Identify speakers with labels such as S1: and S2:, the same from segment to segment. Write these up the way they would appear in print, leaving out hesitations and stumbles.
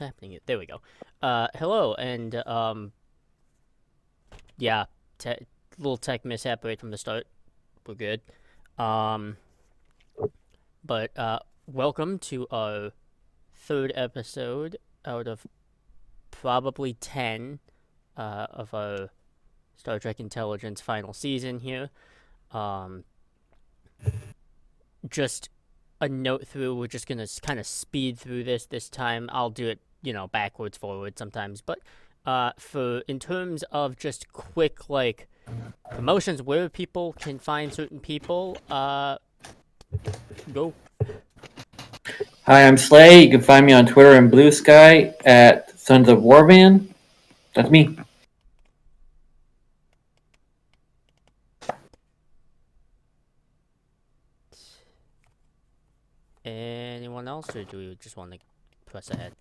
S1: happening here? There we go. Hello, and, yeah, little tech mishap right from the start. We're good. Um, but welcome to our third episode out of probably 10, of our Star Trek Intelligence final season here. Um, just a note through, we're just gonna kind of speed through this time. I'll do it, backwards, forward sometimes, but for in terms of just quick promotions where people can find certain people, go.
S2: Hi, I'm Slay. You can find me on Twitter and Blue Sky at Sons of Warvan. That's me.
S1: Anyone else, or do we just want to press ahead?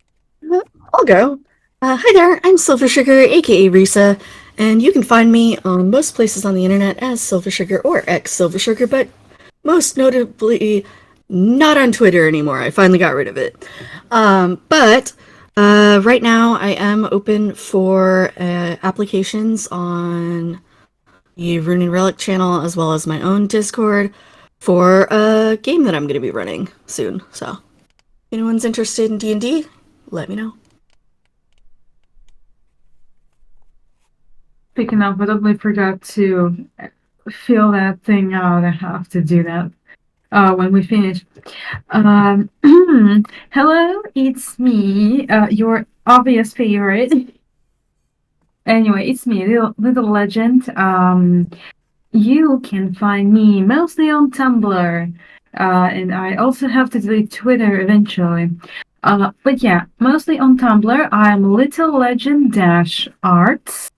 S3: I'll go. Hi there, I'm Silver Sugar, aka Risa, and you can find me on most places on the internet as Silver Sugar or X Silver Sugar, but most notably not on Twitter anymore. I finally got rid of it. But right now I am open for applications on the Rune and Relic channel as well as my own Discord for a game that I'm going to be running soon. So, if anyone's interested in D&D, let me know.
S4: Speaking of, I totally forgot to fill that thing out. I have to do that when we finish. Hello, it's me, your obvious favorite. Anyway, it's me, Little Legend. You can find me mostly on Tumblr, and I also have to delete Twitter eventually. But yeah, mostly on Tumblr. I'm Little Legend Arts.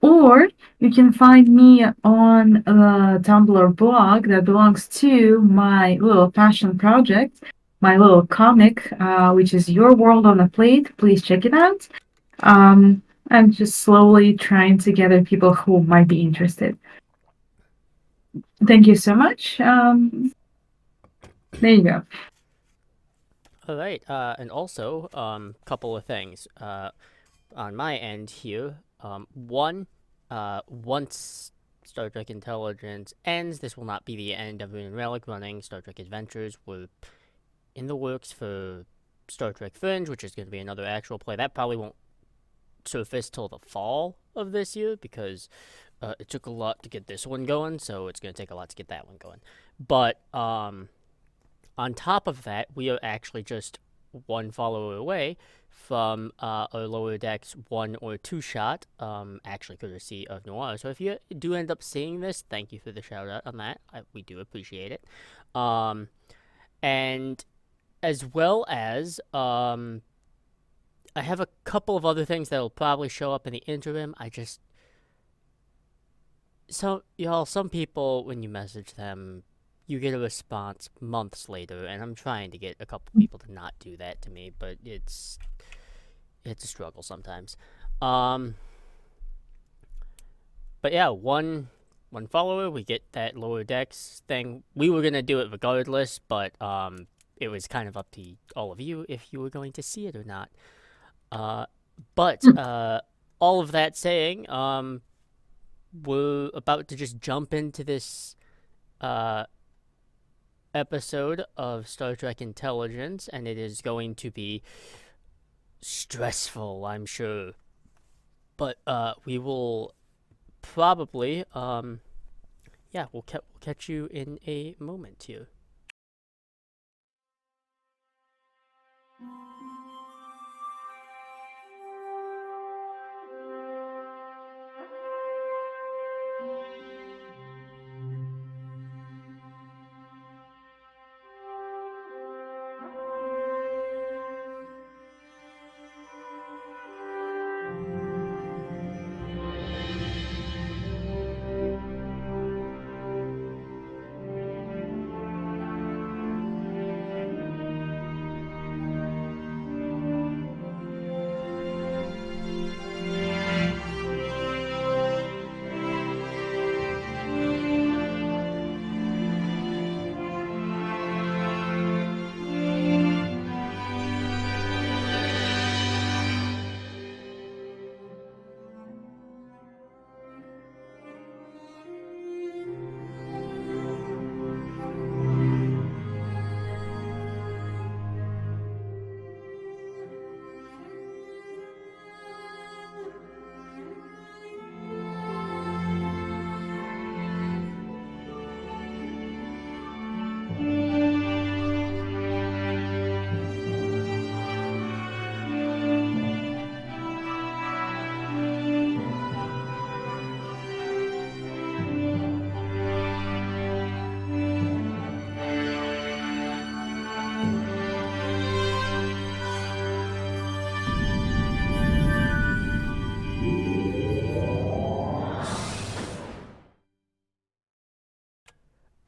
S4: Or you can find me on a Tumblr blog that belongs to my little passion project, my little comic, which is Your World on a Plate. Please check it out. I'm just slowly trying to gather people who might be interested. Thank you so much. There you go.
S1: All right, and also, couple of things. On my end here, one, once Star Trek Intelligence ends, this will not be the end of Rune and Relic running Star Trek Adventures. We're in the works for Star Trek Fringe, which is going to be another actual play. That probably won't surface till the fall of this year because it took a lot to get this one going, so it's going to take a lot to get that one going. But on top of that, we are actually just one follower away from our Lower Decks 1 or 2 shot, actually courtesy of Noir. So if you do end up seeing this, thank you for the shout out on that. We do appreciate it. And as well as, I have a couple of other things that will probably show up in the interim. Some people, when you message them, you get a response months later, and I'm trying to get a couple people to not do that to me, but it's a struggle sometimes. But yeah, one follower, we get that Lower Decks thing. We were gonna do it regardless, but it was kind of up to all of you if you were going to see it or not. But all of that saying, we're about to just jump into this episode of Star Trek Intelligence, and it is going to be stressful, I'm sure. But we will probably we'll catch you in a moment here.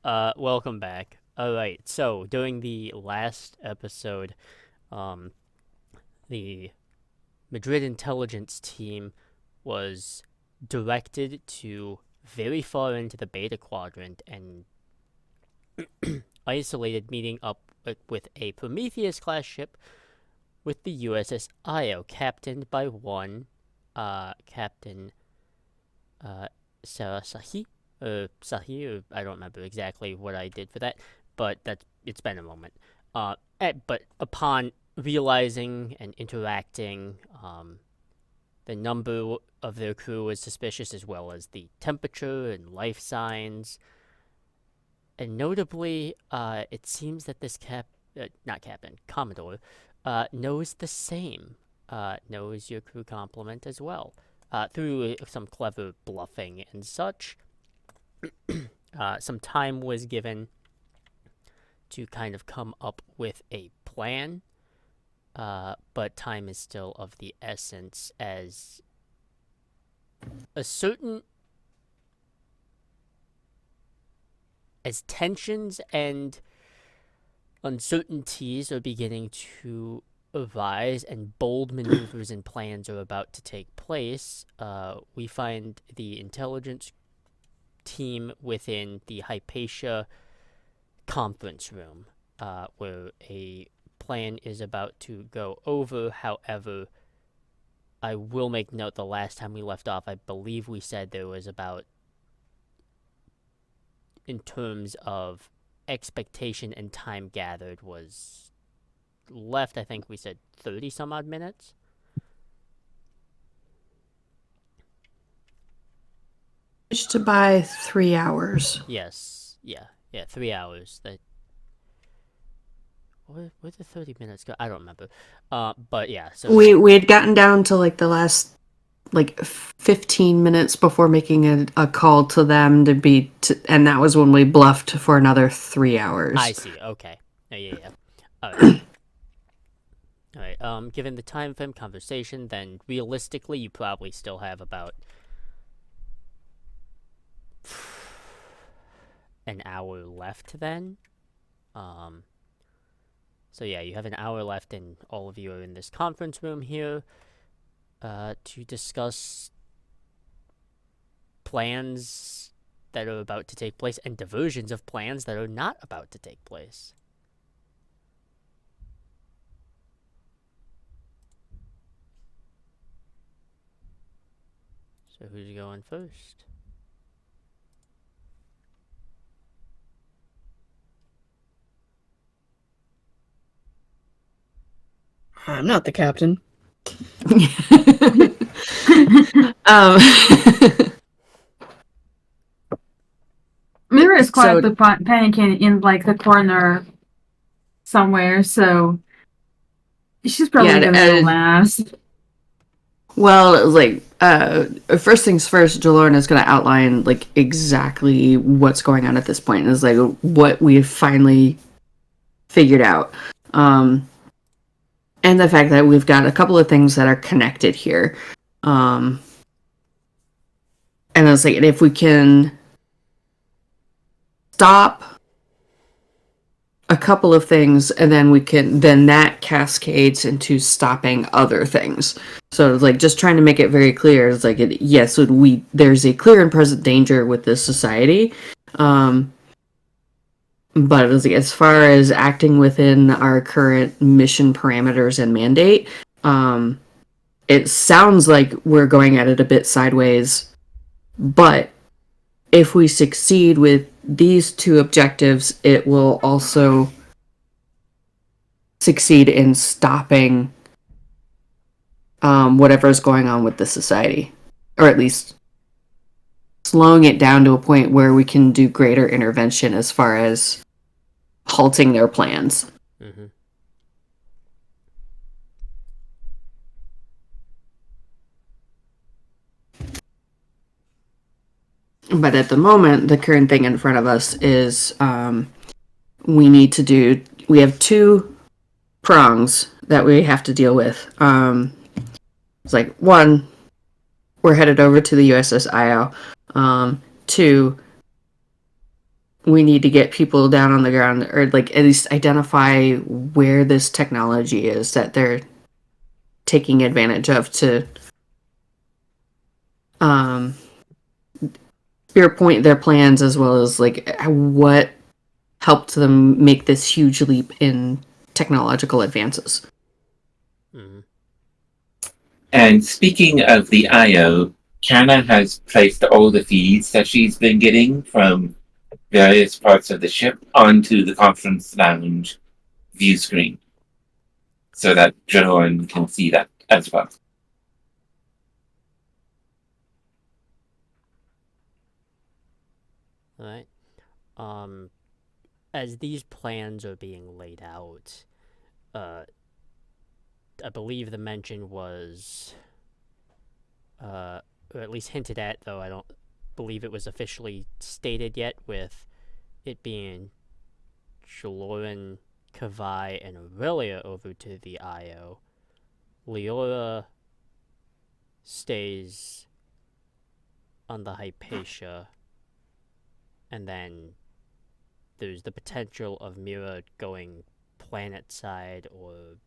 S1: Welcome back. Alright, so during the last episode, um, the Madrid intelligence team was directed to very far into the Beta Quadrant and isolated, meeting up with a Prometheus-class ship with the USS Io, captained by one, Captain, Sarasahi? Sahi, or I don't remember exactly what I did for that, but it's been a moment. But upon realizing and interacting, the number of their crew was suspicious, as well as the temperature and life signs. And notably, it seems that this not captain, Commodore, knows the same, knows your crew complement as well. Through some clever bluffing and such, some time was given to kind of come up with a plan, but time is still of the essence, as as tensions and uncertainties are beginning to arise and bold maneuvers and plans are about to take place, we find the intelligence team within the Hypatia conference room, where a plan is about to go over. However, I will make note, the last time we left off, I believe we said there was about, in terms of expectation and time gathered, was left, I think we said 30 some odd minutes.
S5: To buy 3 hours.
S1: Yes, yeah, 3 hours. That where the 30 minutes go? I don't remember. But yeah, so
S5: We had gotten down to like the last 15 minutes before making a call to them and that was when we bluffed for another 3 hours.
S1: I see. Okay. Yeah. All right. All right. Given the time frame conversation, then realistically, you probably still have about an hour left. Then, so yeah, you have an hour left, and all of you are in this conference room here, to discuss plans that are about to take place and diversions of plans that are not about to take place. So who's going first?
S3: I'm not the captain.
S4: Mira is
S5: So-
S4: quietly panicking in like the corner somewhere, so she's probably
S5: Yeah,
S4: gonna go last.
S5: Well, first things first, Jalorna's going to outline exactly what's going on at this point. Is what we've finally figured out, and the fact that we've got a couple of things that are connected here, and it's if we can stop a couple of things, and then that cascades into stopping other things. So just trying to make it very clear. It's yes, there's a clear and present danger with this society, but as far as acting within our current mission parameters and mandate, it sounds like we're going at it a bit sideways. But if we succeed with these two objectives, it will also succeed in stopping whatever is going on with the society, or at least slowing it down to a point where we can do greater intervention as far as halting their plans.
S1: Mm-hmm.
S5: But at the moment, the current thing in front of us is we have two prongs that we have to deal with. It's one, we're headed over to the USS Io. Two, we need to get people down on the ground, or like at least identify where this technology is that they're taking advantage of to spearpoint their plans, as well as like what helped them make this huge leap in technological advances.
S1: Mhm.
S6: And speaking of the IO, Kana has placed all the feeds that she's been getting from various parts of the ship onto the conference lounge view screen so that Johan can see that as well.
S1: All right. As these plans are being laid out, I believe the mention was, or at least hinted at, though I don't believe it was officially stated yet, with it being Jaloran, Kavai, and Aurelia over to the IO. Leora stays on the Hypatia, and then there's the potential of Mira going planet side, or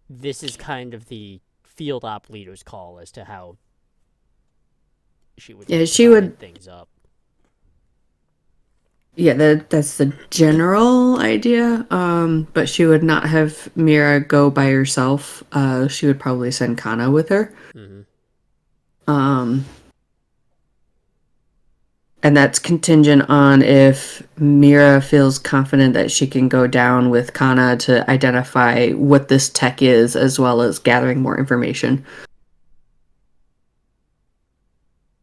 S1: this is kind of the field op leader's call as to how she would divide things up.
S5: Yeah, that's the general idea. But she would not have Mira go by herself. She would probably send Kana with her.
S1: Mm-hmm.
S5: And that's contingent on if Mira feels confident that she can go down with Kana to identify what this tech is, as well as gathering more information.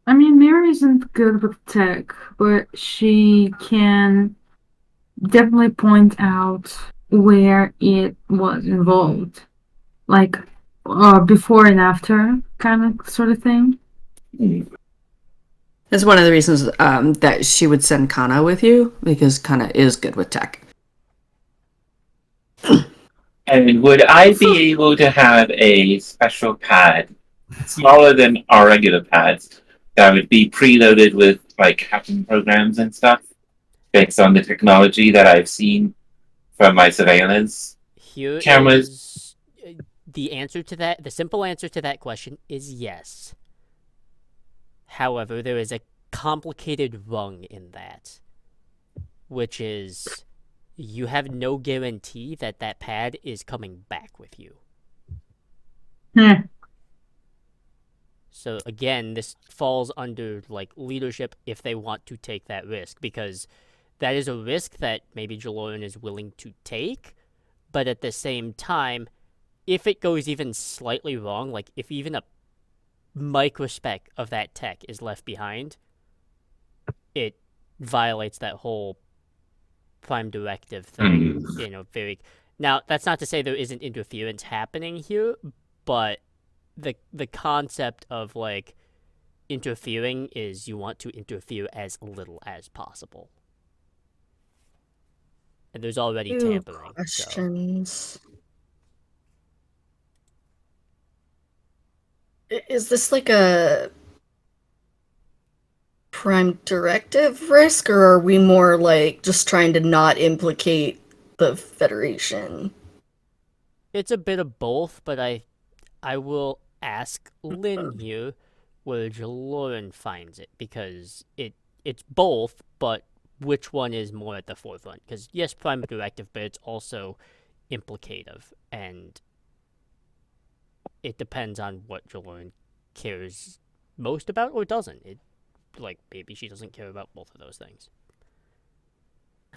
S4: I mean, Mira isn't good with tech, but she can definitely point out where it was involved. Like, before and after kind of sort of thing.
S5: That's one of the reasons that she would send Kana with you, because Kana is good with tech.
S6: And would I be able to have a special pad, smaller than our regular pads, that would be preloaded with like hacking programs and stuff, based on the technology that I've seen from my surveillance
S1: Here
S6: cameras?
S1: is the answer to that. The simple answer to that question is yes. However, there is a complicated rung in that, which is you have no guarantee that that pad is coming back with you. So again, this falls under like leadership if they want to take that risk, because that is a risk that maybe Jaloran is willing to take, but at the same time, if it goes even slightly wrong, like if even a microspec of that tech is left behind, it violates that whole prime directive thing. Very. Now, that's not to say there isn't interference happening here, but the concept of like interfering is you want to interfere as little as possible. And there's already tampering.
S3: Questions. Is this like a prime directive risk, or are we more like just trying to not implicate the Federation?
S1: It's a bit of both, but I will ask Lynn here where Jaloran finds it, because it's both, but which one is more at the forefront? Because yes, prime directive, but it's also implicative, and it depends on what Jaloran cares most about or doesn't. Like maybe she doesn't care about both of those things.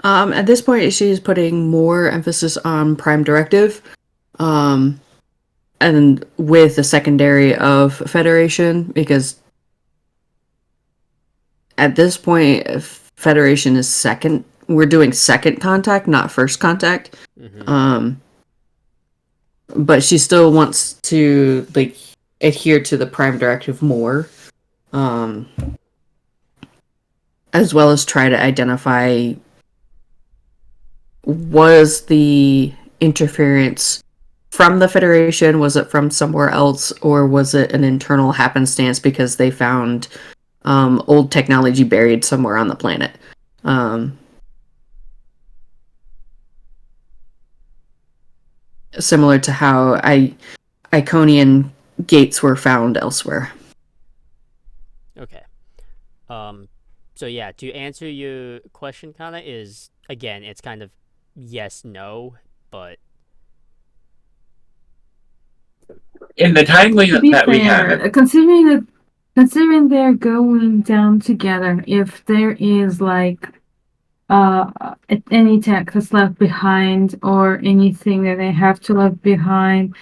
S5: At this point, she's putting more emphasis on prime directive, and with a secondary of Federation, because at this point, Federation is second. We're doing second contact, not first contact. But she still wants to like adhere to the prime directive more, as well as try to identify, was the interference from the Federation, was it from somewhere else, or was it an internal happenstance because they found old technology buried somewhere on the planet. Similar to how Iconian gates were found elsewhere.
S1: Okay. So yeah, to answer your question, Kana, is again, it's kind of yes, no, but
S6: In the time
S4: To be
S6: that we
S4: fair,
S6: have,
S4: considering they're going down together, if there is like any tech that's left behind or anything that they have to leave behind,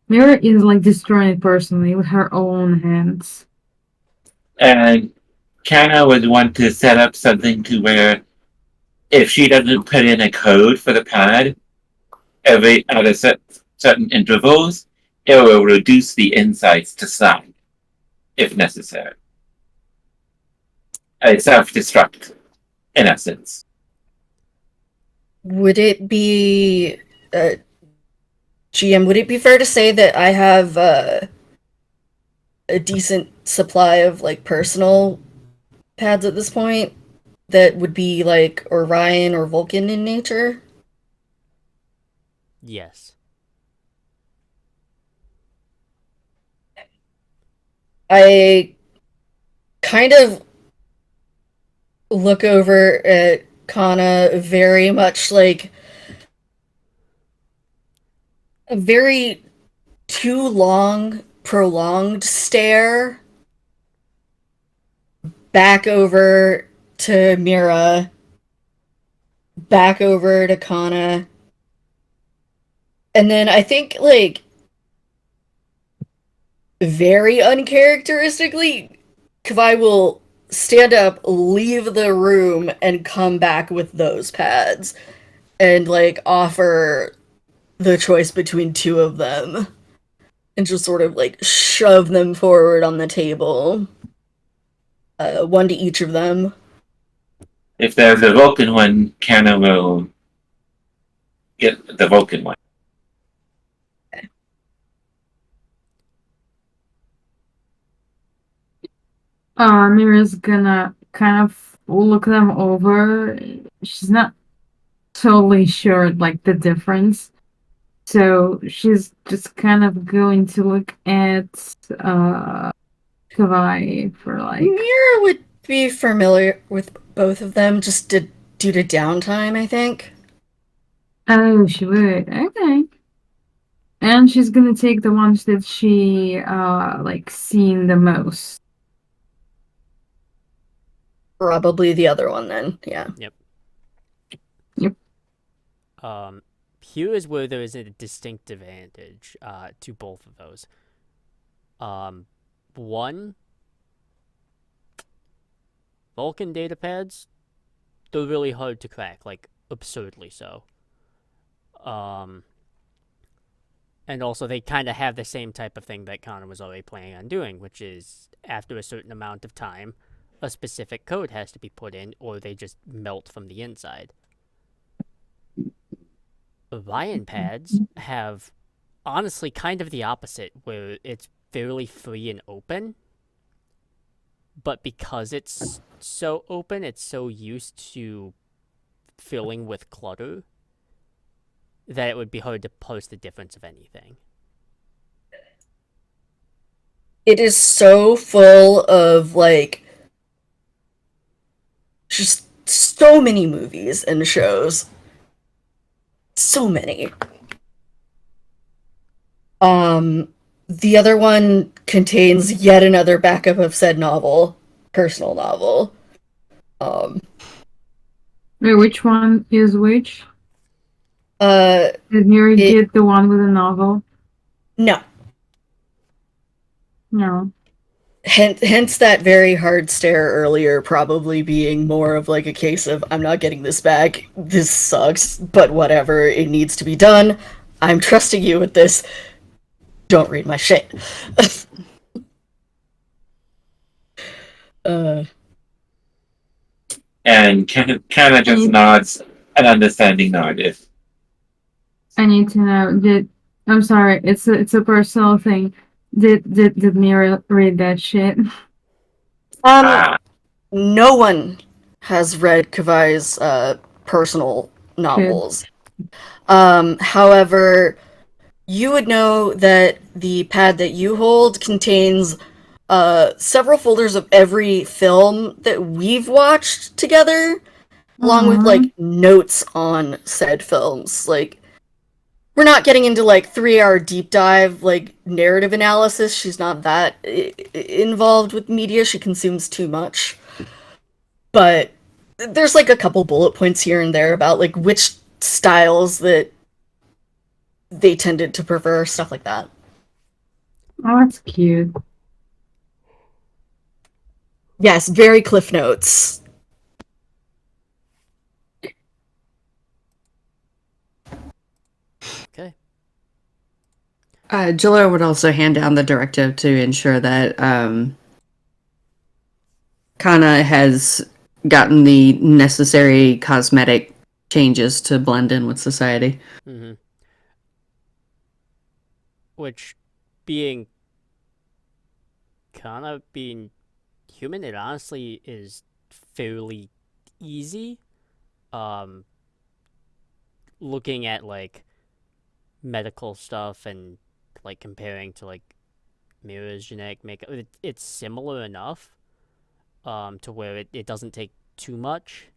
S4: Mira is like destroying it personally with her own hands.
S6: and Kana would want to set up something to where if she doesn't put in a code for the pad every at a certain intervals, it will reduce the insights to slide if necessary. It's self-destruct in essence.
S3: Would it be, GM, would it be fair to say that I have a decent supply of like personal pads at this point that would be like Orion or Vulcan in nature?
S1: yes.
S3: I kind of look over at Kana very much like a very too long, prolonged stare. Back over to Mira. Back over to Kana. And then I think, like, very uncharacteristically, Kavai will stand up, leave the room, and come back with those pads. And, like, offer the choice between two of them. And just sort of, like, shove them forward on the table. One to each of them.
S6: If there's a Vulcan one, Kana will get the Vulcan one.
S4: Mira's gonna kind of look them over. She's not totally sure like the difference. So she's just kind of going to look at Kavai for like
S3: Mira would be familiar with both of them just due to downtime, I think.
S4: oh she would. Okay. And she's gonna take the ones that she like seen the most.
S3: Probably the other one then, yeah.
S1: Here is where there is a distinct advantage to both of those. One, Vulcan data pads, they're really hard to crack, like absurdly so. And also they kind of have the same type of thing that Connor was already planning on doing, which is after a certain amount of time, a specific code has to be put in, or they just melt from the inside. Orion pads have honestly kind of the opposite, where it's fairly free and open. But because it's so open, it's so used to filling with clutter that it would be hard to parse the difference of anything.
S3: It is so full of, like, just so many movies and shows. So many. The other one contains yet another backup of said novel, personal novel.
S4: Wait, which one is which?
S3: Uh,
S4: Did Mira get the one with the novel?
S3: no.
S4: No.
S3: Hence that very hard stare earlier probably being more of like a case of I'm not getting this back, this sucks, but whatever, it needs to be done. I'm trusting you with this. Don't read my shit.
S6: And Kana just nods an understanding nod. If
S4: I need to know. I'm sorry, it's a personal thing. Did Mira read that shit?
S6: Ah,
S3: No one has read Kavai's personal
S4: Good.
S3: novels. However, you would know that the pad that you hold contains several folders of every film that we've watched together, along with
S4: Aw.
S3: like notes on said films. Like, we're not getting into like 3 hour deep dive like narrative analysis. She's not that involved with media. She consumes too much. But there's like a couple bullet points here and there about like which styles that they tended to prefer, stuff like that.
S4: Oh, that's cute.
S3: Yes, very Cliff Notes.
S1: Okay.
S5: Jiller would also hand down the directive to ensure that Kana has gotten the necessary cosmetic changes to blend in with society.
S1: Mm-hmm. Which, being being human, it honestly is fairly easy. Um, Looking at like medical stuff and like comparing to like Mira's genetic makeup, it's similar enough. To where it doesn't take too much.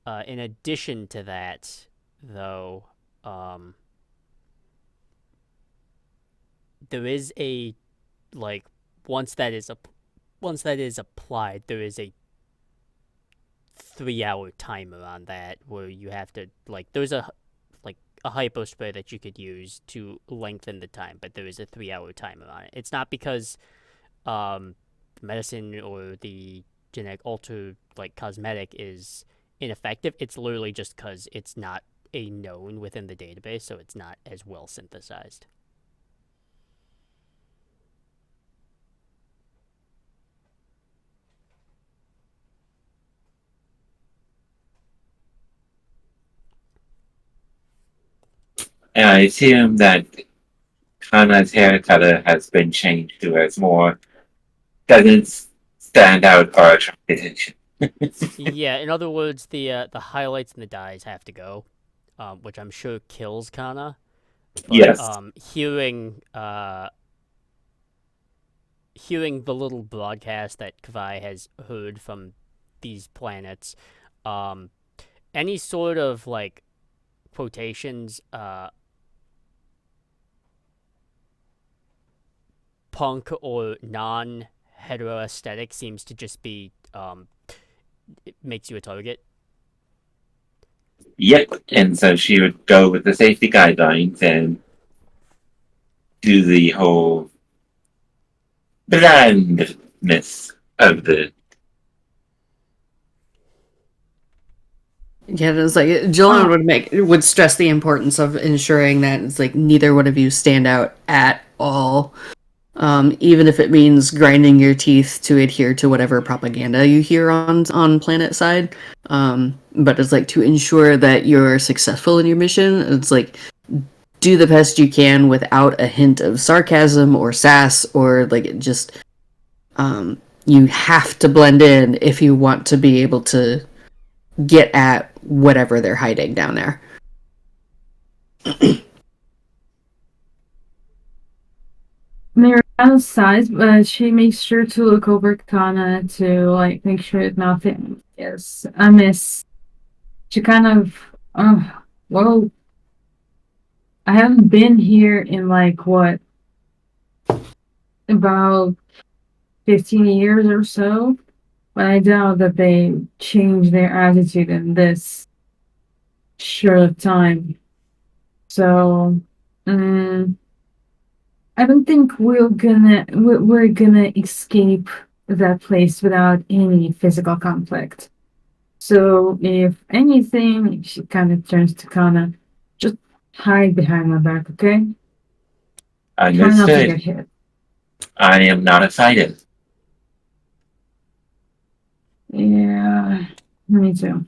S1: In addition to that, though, um, there is a like once that is once that is applied, there is a 3 hour timer on that where you have to like there's a hypo spray that you could use to lengthen the time, but there is a 3 hour timer on it. It's not because medicine or the genetic alter like cosmetic is ineffective. It's literally just because it's not a known within the database, so it's not as well synthesized.
S6: and I assume that Kana's hair color has been changed to as more doesn't stand out or attract attention.
S1: Yeah, in other words, the highlights and the dyes have to go, which I'm sure kills Kana. But
S6: Yes.
S1: hearing the little broadcast that Kavai has heard from these planets, um, any sort of like quotations, punk or non hetero aesthetic seems to just be it makes you a target.
S6: Yep. And so she would go with the safety guidelines and do the whole blandness of the.
S5: Yeah, it was like Jillian would stress the importance of ensuring that it's like neither one of you stand out at all, even if it means grinding your teeth to adhere to whatever propaganda you hear on planet side. But it's like to ensure that you're successful in your mission. It's like do the best you can without a hint of sarcasm or sass or like it just. You have to blend in if you want to be able to get at whatever they're hiding down there.
S4: Mariana's size, but she makes sure to look over Kana to like make sure that nothing is amiss. She kind of, well, I haven't been here in like what about 15 years or so, but I doubt that they changed their attitude in this short time. So, um, I don't think we're gonna escape that place without any physical conflict. So if anything, she kind of turns to Kana. Just hide behind my back, okay? Try not to get
S6: Understood.
S4: hit.
S6: I am not excited.
S4: Yeah, me too.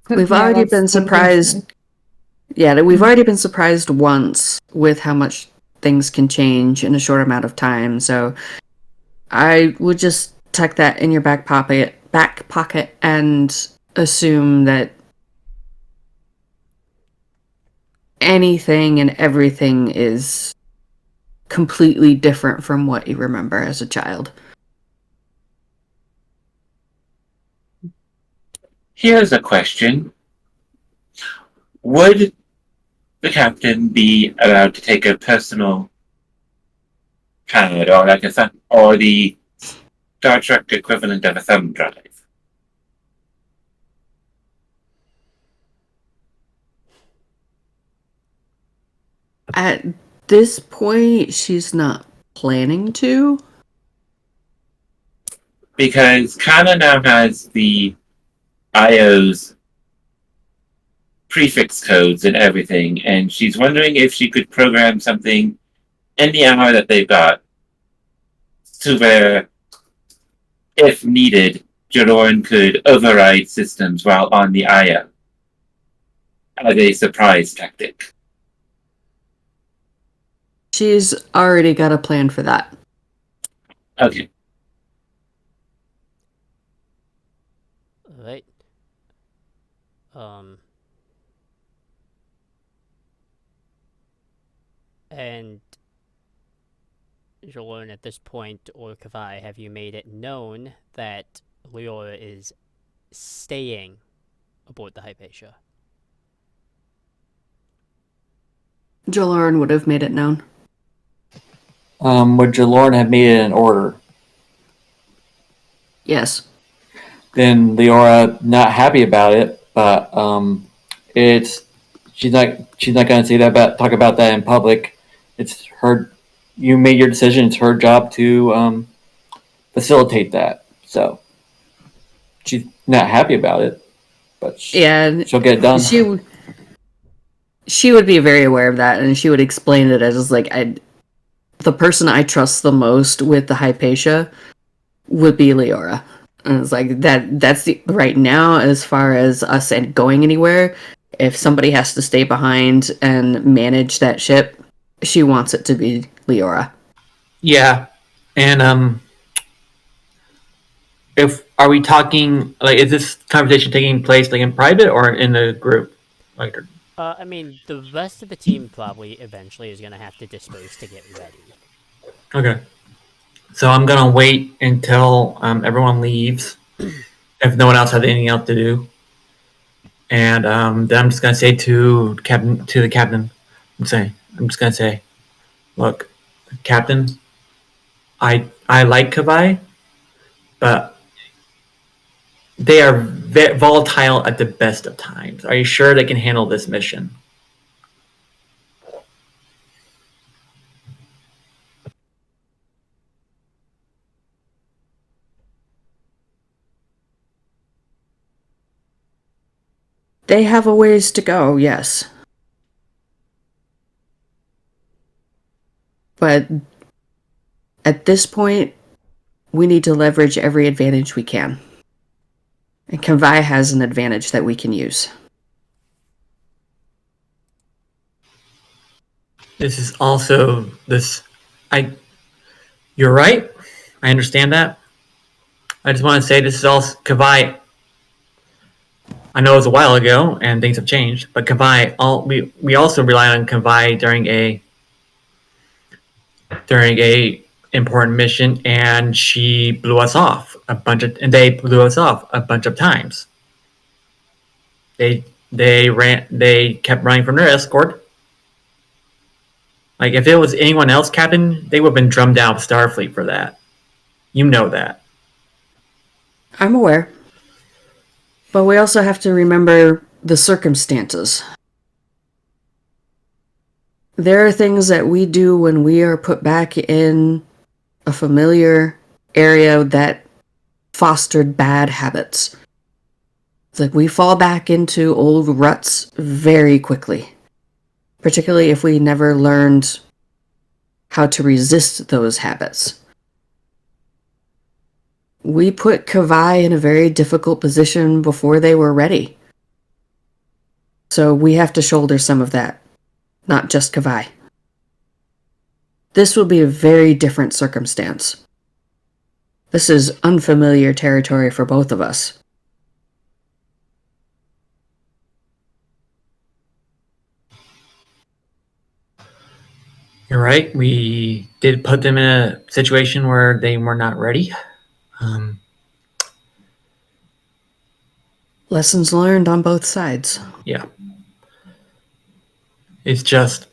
S4: So,
S5: We've
S4: yeah,
S5: already
S4: that's
S5: been surprised.
S4: unfortunate.
S5: Yeah, we've already been surprised once with how much things can change in a short amount of time. So I would just tuck that in your back pocket, and assume that anything and everything is completely different from what you remember as a child.
S6: Here's a question. Would the captain be allowed to take a personal pad or like a thumb, or the Star Trek equivalent of a thumb drive?
S5: At this point, she's not planning to.
S6: Because Kana now has the IO's prefix codes and everything, and she's wondering if she could program something in the hour that they've got to where, if needed, Jaloran could override systems while on the IO as a surprise tactic.
S5: She's already got a plan for that.
S6: Okay.
S1: Alright. And Jolene, at this point, or Kavai, have you made it known that Leora is staying aboard the Hypatia?
S5: Jaloran would have made it known.
S2: Would Jalorn have made it in order?
S5: Yes.
S2: Then Leora not happy about it, but it's she's not gonna say that talk about that in public. It's her. You made your decision. It's her job to facilitate that. So she's not happy about it, but
S5: Yeah,
S2: she'll get it done.
S5: she would be very aware of that, and she would explain it as like, the person I trust the most with the Hypatia would be Leora. And it's like that's the right now, as far as us and going anywhere, if somebody has to stay behind and manage that ship, she wants it to be Leora.
S2: Yeah, and if are we talking like is this conversation taking place like in private or in the group? Like,
S1: I mean, the rest of the team probably eventually is gonna have to disperse to get ready.
S2: okay, so I'm gonna wait until everyone leaves, if no one else has anything else to do, and then I'm just gonna say to the captain, I'm just gonna say, look, Captain, I like Kavai, but they are volatile at the best of times. Are you sure they can handle this mission?
S5: They have a ways to go, yes. But at this point, we need to leverage every advantage we can. And Kavai has an advantage that we can use.
S2: This is also this. You're right. I understand that. I just want to say this is also Kavai. I know it was a while ago and things have changed, but Kavai, we also relied on Kavai during a important mission, and she blew us off and they blew us off a bunch of times. They kept running from their escort. Like, if it was anyone else, Captain, they would have been drummed out of Starfleet for that. You know that.
S5: I'm aware. But we also have to remember the circumstances. There are things that we do when we are put back in a familiar area that fostered bad habits. It's like we fall back into old ruts very quickly, particularly if we never learned how to resist those habits. We put Kavai in a very difficult position before they were ready. So we have to shoulder some of that, not just Kavai. This will be a very different circumstance. This is unfamiliar territory for both of us.
S2: You're right. We did put them in a situation where they were not ready.
S5: Lessons learned on both sides.
S2: Yeah. It's just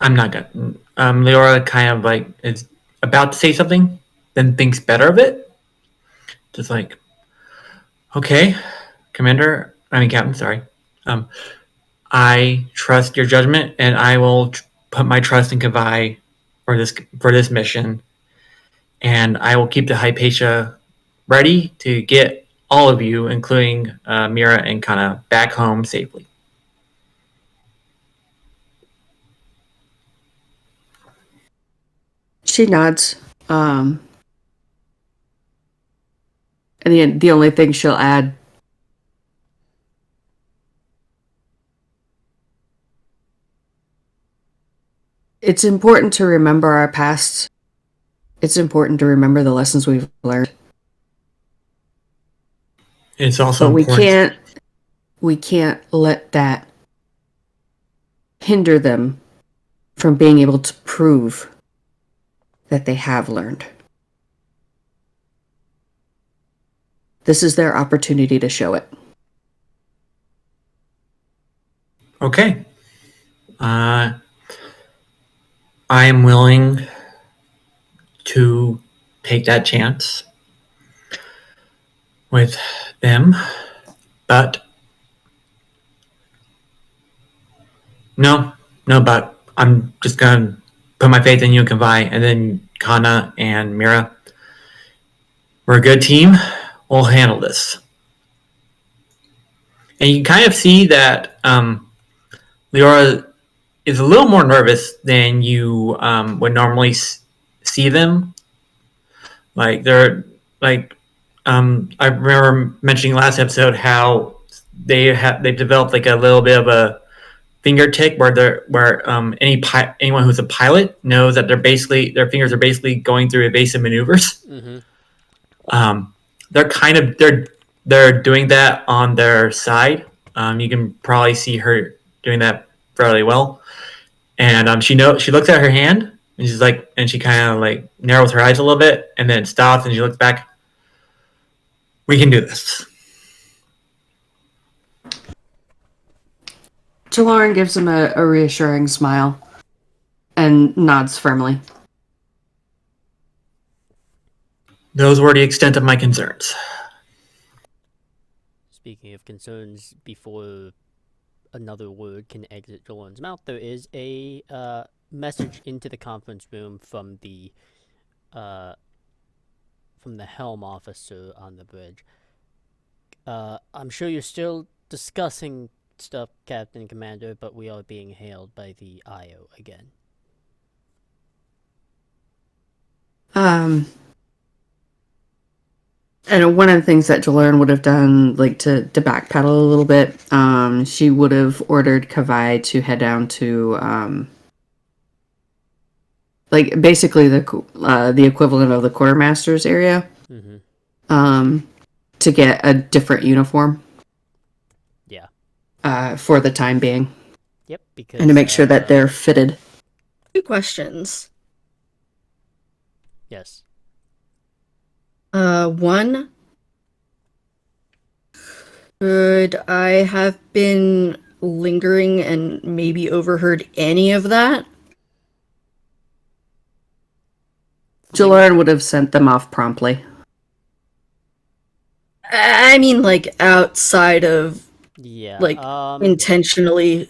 S2: I'm not gonna. Leora kind of like is about to say something, then thinks better of it. Just like, okay, Commander. I mean, Captain. Sorry. I trust your judgment, and I will put my trust in Kavai for this mission, and I will keep the Hypatia ready to get all of you, including Mira and Kana, back home safely.
S5: She nods. And the only thing she'll add, it's important to remember our past. It's important to remember the lessons we've learned.
S2: It's also
S5: But
S2: important.
S5: we can't let that hinder them from being able to prove that they have learned. This is their opportunity to show it.
S2: Okay. I am willing to take that chance with them, but but I'm just gonna put my faith in you and Kavai, and then Kana and Mira. We're a good team. We'll handle this. And you can kind of see that Leora is a little more nervous than you would normally see them. Like they're like I remember mentioning last episode how they've developed like a little bit of a finger tick where anyone who's a pilot knows that their fingers are basically going through evasive maneuvers.
S1: Mm-hmm.
S2: They're doing that on their side. You can probably see her doing that fairly well. And she looks at her hand and she's like, and she kind of like narrows her eyes a little bit and then stops and she looks back. We can do this.
S5: Jaloran gives him a reassuring smile and nods firmly.
S2: Those were the extent of my concerns.
S1: Speaking of concerns, before another word can exit Jaloran's mouth, there is a message into the conference room from the helm officer on the bridge. I'm sure you're still discussing stuff, Captain Commander, but we are being hailed by the IO again.
S5: And one of the things that Jaloran would have done, like to backpedal a little bit, she would have ordered Kavai to head down to, like basically the equivalent of the quartermaster's area, to get a different uniform. Yeah. For the time being.
S1: Yep, because
S5: and to make sure that they're fitted.
S3: 2 questions.
S1: Yes.
S3: One, could I have been lingering and maybe overheard any of that?
S5: Jaloran would have sent them off promptly.
S3: I mean, like, outside of,
S1: Yeah.
S3: like, intentionally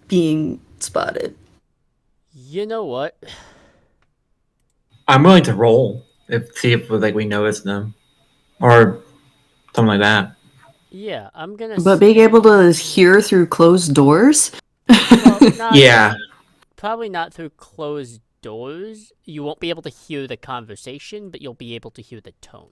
S3: being spotted.
S1: You know what?
S2: I'm willing to roll see if like we notice them or something like that.
S1: Yeah, I'm gonna.
S5: But being able to hear through closed doors?
S1: Well,
S2: Yeah.
S1: Probably not through closed doors. You won't be able to hear the conversation, but you'll be able to hear the tone.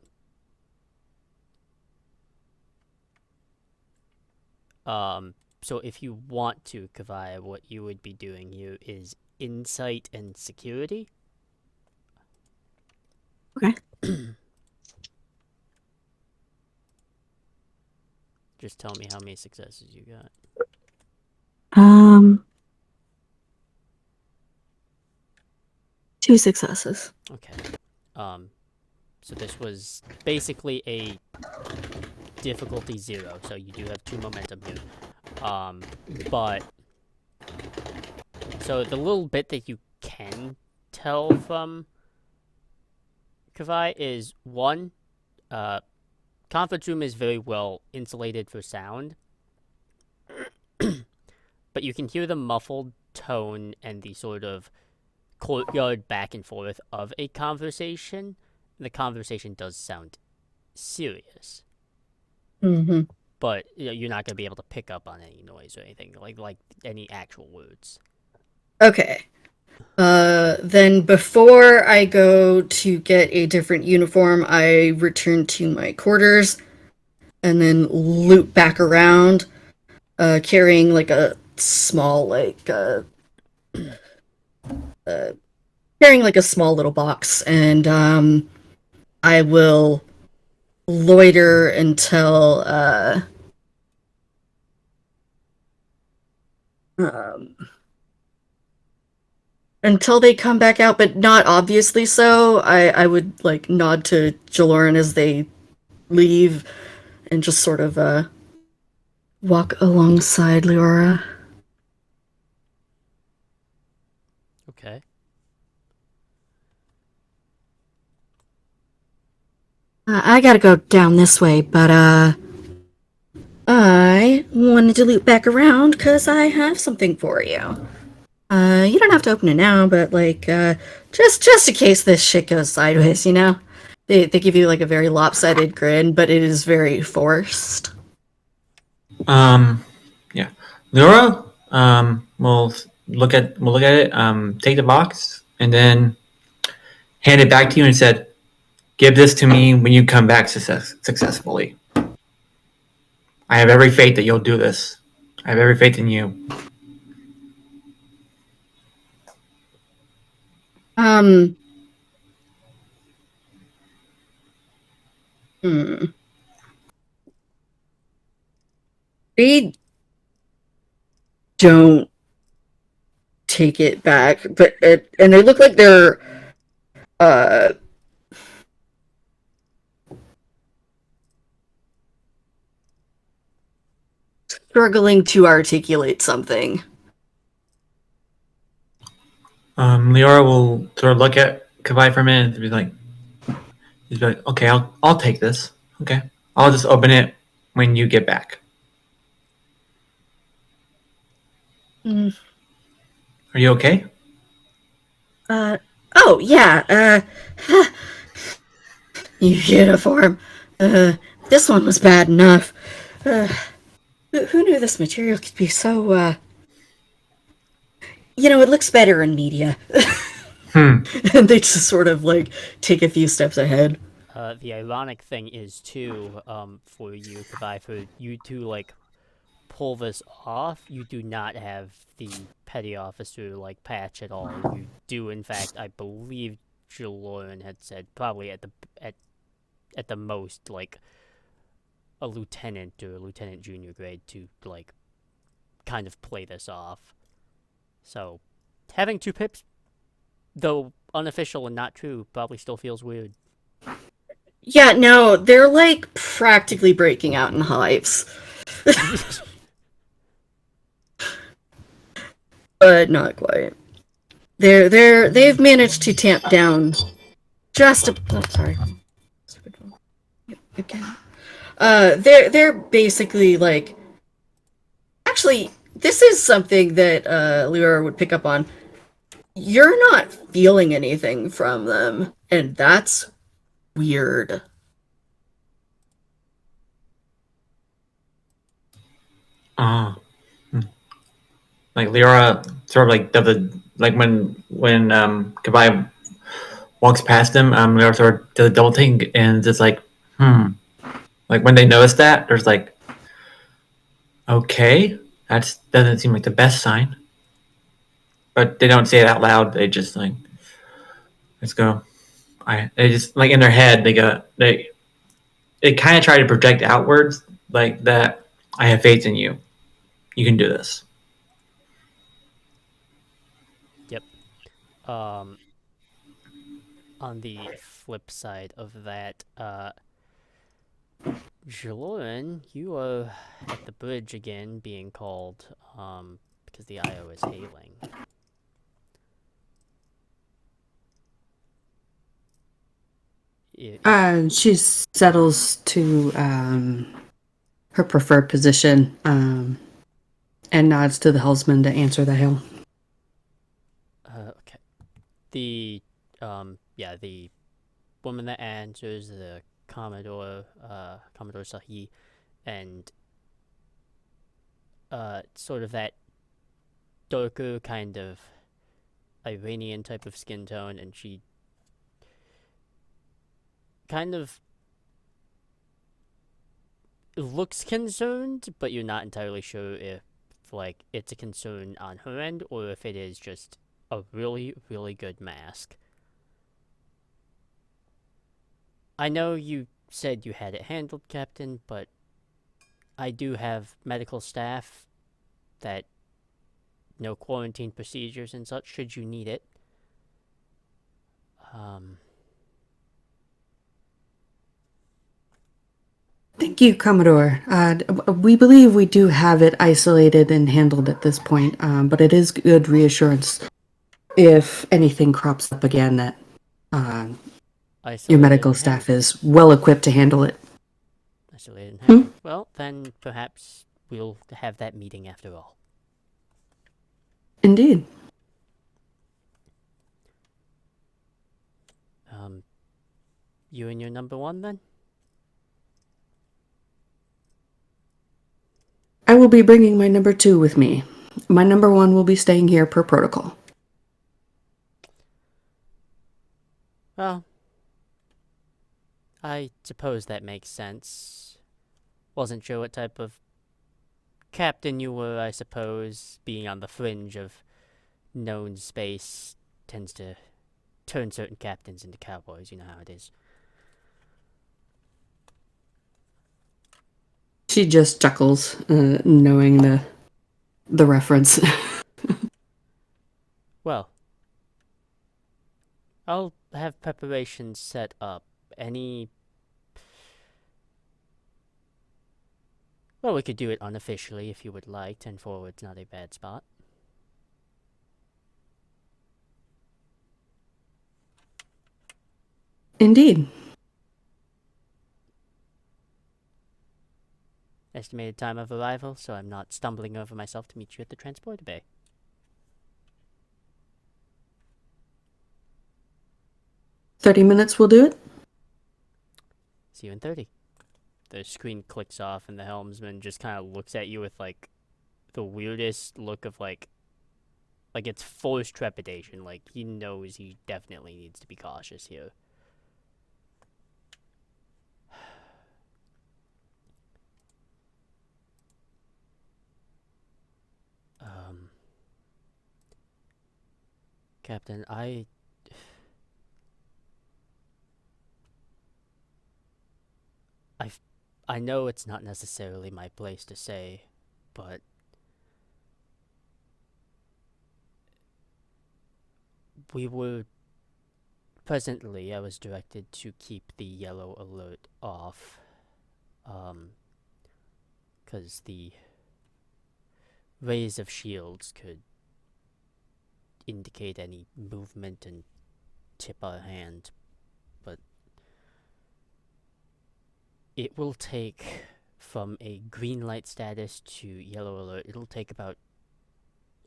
S1: So if you want to, Kavaya, what you would be doing here is insight and security.
S3: Okay.
S1: Just tell me how many successes you got.
S3: 2 successes.
S1: Okay. So this was basically a difficulty 0, so you do have 2 momentum here. But so the little bit that you can tell from Kavai is 1, conference room is very well insulated for sound, but you can hear the muffled tone and the sort of courtyard back and forth of a conversation. The conversation does sound serious,
S3: Mm-hmm.
S1: but you're not gonna be able to pick up on any noise or anything like any actual words.
S3: Okay. Then before I go to get a different uniform, I return to my quarters and then loop back around, carrying like a small, carrying like a small little box, and I will loiter until until they come back out, but not obviously so. I would like nod to Jaloran as they leave and just sort of walk alongside Leora.
S1: Okay.
S3: I gotta go down this way, but I wanted to loop back around because I have something for you. You don't have to open it now, but like, just in case this shit goes sideways, you know? They give you like a very lopsided grin, but it is very forced.
S2: Yeah. Laura, we'll look at it, take the box, and then hand it back to you and said, give this to me when you come back successfully. I have every faith that you'll do this. I have every faith in you.
S3: They don't take it back, but and they look like they're struggling to articulate something.
S2: Leora will sort of look at Kavai for a minute and be like, okay, I'll take this. Okay, I'll just open it when you get back.
S3: Mm.
S2: Are you okay?
S3: Oh yeah, uniform. This one was bad enough. Who knew this material could be so, it looks better in media. And they just sort of, like, take a few steps ahead.
S1: The ironic thing is, too, for you, Kavai, for you to, like, pull this off, you do not have the petty officer, like, patch at all. You do, in fact, I believe Jaloran had said, probably at the most, like, a lieutenant or a lieutenant junior grade to, like, kind of play this off. So, having 2 pips, though unofficial and not true, probably still feels weird.
S3: Yeah, no, they're, like, practically breaking out in hives. But not quite. They've managed to tamp down just a... Oh, sorry. Again. They're basically, like... Actually, this is something that Leora would pick up on. You're not feeling anything from them, and that's weird.
S2: Like Leora sort of like like when Kavai walks past him, Leora sort of does a double take and just like, Like when they notice that, there's like Okay, that doesn't seem like the best sign. But they don't say it out loud. They just like, let's go. They just like in their head they kind of try to project outwards like that. I have faith in you. You can do this.
S1: Yep. Um, on the flip side of that, Jaloran, you are at the bridge again, being called, because the IO is hailing.
S5: She settles to her preferred position and nods to the helmsman to answer the hail.
S1: Okay. The woman that answers, the Commodore, Commodore Sahi, and sort of that darker kind of Iranian type of skin tone, and she kind of looks concerned, but you're not entirely sure if like it's a concern on her end or if it is just a really, really good mask. I know you said you had it handled, Captain, but I do have medical staff that know quarantine procedures and such should you need it.
S5: Thank you, Commodore. We believe we do have it isolated and handled at this point, but it is good reassurance if anything crops up again that your medical staff is well equipped to handle it.
S1: Isolated and handled. Well, then perhaps we'll have that meeting after all.
S5: Indeed.
S1: You and your number one then?
S5: I will be bringing my number 2 with me. My number 1 will be staying here per protocol.
S1: Well, I suppose that makes sense. Wasn't sure what type of captain you were, I suppose. Being on the fringe of known space tends to turn certain captains into cowboys, you know how it is.
S5: She just chuckles, knowing the reference.
S1: Well, I'll have preparations set up. Well, we could do it unofficially if you would like. 10 forward's not a bad spot.
S5: Indeed.
S1: Estimated time of arrival, so I'm not stumbling over myself to meet you at the transporter bay.
S5: $30 will do it?
S1: See you in 30. The screen clicks off and the helmsman just kind of looks at you with like the weirdest look of like it's forced trepidation. Like he knows he definitely needs to be cautious here. Captain, I know it's not necessarily my place to say, but presently I was directed to keep the yellow alert off, because the rays of shields could indicate any movement and tip our hand, but it will take, from a green light status to yellow alert, it'll take about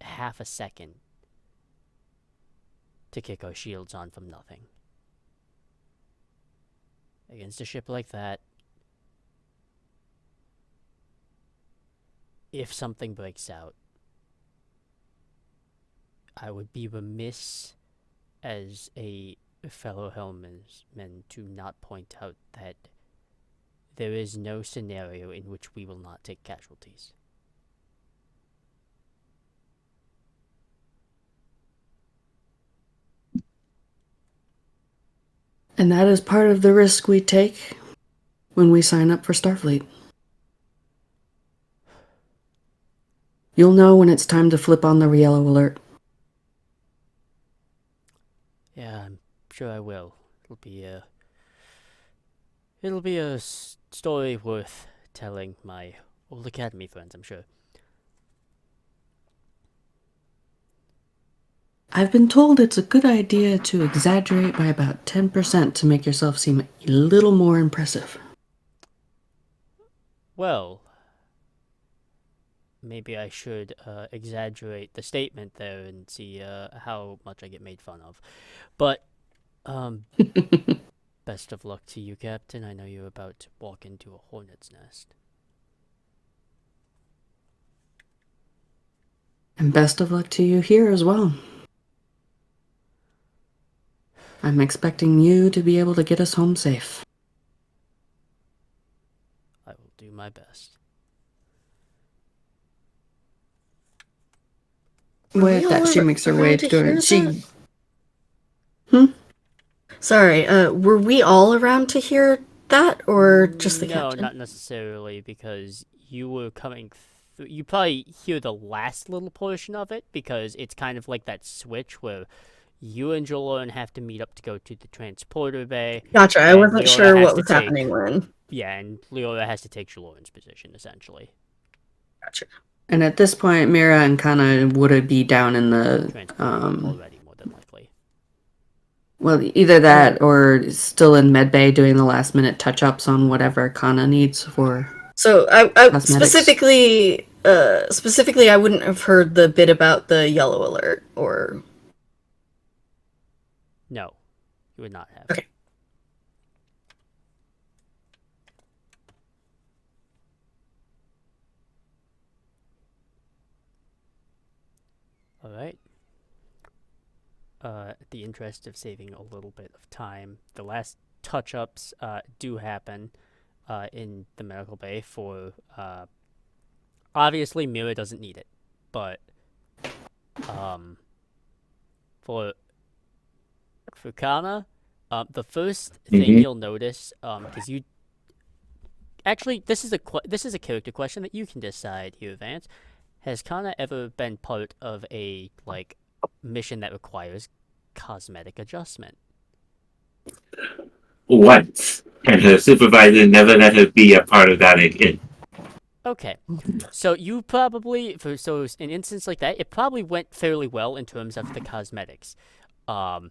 S1: half a second to kick our shields on from nothing. Against a ship like that, if something breaks out, I would be remiss as a fellow helmsman to not point out that there is no scenario in which we will not take casualties.
S5: And that is part of the risk we take when we sign up for Starfleet. You'll know when it's time to flip on the yellow alert.
S1: Yeah, I'm sure I will. It'll be a story worth telling my old academy friends, I'm sure.
S5: I've been told it's a good idea to exaggerate by about 10% to make yourself seem a little more impressive.
S1: Well, maybe I should exaggerate the statement there and see how much I get made fun of. But, best of luck to you, Captain. I know you're about to walk into a hornet's nest.
S5: And best of luck to you here as well. I'm expecting you to be able to get us home safe.
S1: I will do my best.
S5: With that, she makes her way to it. She.
S3: Sorry, were we all around to hear that, or just the
S1: No,
S3: captain?
S1: not necessarily, because you were coming through. You probably hear the last little portion of it, because it's kind of like that switch where you and Jolorn have to meet up to go to the transporter bay.
S3: Gotcha, I
S1: and
S3: wasn't
S1: Leora
S3: sure
S1: has
S3: what
S1: to
S3: was
S1: take-
S3: happening when.
S1: Yeah, and Leora has to take Jolorn's position, essentially.
S3: Gotcha.
S5: And at this point, Mira and Kana would be down in the
S1: Transporter already, more than likely.
S5: well, either that or still in medbay doing the last minute touch ups on whatever Kana needs for.
S3: So I
S5: Cosmetics.
S3: specifically, I wouldn't have heard the bit about the yellow alert, or
S1: No, you would not have.
S3: Okay.
S1: Alright. At the interest of saving a little bit of time, the last touch-ups do happen in the medical bay for... obviously, Mira doesn't need it, but for Kana, the first thing you'll notice, because you... Actually, this is a character question that you can decide here, Vance. Has Kana ever been part of a, like, mission that requires cosmetic adjustment?
S6: Once. And her supervisor never let her be a part of that again.
S1: Okay, so you probably, so in an instance like that, it probably went fairly well in terms of the cosmetics. One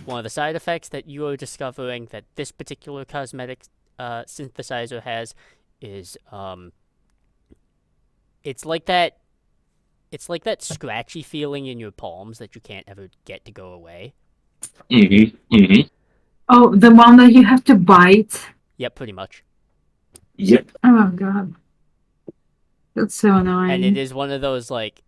S1: of the side effects that you are discovering that this particular cosmetic synthesizer has is it's like that scratchy feeling in your palms that you can't ever get to go away.
S4: Oh, the one that you have to bite.
S1: Yep, pretty much.
S6: Yep.
S4: Oh god. That's so annoying.
S1: And it is one of those, like,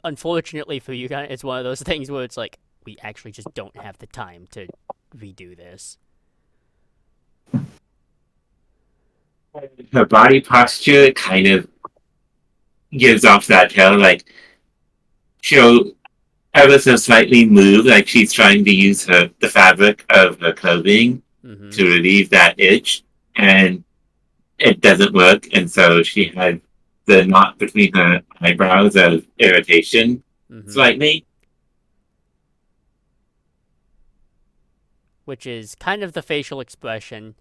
S1: unfortunately for you guys, it's one of those things where it's like, we actually just don't have the time to redo this.
S6: Her body posture kind of gives off that tell, like she'll ever so slightly move, like she's trying to use the fabric of her clothing to relieve that itch, and it doesn't work, and so she had the knot between her eyebrows of irritation slightly.
S1: Which is kind of the facial expression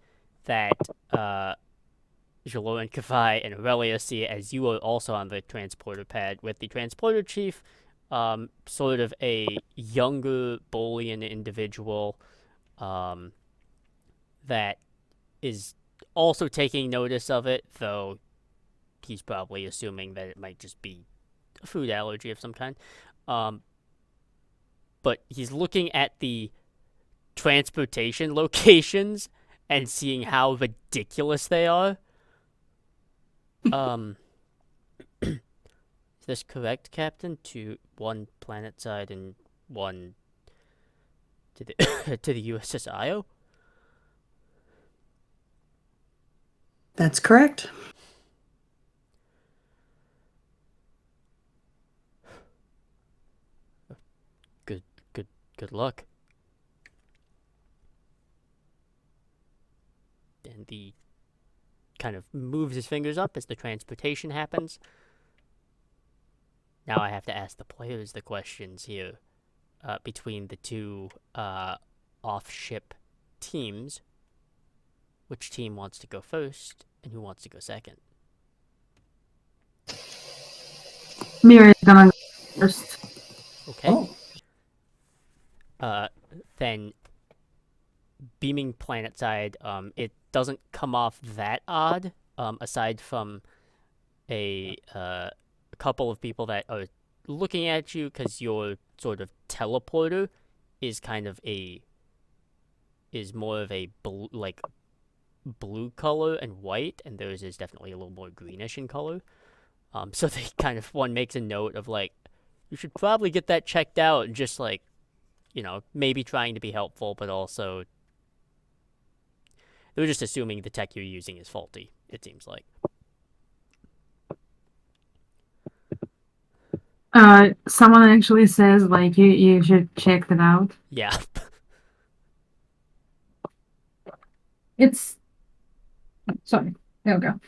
S1: that Jalo and Kafai and Aurelia see as you are also on the transporter pad with the transporter chief, sort of a younger Bolian individual that is also taking notice of it, though he's probably assuming that it might just be a food allergy of some kind. But he's looking at the transportation locations and seeing how ridiculous they are. Is this correct, Captain? To one planet side and one to the to the USS Io?
S5: That's correct.
S1: Good luck. he kind of moves his fingers up as the transportation happens. Now I have to ask the players the questions here between the two off-ship teams. Which team wants to go first, and who wants to go second?
S4: Mira is gonna go first.
S1: Okay. Then beaming planet side, it doesn't come off that odd. Aside from a couple of people that are looking at you because your sort of teleporter is more of a blue color and white, and theirs is definitely a little more greenish in color. So they kind of one makes a note of like, you should probably get that checked out, and just like, maybe trying to be helpful, but also they're just assuming the tech you're using is faulty. It seems like.
S4: Someone actually says like you should check that out.
S1: Yeah.
S4: It's sorry. There we go.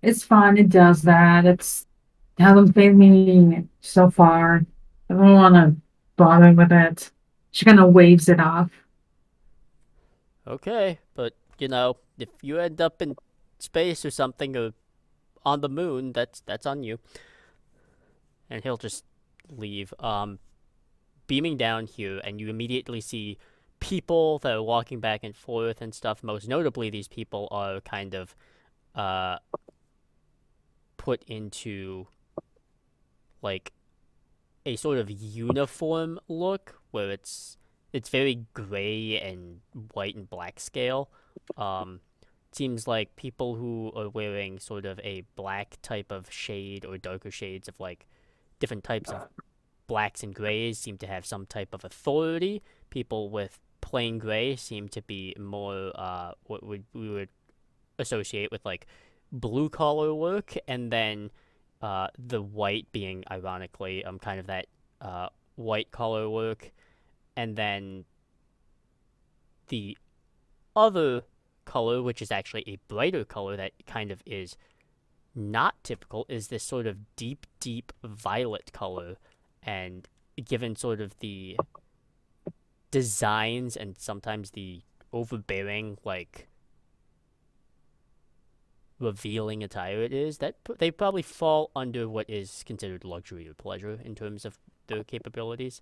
S4: It's fine. It does that. It hasn't paid me so far. I don't want to bother with it. She kind of waves it off.
S1: Okay, but if you end up in space or something, or on the moon, that's on you. And he'll just leave. Beaming down here, and you immediately see people that are walking back and forth and stuff. Most notably, these people are kind of put into like a sort of uniform look where it's very gray and white and black scale. Seems like people who are wearing sort of a black type of shade or darker shades of like different types of blacks and grays seem to have some type of authority. People with plain gray seem to be more what we would associate with like blue collar work, and then the white being ironically kind of that white collar work, and then the other color, which is actually a brighter color that kind of is not typical, is this sort of deep violet color. And given sort of the designs and sometimes the overbearing, like, revealing attire it is, that they probably fall under what is considered luxury or pleasure in terms of their capabilities.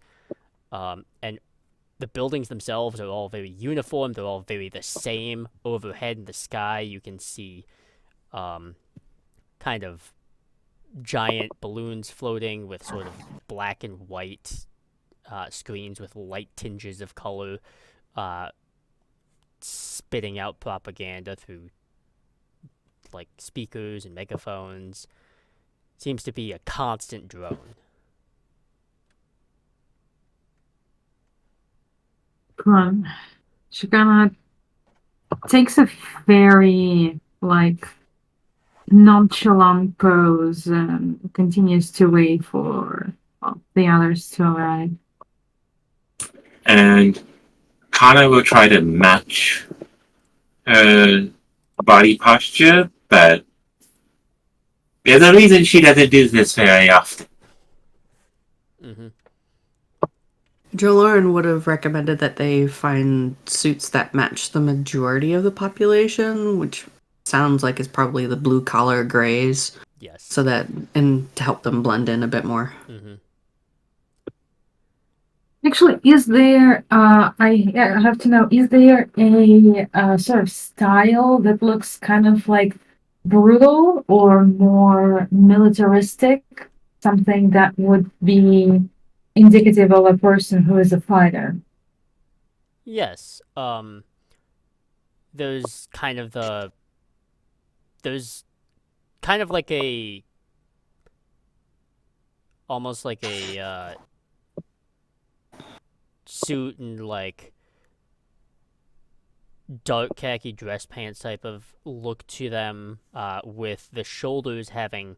S1: And the buildings themselves are all very uniform. They're all very the same. Overhead in the sky, you can see kind of giant balloons floating with sort of black and white screens with light tinges of color spitting out propaganda through like speakers and megaphones. Seems to be a constant drone.
S4: She kind of takes a very like nonchalant pose and continues to wait for the others to arrive.
S6: And Kana will try to match her body posture, but there's a reason she doesn't do this very often.
S1: Mm-hmm.
S5: Jolorn would have recommended that they find suits that match the majority of the population, which sounds like is probably the blue collar grays.
S1: Yes.
S5: So that, and to help them blend in a bit more.
S1: Mm-hmm.
S4: Actually, is there, I have to know, is there a sort of style that looks kind of like brutal or more militaristic? Something that would be indicative of a person who is a fighter?
S1: Yes. There's kind of like a almost like a suit and like dark khaki dress pants type of look to them, with the shoulders having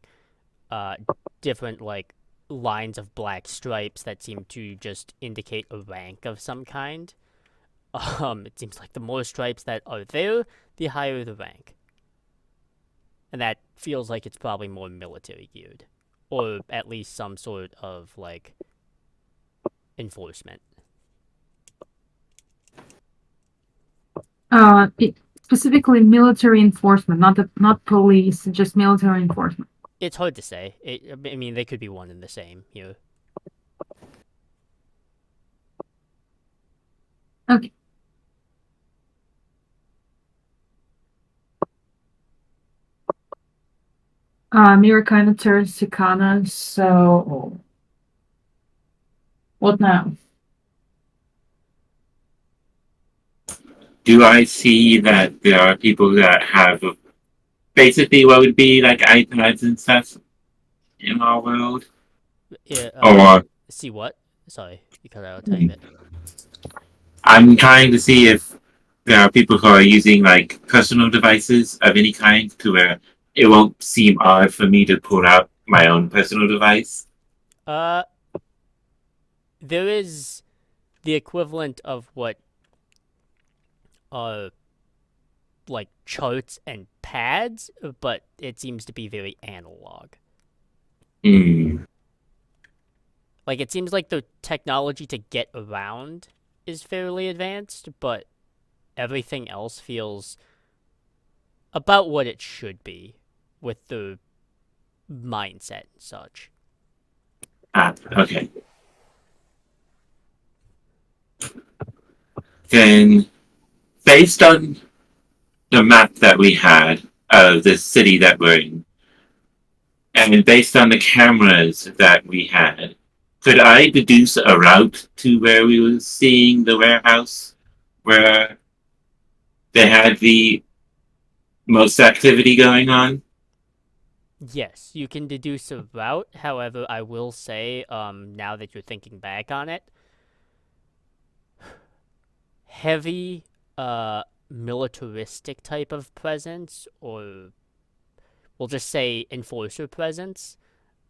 S1: different like lines of black stripes that seem to just indicate a rank of some kind. It seems like the more stripes that are there, the higher the rank. And that feels like it's probably more military geared. Or at least some sort of, like, enforcement.
S4: Specifically military enforcement, not police, just military enforcement.
S1: It's hard to say. I mean, they could be one and the same here.
S4: Okay. Mira kind of turns to Kana, so what now?
S6: Do I see that there are people that have basically what would be like iPads and stuff in our world?
S1: Yeah,
S6: Or
S1: see what? Sorry, you cut out a tiny bit.
S6: I'm trying to see if there are people who are using like personal devices of any kind to where it won't seem odd for me to pull out my own personal device.
S1: There is the equivalent of what like charts and pads, but it seems to be very analog.
S6: Hmm.
S1: Like, it seems like the technology to get around is fairly advanced, but everything else feels about what it should be with the mindset and such.
S6: Okay. Then, based on the map that we had of the city that we're in, and based on the cameras that we had, could I deduce a route to where we were seeing the warehouse where they had the most activity going on?
S1: Yes, you can deduce a route. However, I will say, now that you're thinking back on it, heavy, militaristic type of presence, or we'll just say enforcer presence,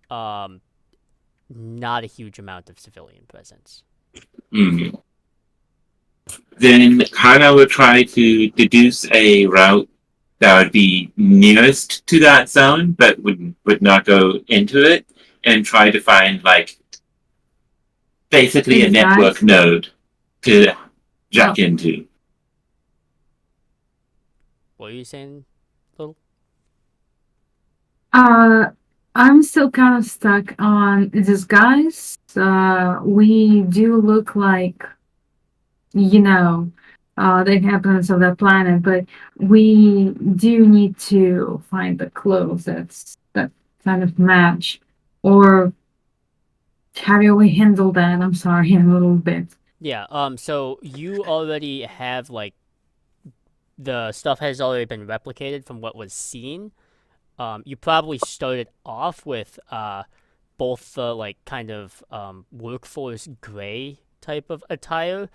S1: not a huge amount of civilian presence.
S6: Hmm. Then Hana would try to deduce a route that would be nearest to that zone, but would not go into it, and try to find like basically a
S4: These
S6: network
S4: guys?
S6: node to jack into.
S1: What are you saying, Little?
S4: I'm still kind of stuck on these guys. We do look like, you know, the inhabitants of that planet, but we do need that kind of match. Or how do we handle that? I'm sorry, a little bit.
S1: Yeah, so you already have, like, the stuff has already been replicated from what was seen. You probably started off with, both the, like, kind of, workforce gray type of attire,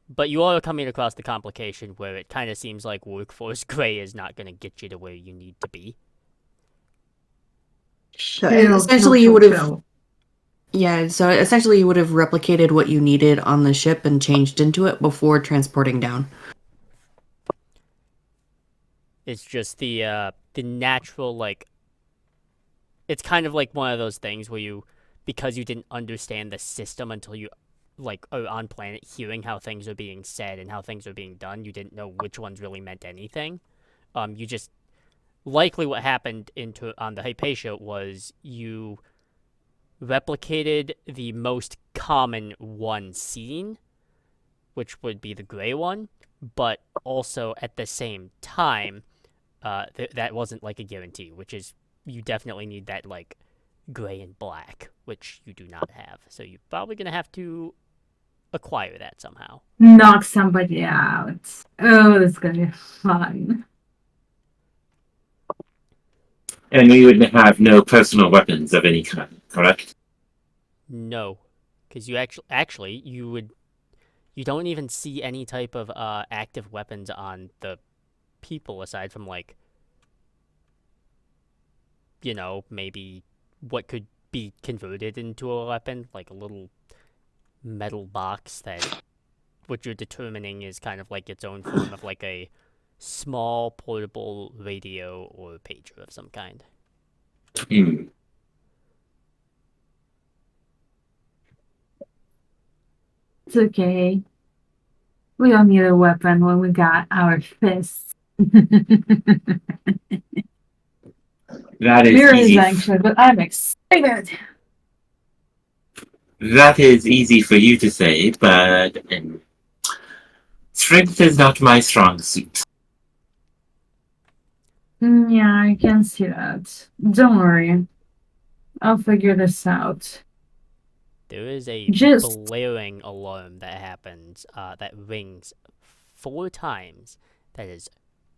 S1: but you are coming across the complication where it kind of seems like workforce gray is not going to get you to where you need to be.
S5: So essentially, you would have. Yeah, so essentially, you would have replicated what you needed on the ship and changed into it before transporting down.
S1: It's just the natural, like, it's kind of like one of those things where you, because you didn't understand the system until you, like, are on planet hearing how things are being said and how things are being done, you didn't know which ones really meant anything. You just, likely what happened on the Hypatia was you replicated the most common one seen, which would be the gray one, but also at the same time, that wasn't like a guarantee, which is you definitely need that, like, gray and black, which you do not have. So you're probably going to have to acquire that somehow.
S4: Knock somebody out. Oh, that's gonna be fun.
S6: And we would have no personal weapons of any kind, correct?
S1: No, because you actually you don't even see any type of active weapons on the people aside from, like, maybe what could be converted into a weapon, like a little metal box that what you're determining is kind of like its own form of like a small portable radio or pager of some kind.
S6: Hmm.
S4: It's okay. We don't need a weapon when we got our fists.
S6: That is
S4: Mira is
S6: easy.
S4: anxious, but I'm excited.
S6: That is easy for you to say, but strength is not my strong suit.
S4: Yeah, I can see that. Don't worry. I'll figure this out.
S1: There is a
S4: Just
S1: blaring alarm that happens, that rings 4 times. That is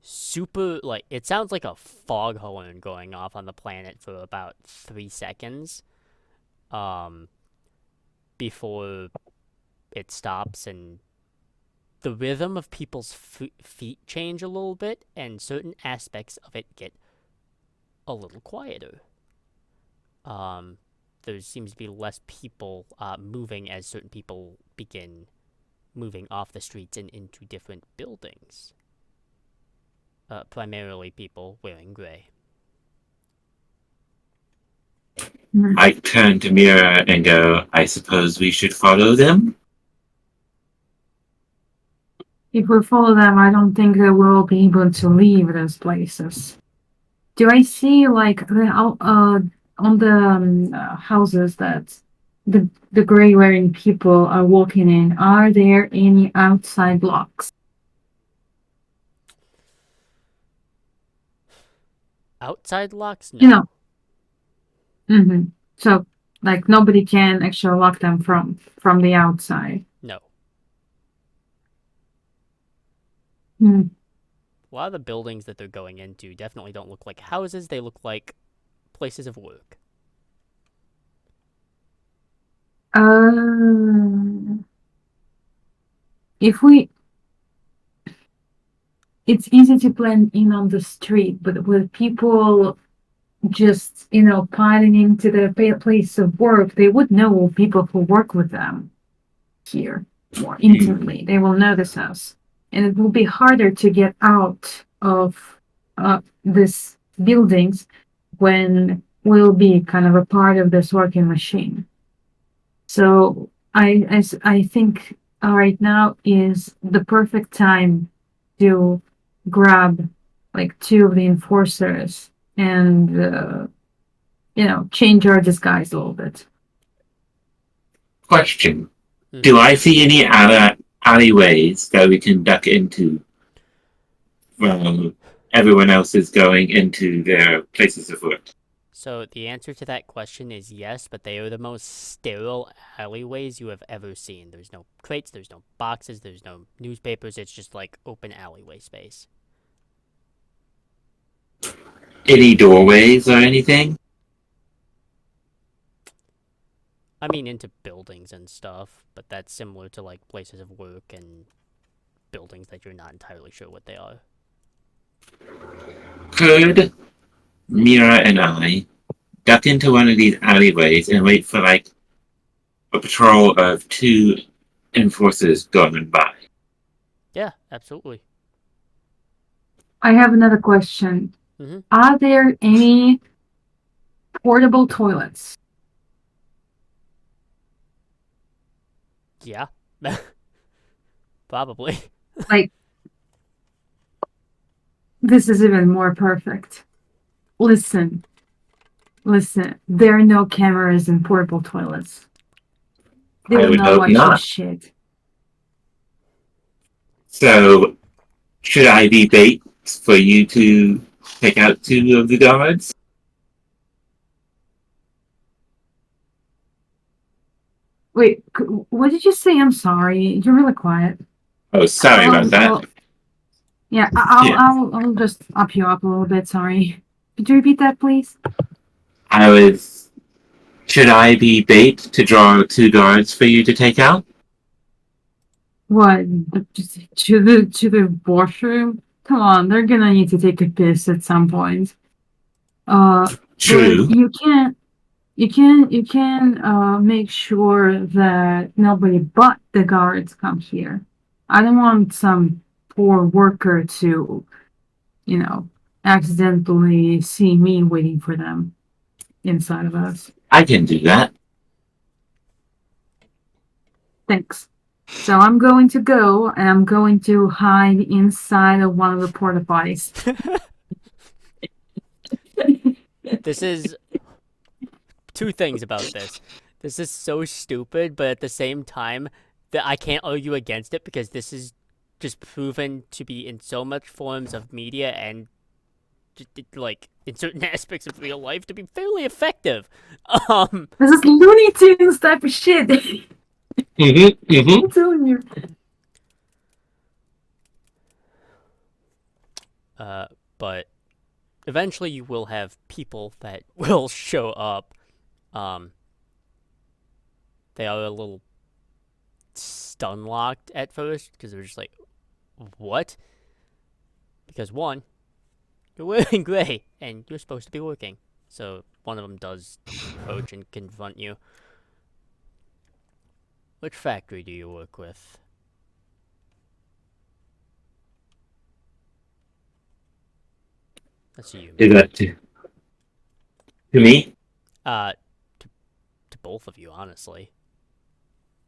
S1: super, like, it sounds like a foghorn going off on the planet for about 3 seconds, before it stops, and the rhythm of people's feet change a little bit, and certain aspects of it get a little quieter. There seems to be less people moving as certain people begin moving off the streets and into different buildings. Primarily people wearing gray.
S6: I turn to Mira and go, I suppose we should follow them?
S4: if we follow them, I don't think they will be able to leave those places. Do I see like on the houses that the gray wearing people are walking in? Are there any outside blocks?
S1: Outside locks? No.
S4: You know. Mm-hmm. So like nobody can actually lock them from the outside.
S1: No.
S4: Hmm.
S1: A lot of the buildings that they're going into definitely don't look like houses, they look like places of work.
S4: If we, it's easy to blend in on the street, but with people just piling into their place of work, they would know people who work with them here more intimately. They will notice us, and it will be harder to get out of these buildings when we'll be kind of a part of this working machine. So I think right now is the perfect time to grab like 2 of the enforcers and change our disguise a little bit.
S6: Question. Do I see any alleyways that we can duck into while everyone else is going into their places of work?
S1: So the answer to that question is yes, but they are the most sterile alleyways you have ever seen. There's no crates, there's no boxes, there's no newspapers, it's just like open alleyway space.
S6: Any doorways or anything?
S1: I mean, into buildings and stuff, but that's similar to like places of work and buildings that you're not entirely sure what they are.
S6: Could Mira and I duck into one of these alleyways and wait for like a patrol of 2 enforcers going by?
S1: Yeah, absolutely.
S4: I have another question.
S1: Mm-hmm.
S4: Are there any portable toilets?
S1: Yeah. Probably.
S4: Like, this is even more perfect. Listen, there are no cameras in portable toilets. They
S6: I
S4: will
S6: would
S4: not
S6: hope
S4: watch your
S6: not.
S4: shit.
S6: So, should I be bait for you to take out 2 of the guards?
S4: Wait, what did you say? I'm sorry. You're really quiet.
S6: Oh, sorry about that.
S4: Yeah, I'll just up you up a little bit. Sorry. Could you repeat that, please?
S6: Should I be bait to draw 2 guards for you to take out?
S4: What? To the washroom? Come on, they're gonna need to take a piss at some point.
S6: True.
S4: But you can make sure that nobody but the guards come here. I don't want some poor worker to, accidentally see me waiting for them inside of us.
S6: I can do that.
S4: Thanks. So I'm going to go and I'm going to hide inside of one of the porta potties.
S1: This is two things about this. This is so stupid, but at the same time, that I can't argue against it because this is just proven to be in so much forms of media and like in certain aspects of real life to be fairly effective.
S4: This is Looney Tunes type of shit. I'm telling you.
S1: But eventually you will have people that will show up. They are a little stun locked at first because they're just like, what? Because one, you're wearing gray and you're supposed to be working. So one of them does approach and confront you. Which factory do you work with? That's you.
S6: Is that to me?
S1: To both of you, honestly.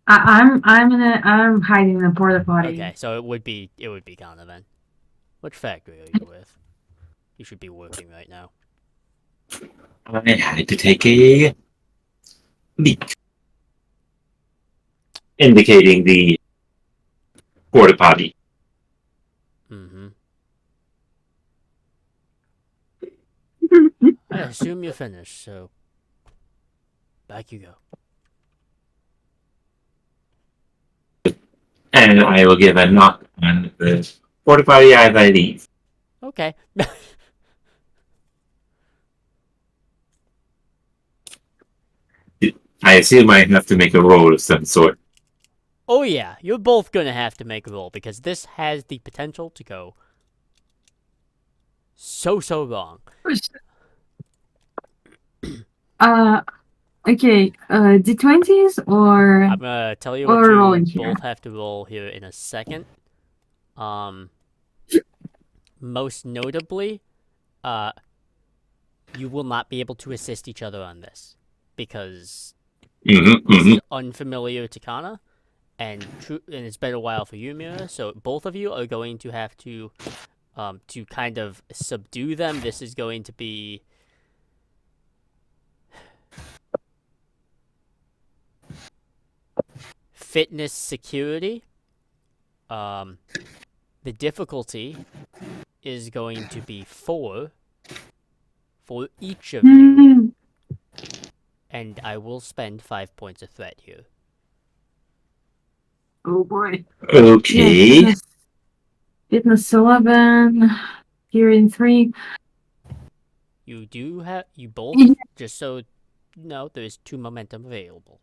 S4: I'm hiding in the porta potty.
S1: Okay, so it would be Ghana then. Which factory are you with? You should be working right now.
S6: I had to take a leak, indicating the porta potty.
S1: Mm-hmm. I assume you're finished, so back you go.
S6: And I will give a knock on the porta potty as I leave.
S1: Okay.
S6: I assume I have to make a roll of some sort.
S1: Oh yeah, you're both gonna have to make a roll because this has the potential to go so wrong.
S4: Okay, D20s or
S1: I'm gonna tell you
S4: or
S1: what
S4: rolling
S1: you
S4: here.
S1: both have to roll here in a second. Most notably, you will not be able to assist each other on this because this is unfamiliar to Kana, and it's been a while for you, Mira. So both of you are going to have to kind of subdue them. This is going to be fitness security. The difficulty is going to be 4 for each of you, and I will spend 5 points of threat here.
S4: Oh boy.
S6: Okay.
S4: Yeah, fitness 11, hearing 3.
S1: You both, just so you know, there is 2 momentum available.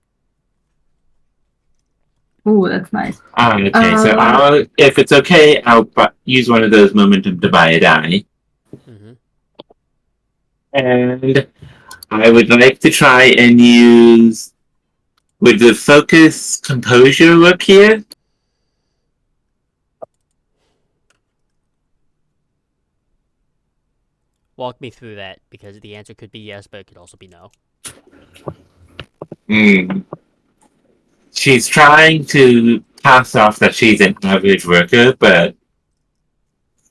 S4: Oh, that's nice.
S6: Okay, so if it's okay, I'll use one of those momentum to buy a die.
S1: Mm-hmm.
S6: And I would like to try and use... Would the focus composure work here?
S1: Walk me through that, because the answer could be yes, but it could also be no.
S6: She's trying to pass off that she's an average worker,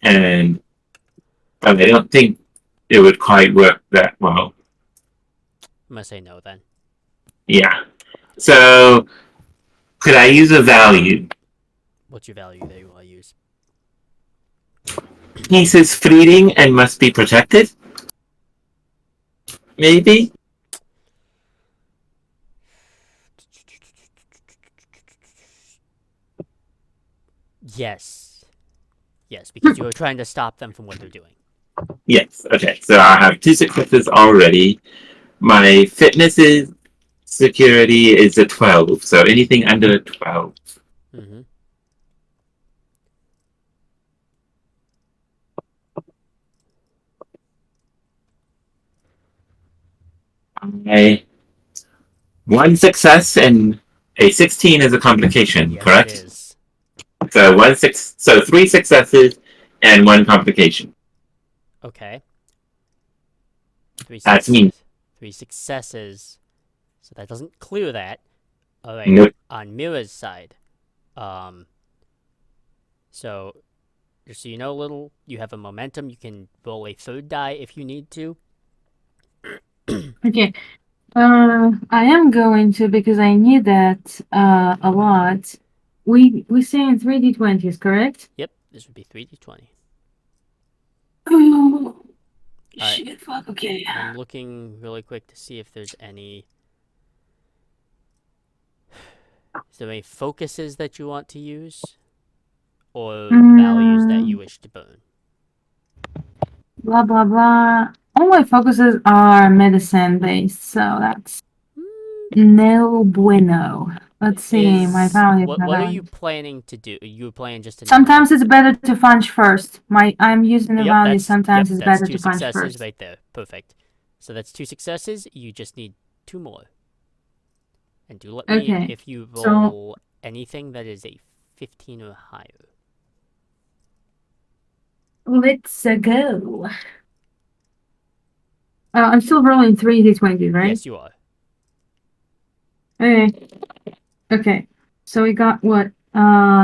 S6: and I don't think it would quite work that well.
S1: I'm gonna say no then.
S6: Yeah. So, could I use a value?
S1: What's your value that you want to use?
S6: Peace is fleeting and must be protected? Maybe?
S1: Yes. Yes, because you were trying to stop them from what they're doing.
S6: Yes. Okay, so I have 2 successes already. My fitness is security is a 12, so anything under 12.
S1: Mm-hmm.
S6: One success and a 16 is a complication,
S1: Yes,
S6: correct?
S1: it is.
S6: So 3 successes and 1 complication.
S1: Okay. Three
S6: That's me.
S1: successes. 3 successes. So that doesn't clear that. All right.
S6: Nope.
S1: On Mira's side, so just so you know, little, you have a momentum. You can roll a third die if you need to.
S4: Okay. I am going to because I need that a lot. We saying 3d20s, correct?
S1: Yep, this would be 3d20.
S4: Oh,
S1: Alright.
S4: shit, fuck, okay.
S1: I'm looking really quick to see if there's any. Is there any focuses that you want to use? Or values that you wish to burn?
S4: Blah blah blah. All my focuses are medicine based, so that's no bueno. Let's see, my values.
S1: What are you planning to do? Are you planning just to
S4: Sometimes it's better to punch first. I'm using the value. Sometimes it's
S1: that's
S4: better
S1: two
S4: to punch
S1: successes
S4: first.
S1: right there. Perfect. So that's 2 successes. You just need 2 more. And do let me
S4: Okay.
S1: if you
S4: So
S1: roll anything that is a 15 or higher.
S4: let's go. I'm still rolling 3d20, right?
S1: Yes, you are.
S4: Okay. Okay. So we got what?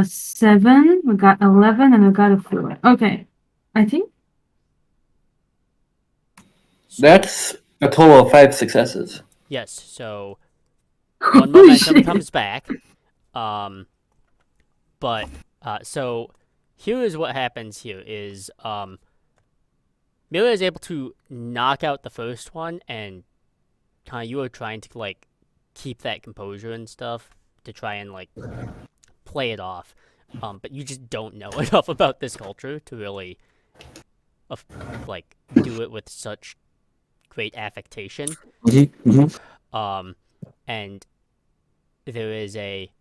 S4: 7. We got 11, and we got a 4. Okay. I think.
S1: So,
S2: That's a total of 5 successes.
S1: yes. So one
S4: Holy
S1: momentum
S4: shit.
S1: comes back. But so here is what happens. Here is Mila is able to knock out the first one, and kind of you are trying to like keep that composure and stuff to try and like play it off. But you just don't know enough about this culture to really like do it with such great affectation. And there is a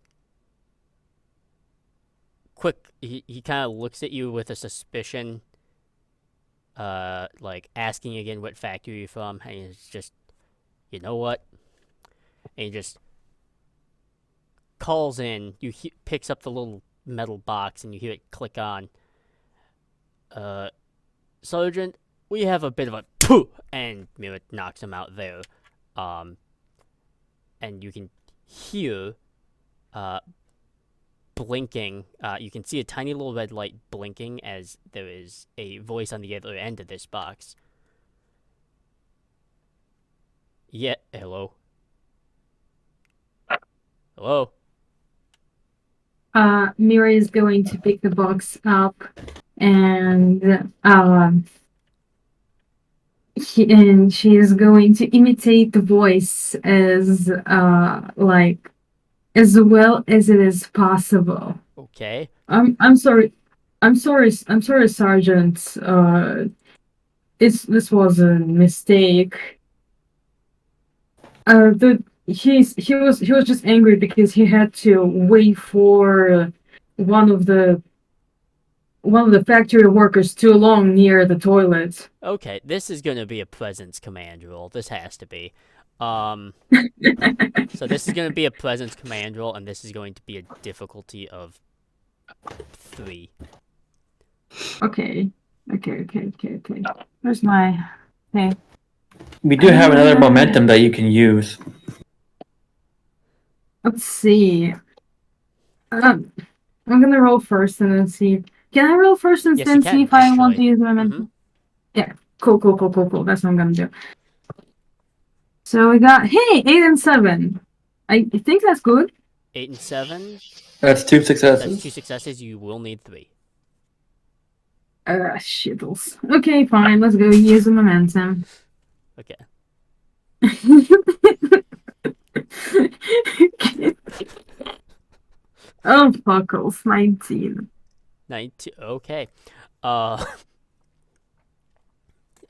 S1: quick. He kind of looks at you with a suspicion, like asking again what factory you're from, and he's just, you know what? And he just calls in. Picks up the little metal box, and you hear it click on. Sergeant, we have a bit of a pooh, and Mira knocks him out there. And you can hear, blinking. You can see a tiny little red light blinking as there is a voice on the other end of this box. Yeah, hello. Hello.
S4: Mira is going to pick the box up, and she is going to imitate the voice as like as well as it is possible.
S1: Okay.
S4: I'm sorry. I'm sorry. I'm sorry, Sergeant. This was a mistake. He was just angry because he had to wait for one of the factory workers too long near the toilet.
S1: Okay, this is gonna be a presence command roll. This has to be. So this is gonna be a presence command roll, and this is going to be a difficulty of 3.
S4: Okay. Where's my okay?
S2: We do have another momentum that you can use.
S4: Let's see. I'm gonna roll first and then see. Can I roll first and
S1: Yes,
S4: then
S1: you
S4: see
S1: can,
S4: if I want to
S1: actually.
S4: use momentum? Yeah. Cool. That's what I'm gonna do. So we got 8 and 7. I think that's good.
S1: 8 and 7.
S2: That's 2
S1: That's
S2: successes.
S1: 2 successes. You will need 3.
S4: Shittles. Okay, fine. Let's go use the momentum.
S1: Okay.
S4: Oh, fuckles. 19.
S1: 19. Okay.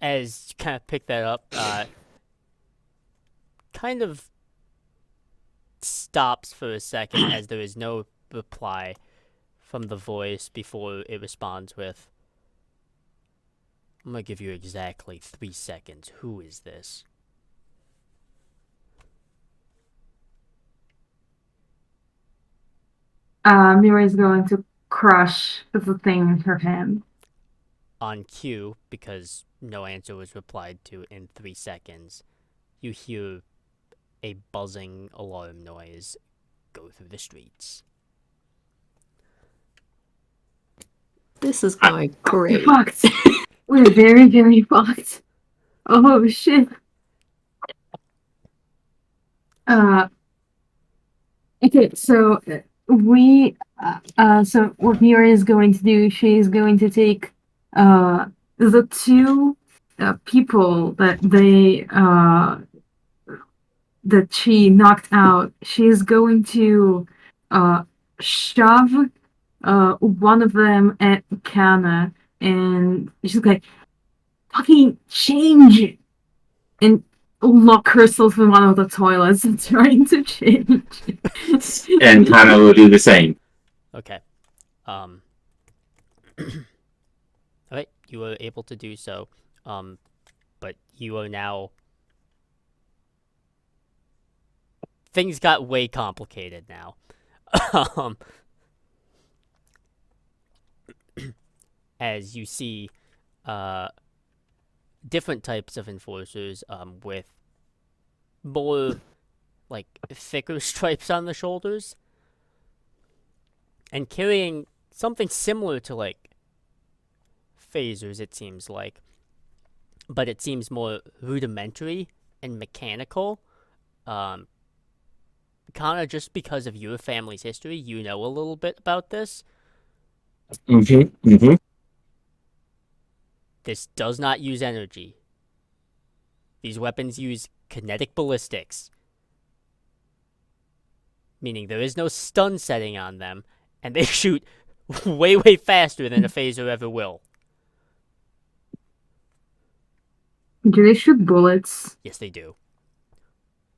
S1: As you kind of pick that up, kind of stops for a second as there is no reply from the voice before it responds with, I'm gonna give you exactly 3 seconds. Who is this?
S4: Mira is going to crush the thing in her hand.
S1: On cue, because no answer was replied to in 3 seconds, you hear a buzzing alarm noise go through the streets.
S5: This is going great.
S4: We're fucked. We're very, very fucked. Oh shit. Okay, so so what Mira is going to do, she is going to take the two people that she knocked out. She is going to shove one of them at Kana, and she's like, "Fucking change!" and lock herself in one of the toilets and trying to change.
S6: And Kana will do the same.
S1: Okay. Alright, you were able to do so. But you are now. Things got way complicated now. As you see, different types of enforcers, with more, like, thicker stripes on the shoulders, and carrying something similar to, like, phasers, it seems like, but it seems more rudimentary and mechanical. Kind of just because of your family's history, you know a little bit about this. This does not use energy. These weapons use kinetic ballistics, meaning there is no stun setting on them, and they shoot way, way faster than a phaser ever will.
S4: Do they shoot bullets?
S1: Yes, they do.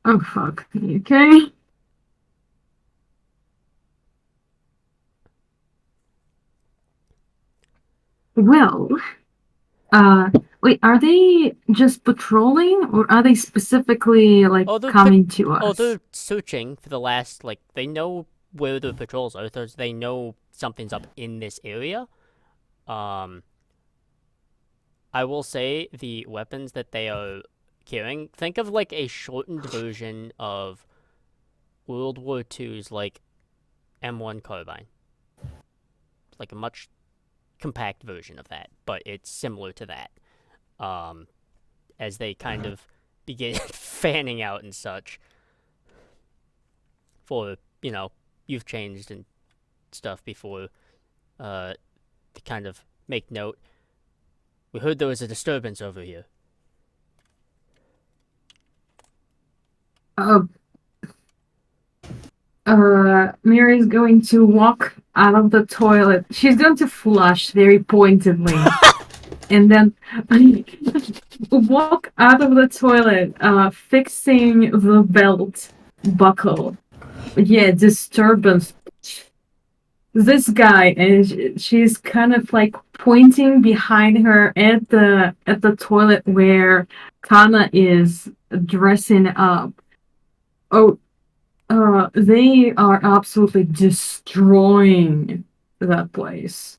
S4: Oh fuck. Okay. Well, wait, are they just patrolling or are they specifically like coming to us?
S1: They're searching for the last, like, they know where the patrols are, so they know something's up in this area. I will say the weapons that they are carrying, think of like a shortened version of World War II's like M1 carbine. Like a much compact version of that, but it's similar to that. As they kind of begin fanning out and such. For, you've changed and stuff before, to kind of make note. We heard there was a disturbance over here.
S4: Mary's going to walk out of the toilet. She's going to flush very pointedly. And then walk out of the toilet, fixing the belt buckle. Yeah, disturbance. This guy, and she's kind of like pointing behind her at the toilet where Kana is dressing up. Oh, they are absolutely destroying that place.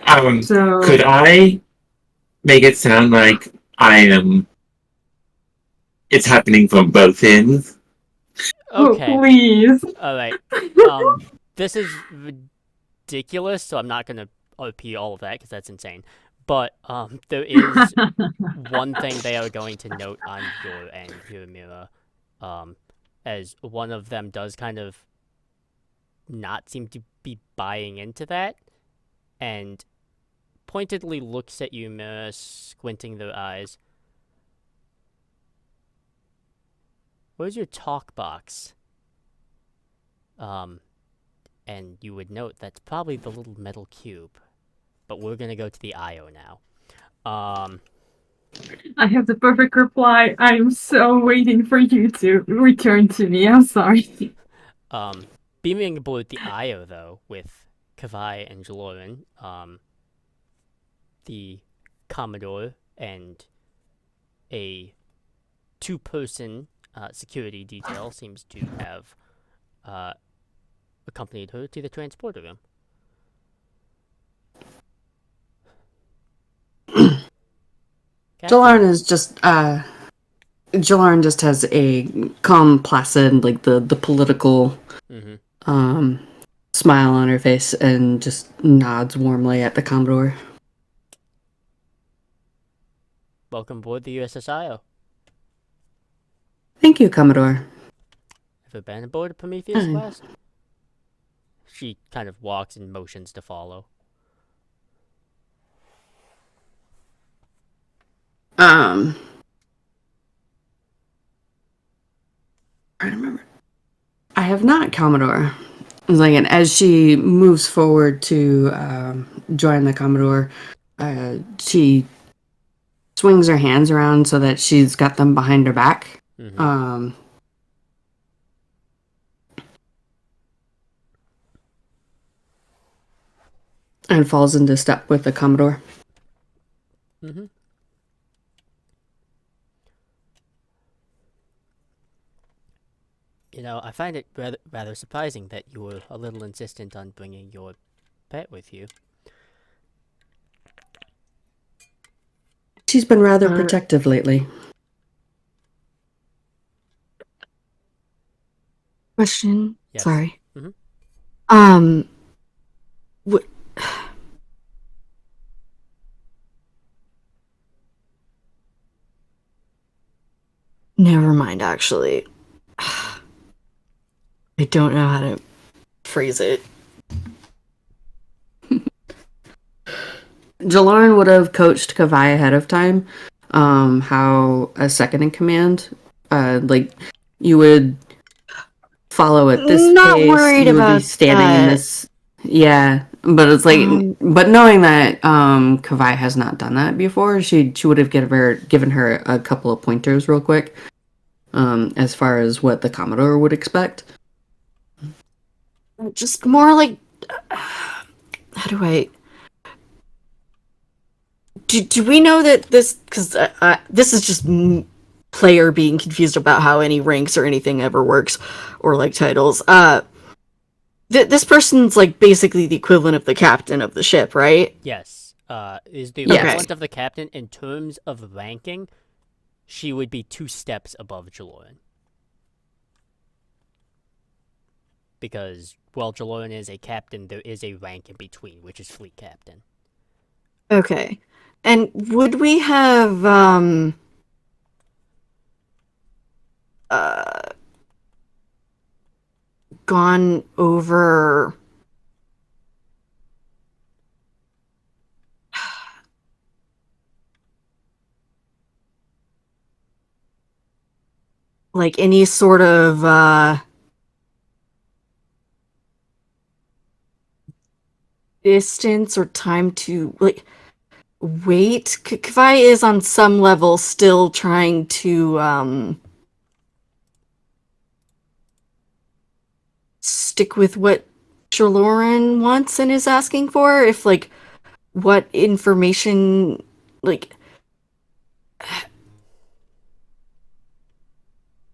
S4: So
S6: Could I make it sound like it's happening from both ends?
S1: Okay.
S4: Oh, please.
S1: Alright. This is ridiculous, so I'm not gonna RP all of that, because that's insane. But, there is one thing they are going to note on your end here, Mira. As one of them does kind of not seem to be buying into that, and pointedly looks at you, Mira, squinting their eyes. Where's your talk box? And you would note that's probably the little metal cube. But we're gonna go to the IO now.
S4: I have the perfect reply. I'm so waiting for you to return to me. I'm sorry.
S1: Beaming aboard the IO, though, with Kavai and Jaloran, the Commodore and a two-person security detail seems to have accompanied her to the transporter room. Captain?
S5: Jalaran is just Jalaran just has a calm, placid, like the political
S1: Mm-hmm.
S5: smile on her face and just nods warmly at the Commodore.
S1: Welcome aboard the USSIO.
S5: Thank you, Commodore.
S1: Have you been aboard Prometheus
S5: Fine.
S1: class? She kind of walks and motions to follow.
S5: Trying to remember. I have not, Commodore. It's like, and as she moves forward to join the Commodore, she swings her hands around so that she's got them behind her back.
S1: Mm-hmm.
S5: And falls into step with the Commodore.
S1: Mm-hmm. You know, I find it rather surprising that you were a little insistent on bringing your pet with you.
S5: She's been rather protective lately.
S3: Question.
S1: Yes.
S3: Sorry.
S1: Mm-hmm.
S3: What? Never mind, actually. I don't know how to phrase it.
S5: Jalaran would have coached Kavai ahead of time, how a second in command, like you would follow at this
S3: Not
S5: pace,
S3: worried
S5: you would be
S3: about
S5: standing in
S3: that.
S5: this. Yeah, but it's like, but knowing that Kavai has not done that before, she would have given her a couple of pointers real quick, as far as what the Commodore would expect.
S3: Just more like, how do I? Do we know that this? Because this is just player being confused about how any ranks or anything ever works, or like titles. This person's like basically the equivalent of the captain of the ship, right?
S1: Yes. Is the
S5: Yes.
S1: equivalent of the captain in terms of ranking. She would be 2 steps above Jaloran. Because, while Jaloran is a captain, there is a rank in between, which is fleet captain.
S3: Okay. And would we have gone over like any sort of distance or time to like wait? Kavai is on some level still trying to stick with what Jaloran wants and is asking for. If like what information like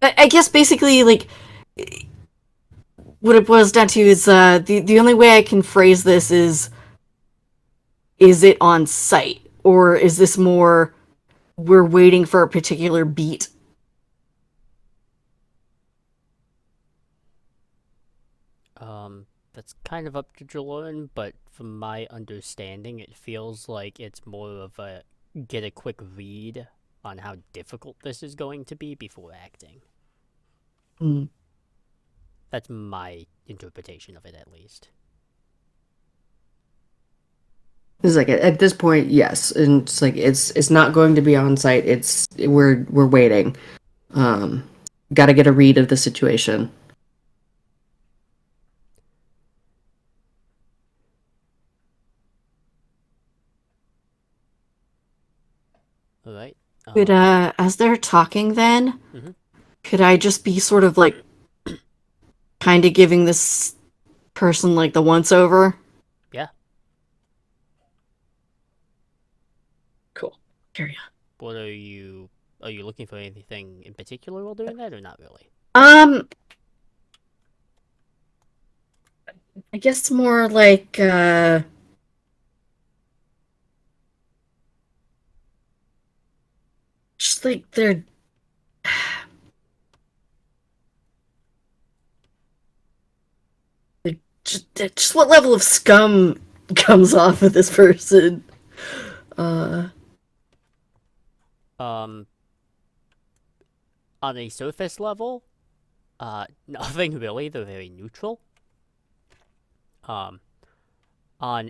S3: I guess basically like what it boils down to is the only way I can phrase this is it on site, or is this more we're waiting for a particular beat?
S1: That's kind of up to Jaloran, but from my understanding, it feels like it's more of a get a quick read on how difficult this is going to be before acting.
S3: Hmm.
S1: That's my interpretation of it, at least.
S5: It's like at this point, yes, and it's like it's not going to be on site. We're waiting. Got to get a read of the situation.
S1: All right.
S3: Could as they're talking then,
S1: Mhm.
S3: could I just be sort of like kind of giving this person like the once over?
S1: Yeah.
S3: Cool. Carry on.
S1: What are you looking for anything in particular while doing that, or not really?
S3: I guess more like I, It's like they're just what level of scum comes off of this person?
S1: On a surface level, nothing really. They're very neutral. On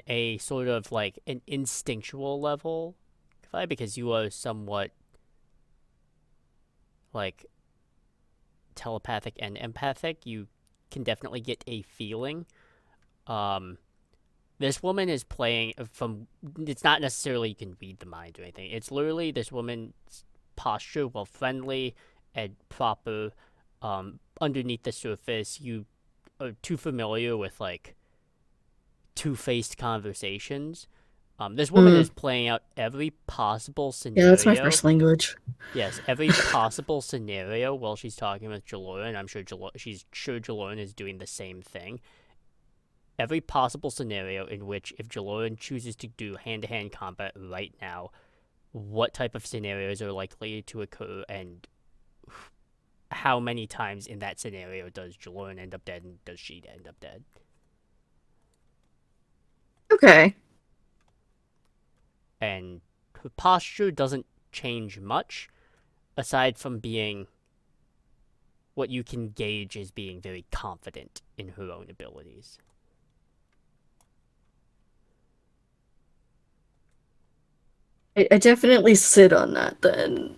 S1: a sort of like an instinctual level, because you are somewhat like telepathic and empathic, you can definitely get a feeling. This woman is playing from. It's not necessarily you can read the mind or anything. It's literally this woman's posture, while friendly and proper. Underneath the surface, you are too familiar with like two-faced conversations. This woman is playing out every possible scenario.
S3: Yeah, that's my first language.
S1: Yes, every possible scenario while she's talking with Jaloran, and I'm sure Jaloran is doing the same thing. Every possible scenario in which if Jaloran chooses to do hand-to-hand combat right now, what type of scenarios are likely to occur, and how many times in that scenario does Jaloran end up dead, and does she end up dead?
S3: Okay.
S1: And her posture doesn't change much, aside from being what you can gauge as being very confident in her own abilities.
S3: I definitely sit on that then.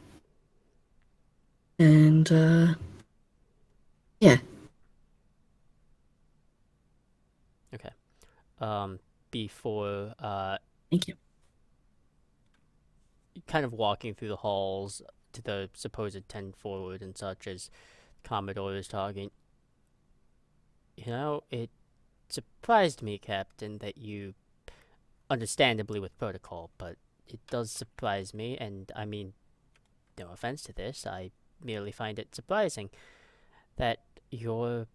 S3: And, yeah.
S1: Okay. Before,
S3: Thank you.
S1: kind of walking through the halls to the supposed 10 forward and such as Commodore is talking. You know, it surprised me, Captain, that you, understandably with protocol, but it does surprise me, and I mean, no offense to this, I merely find it surprising that your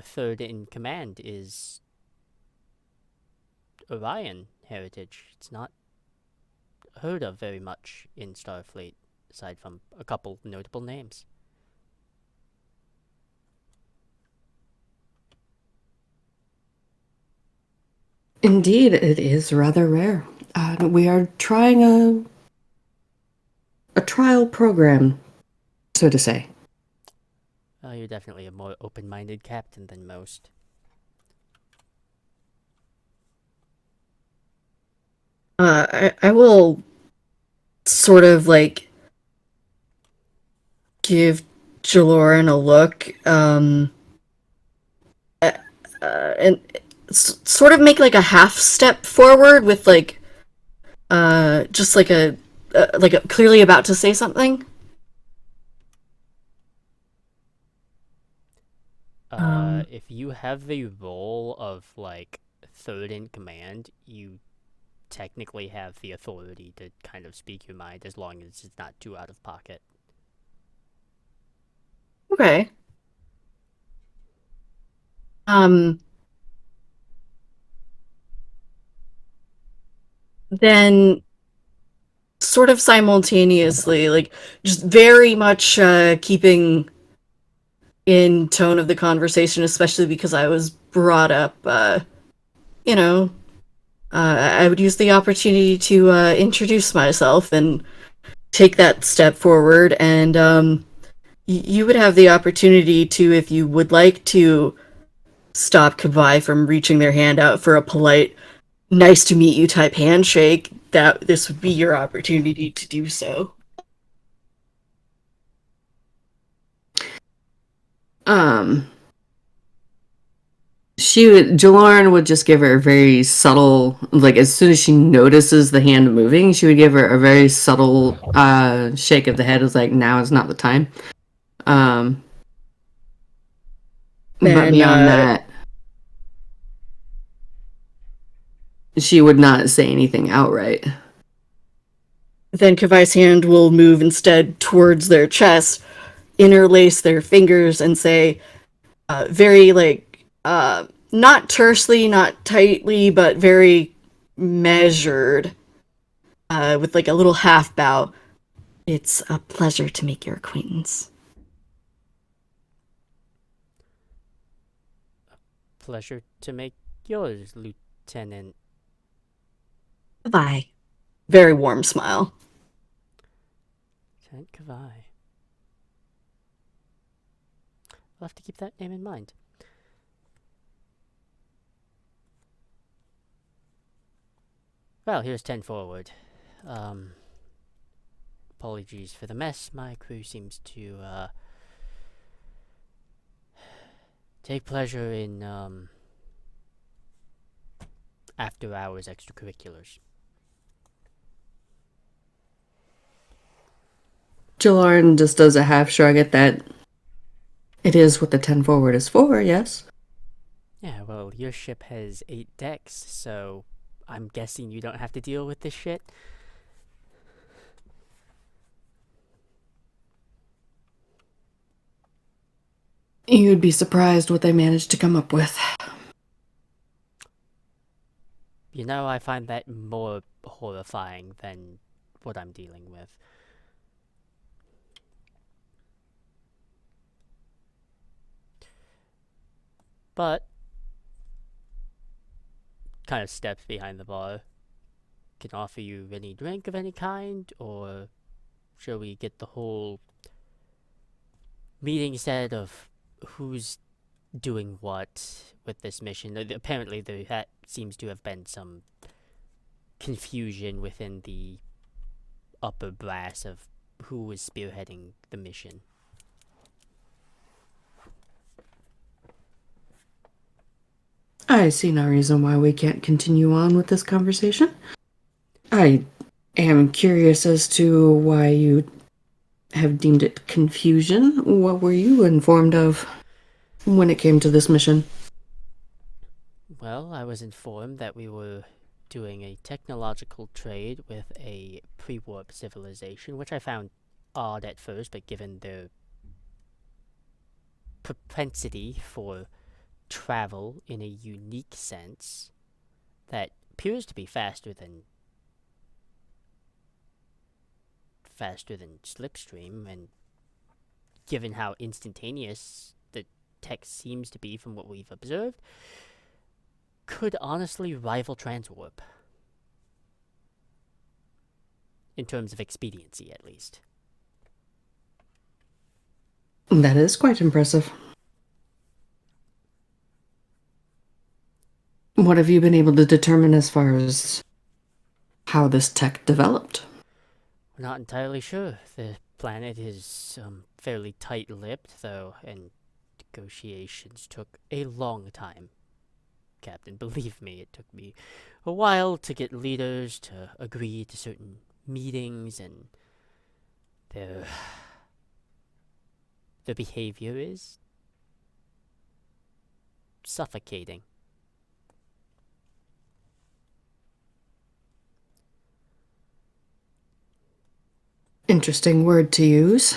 S1: third in command is Orion heritage. It's not heard of very much in Starfleet, aside from a couple notable names.
S5: Indeed, it is rather rare. We are trying a trial program, so to say.
S1: You're definitely a more open-minded captain than most.
S3: I will sort of like give Jaloran a look, and sort of make like a half step forward with like, just like a clearly about to say something.
S1: If you have the role of like third in command, you technically have the authority to kind of speak your mind as long as it's not too out of pocket.
S3: Okay. Then sort of simultaneously, like just very much keeping in tone of the conversation, especially because I was brought up, you know, I would use the opportunity to introduce myself and take that step forward, and you would have the opportunity to, if you would like to, stop Kabai from reaching their hand out for a polite, nice to meet you type handshake. That this would be your opportunity to do so.
S5: Jaloran would just give her a very subtle, like as soon as she notices the hand moving, she would give her a very subtle shake of the head. It's like, now is not the time. But beyond that, she would not say anything outright.
S3: Then Kavai's hand will move instead towards their chest, interlace their fingers, and say, very like, not tersely, not tightly, but very measured. with like a little half bow. It's a pleasure to make your acquaintance.
S1: Pleasure to make yours, Lieutenant.
S3: Bye. Very warm smile.
S1: Lieutenant Kavai. I'll have to keep that name in mind. Well, here's 10 forward. Apologies for the mess. My crew seems to, take pleasure in, after-hours extracurriculars.
S5: Jaloran just does a half shrug at that. It is what the 10 forward is for, yes?
S1: Yeah, well, your ship has 8 decks, so I'm guessing you don't have to deal with this shit.
S5: You'd be surprised what they managed to come up with.
S1: You know, I find that more horrifying than what I'm dealing with. But kind of steps behind the bar. Can offer you any drink of any kind, or shall we get the whole meeting set of who's doing what with this mission? Apparently there seems to have been some confusion within the upper brass of who was spearheading the mission.
S5: I see no reason why we can't continue on with this conversation. I am curious as to why you have deemed it confusion. What were you informed of when it came to this mission?
S1: Well, I was informed that we were doing a technological trade with a pre-warp civilization, which I found odd at first, but given their propensity for travel in a unique sense that appears to be faster than Slipstream, and given how instantaneous the tech seems to be from what we've observed, could honestly rival Transwarp. In terms of expediency, at least.
S5: That is quite impressive. What have you been able to determine as far as how this tech developed?
S1: We're not entirely sure. The planet is fairly tight-lipped, though, and negotiations took a long time. Captain, believe me, it took me a while to get leaders to agree to certain meetings, and their behavior is suffocating.
S5: Interesting word to use.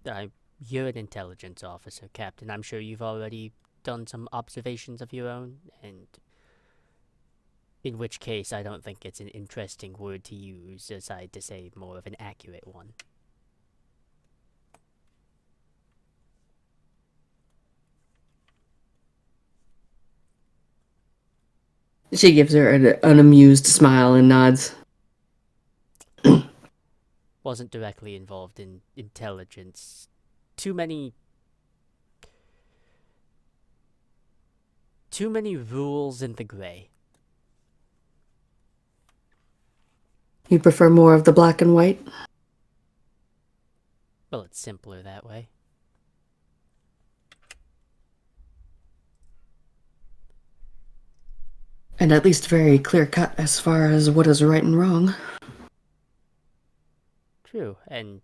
S1: You're an intelligence officer, Captain. I'm sure you've already done some observations of your own, and in which case I don't think it's an interesting word to use, aside to say more of an accurate one.
S5: She gives her an amused smile and nods.
S1: Wasn't directly involved in intelligence. Too many rules in the gray.
S5: You prefer more of the black and white?
S1: Well, it's simpler that way.
S5: And at least very clear-cut as far as what is right and wrong.
S1: True, and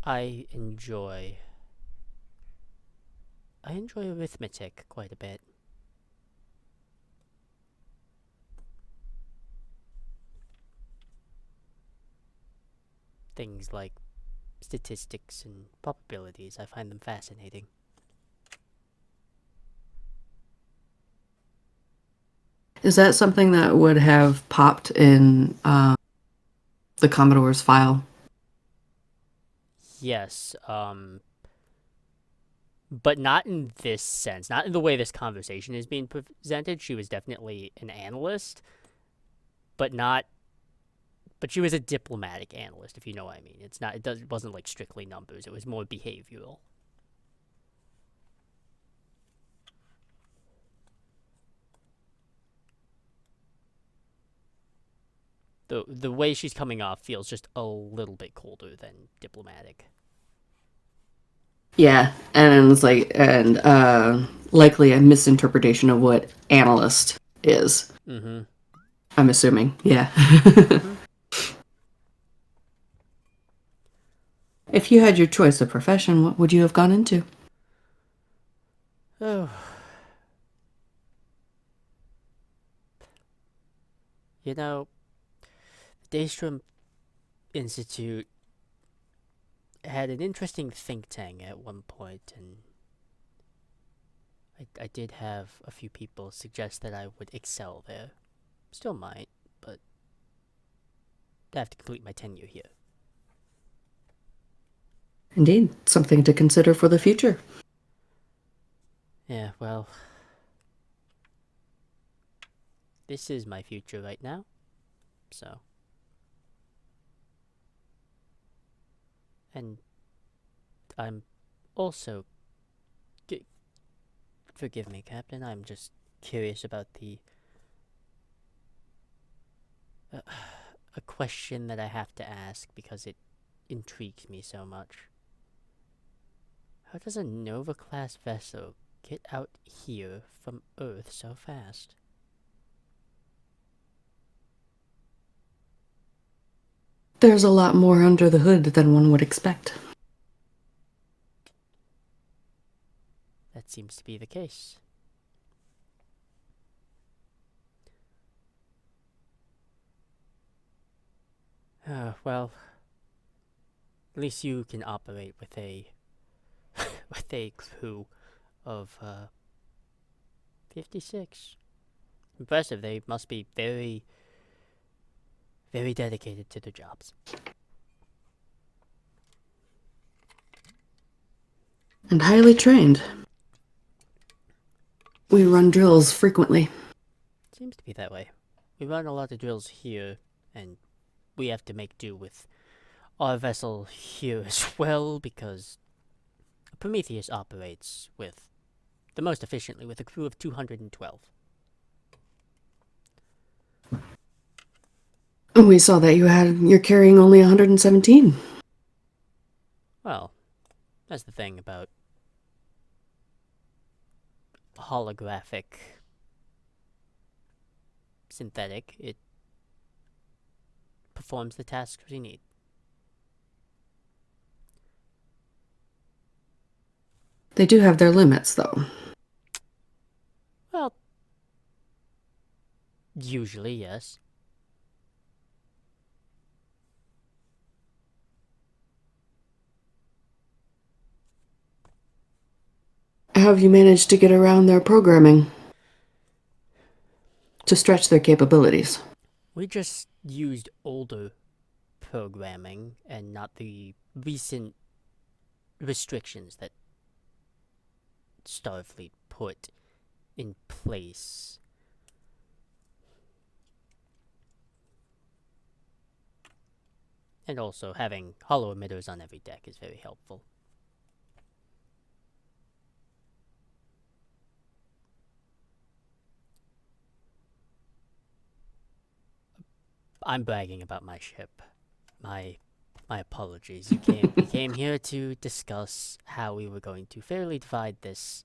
S1: I enjoy arithmetic quite a bit. Things like statistics and probabilities, I find them fascinating.
S5: Is that something that would have popped in the Commodore's file?
S1: Yes, but not in this sense, not in the way this conversation is being presented. She was definitely an analyst, but not. But she was a diplomatic analyst, if you know what I mean. It's not. It wasn't like strictly numbers. It was more behavioral. The way she's coming off feels just a little bit colder than diplomatic.
S5: Yeah, and it's like, and likely a misinterpretation of what analyst is.
S1: Mm-hmm.
S5: I'm assuming. Yeah.
S1: Mm-hmm.
S5: If you had your choice of profession, what would you have gone into?
S1: Oh. You know, the Daystrom Institute had an interesting think tank at one point, and I did have a few people suggest that I would excel there. Still might, but I have to complete my tenure here.
S5: Indeed, something to consider for the future.
S1: Yeah, well, this is my future right now, so. And I'm also. Forgive me, Captain, I'm just curious about a question that I have to ask because it intrigues me so much. How does a Nova-class vessel get out here from Earth so fast?
S5: There's a lot more under the hood than one would expect.
S1: That seems to be the case. Well, at least you can operate with a with a crew of 56. Impressive. They must be very, very dedicated to their jobs.
S5: And highly trained. We run drills frequently.
S1: Seems to be that way. We run a lot of drills here, and we have to make do with our vessel here as well, because Prometheus operates with the most efficiently with a crew of 212.
S5: We saw that you're carrying only 117.
S1: Well, that's the thing about holographic synthetic. It performs the tasks we need.
S5: They do have their limits, though.
S1: Well, usually, yes.
S5: How have you managed to get around their programming to stretch their capabilities?
S1: We just used older programming and not the recent restrictions that Starfleet put in place. And also, having hollow emitters on every deck is very helpful. I'm bragging about my ship. My apologies. We came here to discuss how we were going to fairly divide this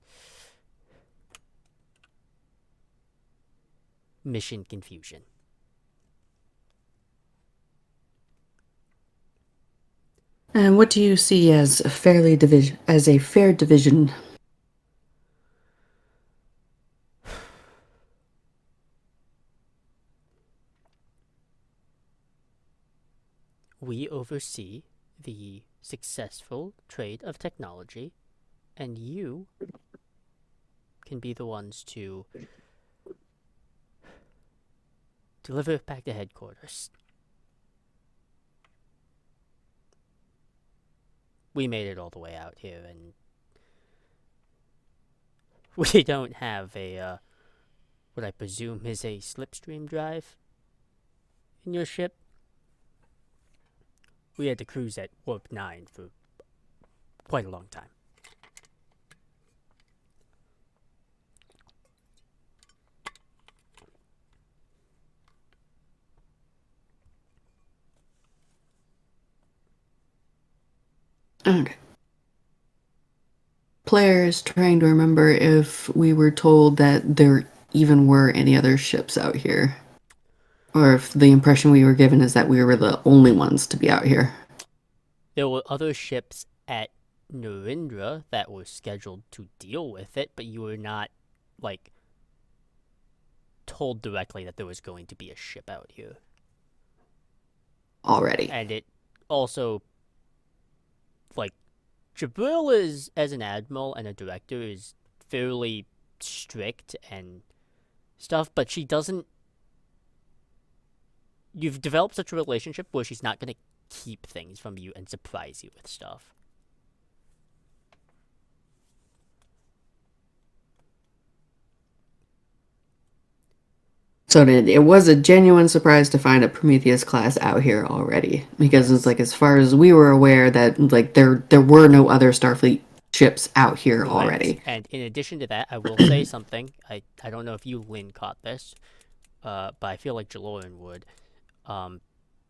S1: mission confusion.
S5: And what do you see as a fair division?
S1: We oversee the successful trade of technology, and you can be the ones to deliver it back to headquarters. We made it all the way out here, and we don't have a, what I presume is a slipstream drive in your ship. We had to cruise at warp 9 for quite a long time.
S5: Okay. Player is trying to remember if we were told that there even were any other ships out here. Or if the impression we were given is that we were the only ones to be out here.
S1: There were other ships at Narendra that were scheduled to deal with it, but you were not, like, told directly that there was going to be a ship out here.
S5: Already.
S1: And it also, like, Jabril is, as an admiral and a director, is fairly strict and stuff, but she doesn't... You've developed such a relationship where she's not going to keep things from you and surprise you with stuff.
S5: So it was a genuine surprise to find a Prometheus class out here already, because it's like, as far as we were aware, that like there were no other Starfleet ships out here
S1: Right.
S5: already.
S1: And in addition to that, I will say something. I don't know if you, Lynn, caught this, but I feel like Jaloran would.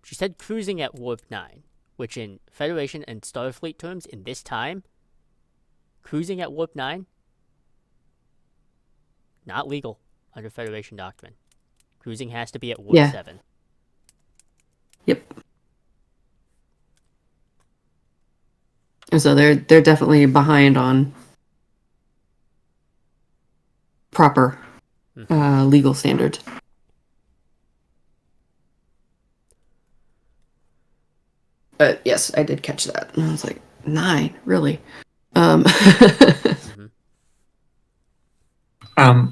S1: She said cruising at warp 9, which in Federation and Starfleet terms, in this time, cruising at warp 9, not legal under Federation doctrine. Cruising has to be at warp 7.
S5: Yep. And so they're definitely behind on proper legal standards. Yes, I did catch that. And I was like, 9, really?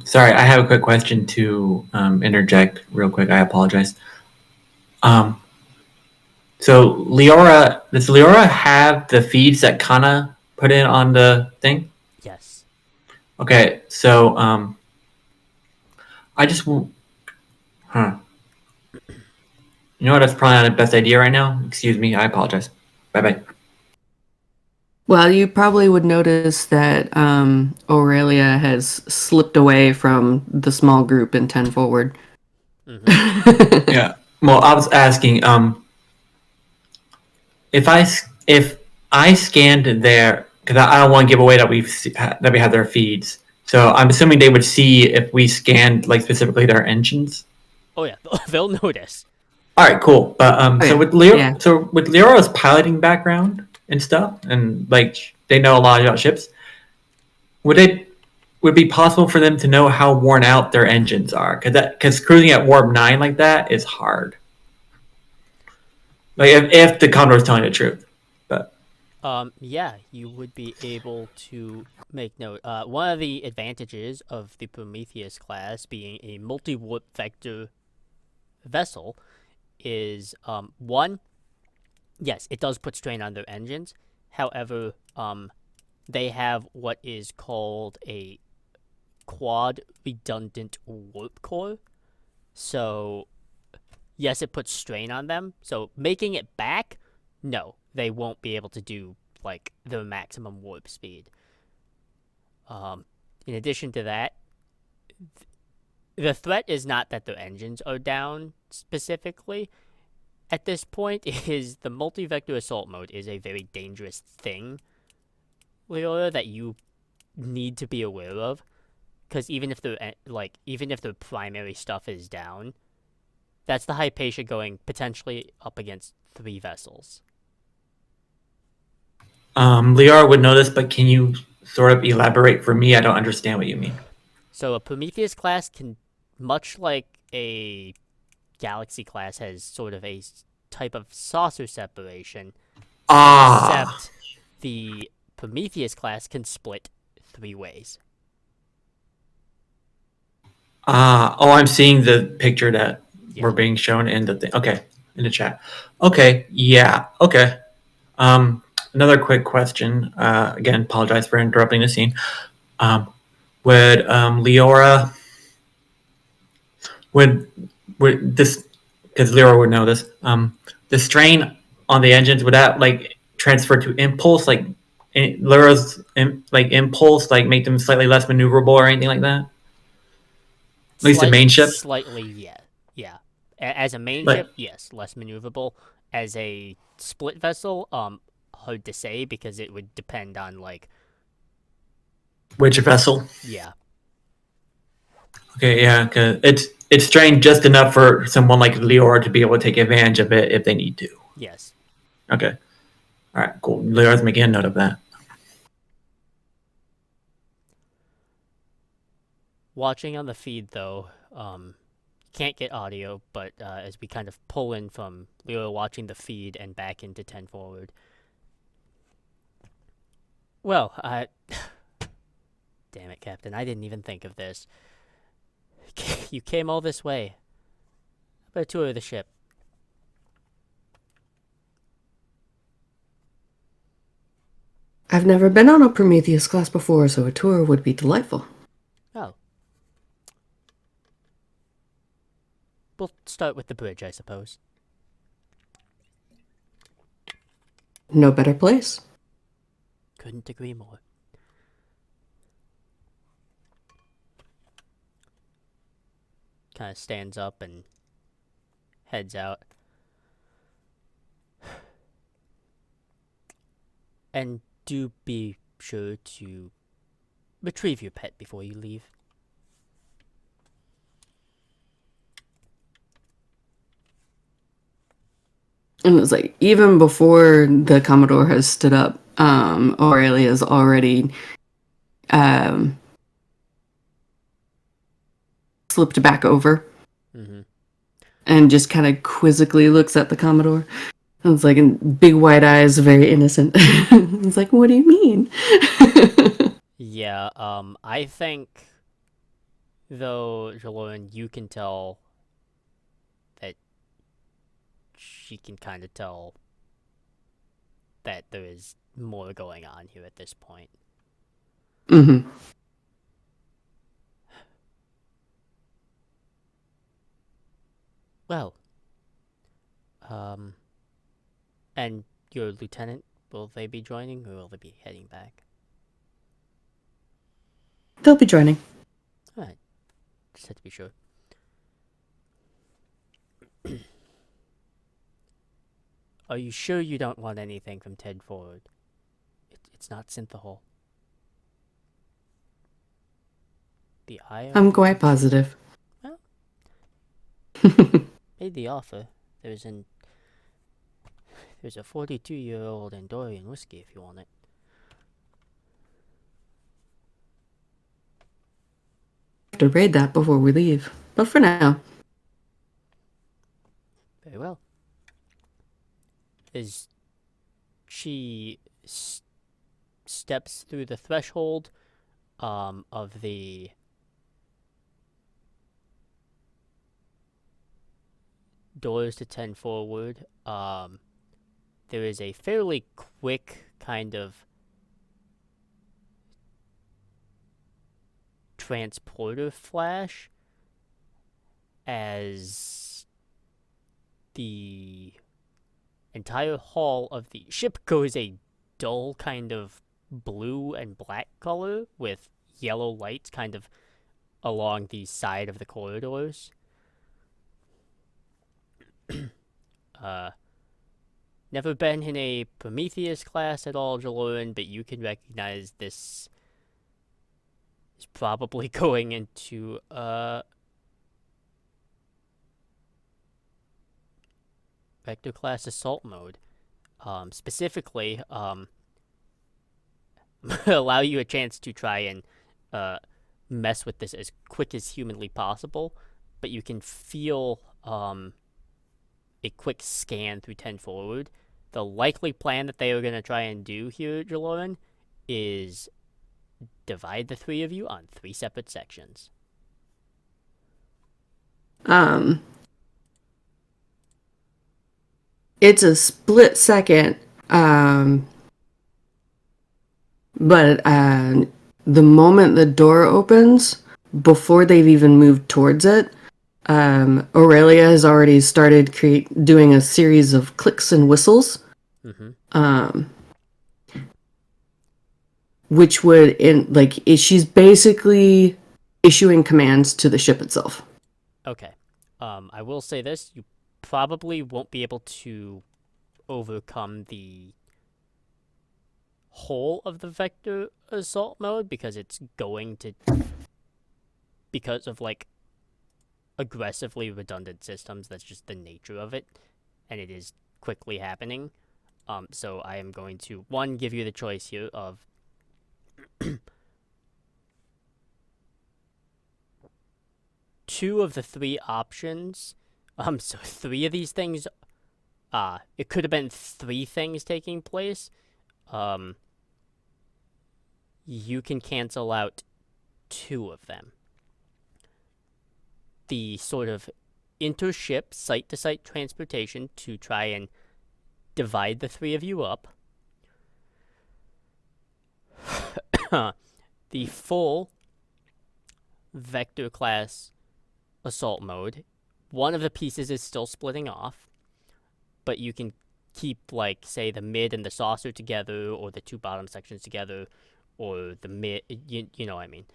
S2: Sorry, I have a quick question to interject real quick. I apologize. So does Leora have the feeds that Kana put in on the thing?
S1: Yes.
S2: Okay, so I just you know what? That's probably not the best idea right now. Excuse me. I apologize. Bye bye.
S5: Well, you probably would notice that Aurelia has slipped away from the small group in 10 forward.
S2: Yeah. Well, I was asking, if I scanned their, because I don't want to give away that we have their feeds. So I'm assuming they would see if we scanned like specifically their engines.
S1: Oh yeah, they'll notice.
S2: All right, could with Leora's piloting background and stuff, and like they know a lot about ships, would it be possible for them to know how worn out their engines are? Because cruising at warp 9 like that is hard. Like if the Commodore is telling the truth, but
S1: yeah, you would be able to make note. One of the advantages of the Prometheus class being a multi-warp vector vessel is one, yes, it does put strain on their engines. However, they have what is called a quad redundant warp core. So, yes, it puts strain on them. So, making it back, no, they won't be able to do like the maximum warp speed. In addition to that, the threat is not that their engines are down specifically. At this point, is the multi-vector assault mode is a very dangerous thing, Leora, that you need to be aware of. Because even if the primary stuff is down, that's the Hypatia going potentially up against 3 vessels.
S2: Leora would know this, but can you sort of elaborate for me? I don't understand what you mean.
S1: So a Prometheus class can, much like a Galaxy class, has sort of a type of saucer separation. Except the Prometheus class can split 3 ways.
S2: I'm seeing the picture that
S1: Yeah.
S2: were being shown in the thing. Okay, in the chat. Okay, yeah. Okay. Another quick question. Again, apologize for interrupting the scene. Would Leora would this, because Leora would know this. The strain on the engines, would that like transfer to impulse, like Leora's like impulse, like make them slightly less maneuverable or anything like that? At least the main ship.
S1: Slightly, yeah. Yeah. As a main
S2: Like,
S1: ship, yes, less maneuverable. As a split vessel, hard to say because it would depend on like.
S2: which vessel?
S1: Yeah.
S2: Okay, yeah, because it's strained just enough for someone like Leora to be able to take advantage of it if they need to.
S1: Yes.
S2: Okay. All right, cool. Leora's making a note of that.
S1: Watching on the feed though, can't get audio, but as we kind of pull in from Leo watching the feed and back into 10 forward. Well, damn it, Captain, I didn't even think of this. You came all this way. How about a tour of the ship?
S5: I've never been on a Prometheus class before, so a tour would be delightful.
S1: Oh. We'll start with the bridge, I suppose.
S5: No better place.
S1: Couldn't agree more. Kind of stands up and heads out. And do be sure to retrieve your pet before you leave.
S5: And it's like, even before the Commodore has stood up, Aurelia's already slipped back over
S1: Mm-hmm.
S5: and just kind of quizzically looks at the Commodore. And it's like, in big wide eyes, very innocent. It's like, what do you mean?
S1: Yeah, I think, though, Jaloran, you can tell that she can kind of tell that there is more going on here at this point.
S5: Mm-hmm.
S1: Well, and your lieutenant, will they be joining or will they be heading back?
S5: They'll be joining.
S1: Alright, just had to be sure. Are you sure you don't want anything from Ted Forward? It's not synthahol. The IO?
S5: I'm quite positive.
S1: Well, made the offer. There's a 42-year-old Andorian whiskey if you want it.
S5: Have to raid that before we leave. But for now.
S1: Very well. As she steps through the threshold of the doors to 10 forward, there is a fairly quick kind of transporter flash as the entire hull of the ship goes a dull kind of blue and black color with yellow lights kind of along the side of the corridors. Never been in a Prometheus class at all, Jaloran, but you can recognize this is probably going into Vector class assault mode. Specifically, allow you a chance to try and mess with this as quick as humanly possible, but you can feel a quick scan through 10 forward. The likely plan that they are going to try and do here, Jaloran, is divide the three of you on 3 separate sections.
S5: it's a split second, but the moment the door opens, before they've even moved towards it, Aurelia has already started doing a series of clicks and whistles, which would she's basically issuing commands to the ship itself.
S1: Okay. I will say this: you probably won't be able to overcome the whole of the vector assault mode because it's going to, because of like aggressively redundant systems. That's just the nature of it, and it is quickly happening. So I am going to give you the choice here of two of the three options. So three of these things. It could have been three things taking place. You can cancel out two of them. The sort of intership site-to-site transportation to try and divide the three of you up. The full vector class assault mode. One of the pieces is still splitting off, but you can keep, like, say, the mid and the saucer together, or the two bottom sections together, or the mid, you know what I mean.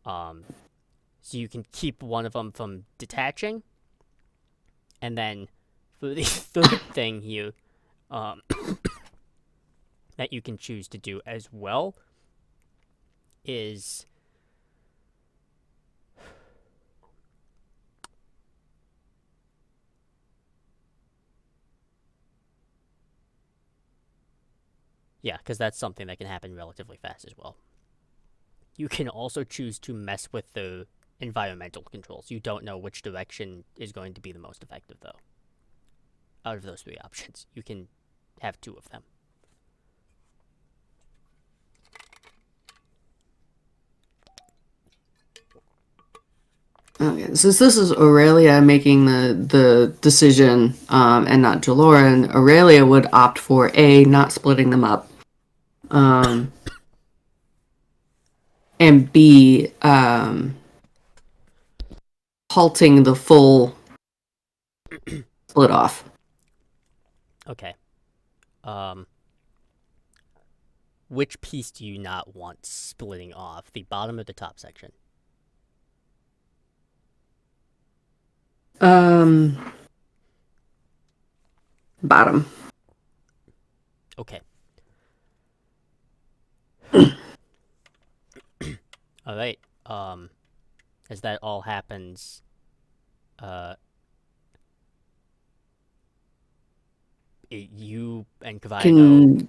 S1: So you can keep one of them from detaching, and then for the third thing here, that you can choose to do as well is yeah, because that's something that can happen relatively fast as well. You can also choose to mess with the environmental controls. You don't know which direction is going to be the most effective, though. Out of those three options, you can have two of them.
S5: Okay, since this is Aurelia making the decision, and not Jaloran, Aurelia would opt for A, not splitting them up, and B, halting the full split off.
S1: Okay. Which piece do you not want splitting off? The bottom or the top section?
S5: Bottom.
S1: Okay. All right. As that all happens, you and Kavai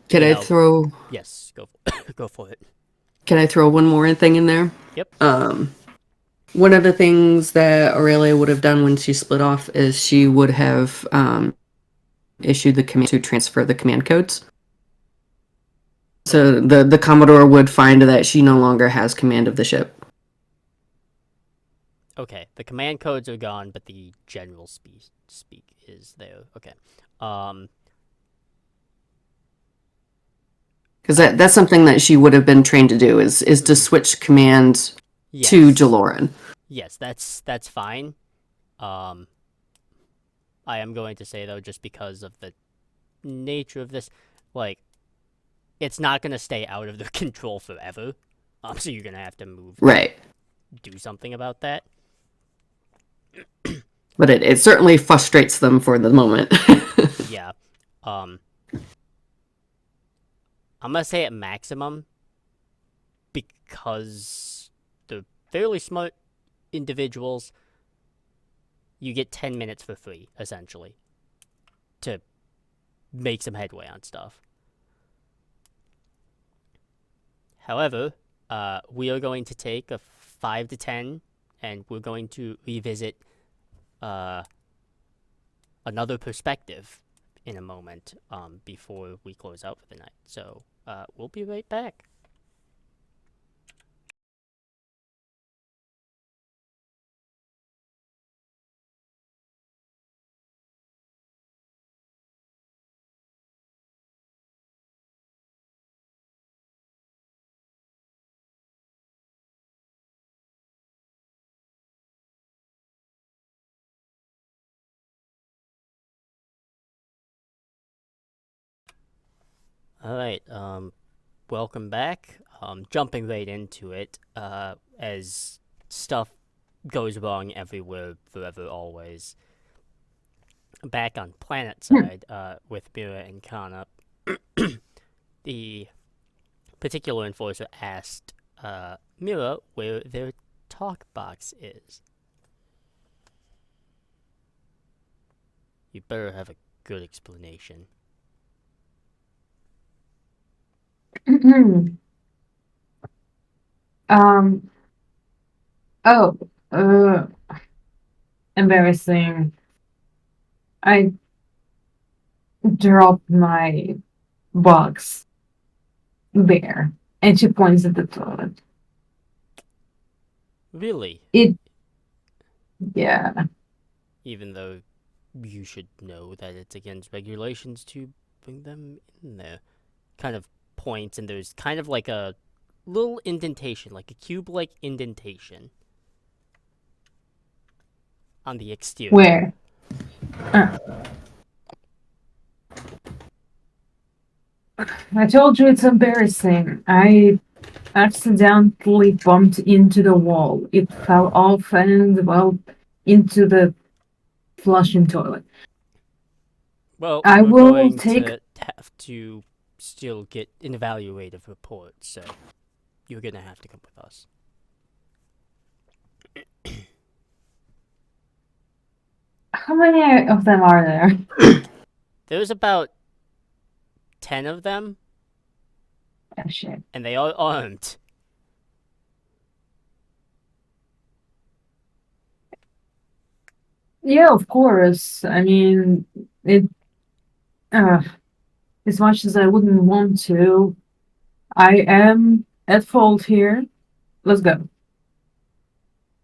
S5: Can I throw?
S1: Yes, go for it.
S5: Can I throw one more thing in there?
S1: Yep.
S5: One of the things that Aurelia would have done when she split off is she would have issued the command to transfer the command codes. So the Commodore would find that she no longer has command of the ship.
S1: Okay, the command codes are gone, but the general speak is there. Okay.
S5: Because that's something that she would have been trained to do is to switch commands to Jaloran.
S1: Yes, that's fine. I am going to say, though, just because of the nature of this, like, it's not going to stay out of their control forever. So you're going to have to move.
S5: Right.
S1: Do something about that.
S5: But it certainly frustrates them for the moment.
S1: Yeah. I'm going to say at maximum, because they're fairly smart individuals, you get 10 minutes for free, essentially, to make some headway on stuff. However, we are going to take a 5 to 10, and we're going to revisit another perspective in a moment before we close out for the night. So we'll be right back. All right. Welcome back. Jumping right into it. As stuff goes wrong everywhere, forever, always. Back on planet side, with Mira and Kana, the particular enforcer asked Mira where their talk box is. You better have a good explanation.
S4: um. Oh. Uh. Embarrassing. I dropped my box there, and she points at the toilet.
S1: Really?
S4: It. Yeah.
S1: Even though you should know that it's against regulations to bring them in there. Kind of points, and there's kind of like a little indentation, like a cube-like indentation on the exterior.
S4: Where? I told you it's embarrassing. I accidentally bumped into the wall. It fell off and, well, into the flushing toilet.
S1: Well,
S4: I
S1: we're
S4: will
S1: going
S4: take.
S1: to have to still get an evaluative report, so you're gonna have to come with us.
S4: How many of them are there?
S1: There's about 10 of them,
S4: Oh, shit.
S1: and they are armed.
S4: Yeah, of course. I mean, it. Uh, as much as I wouldn't want to, I am at fault here. Let's go.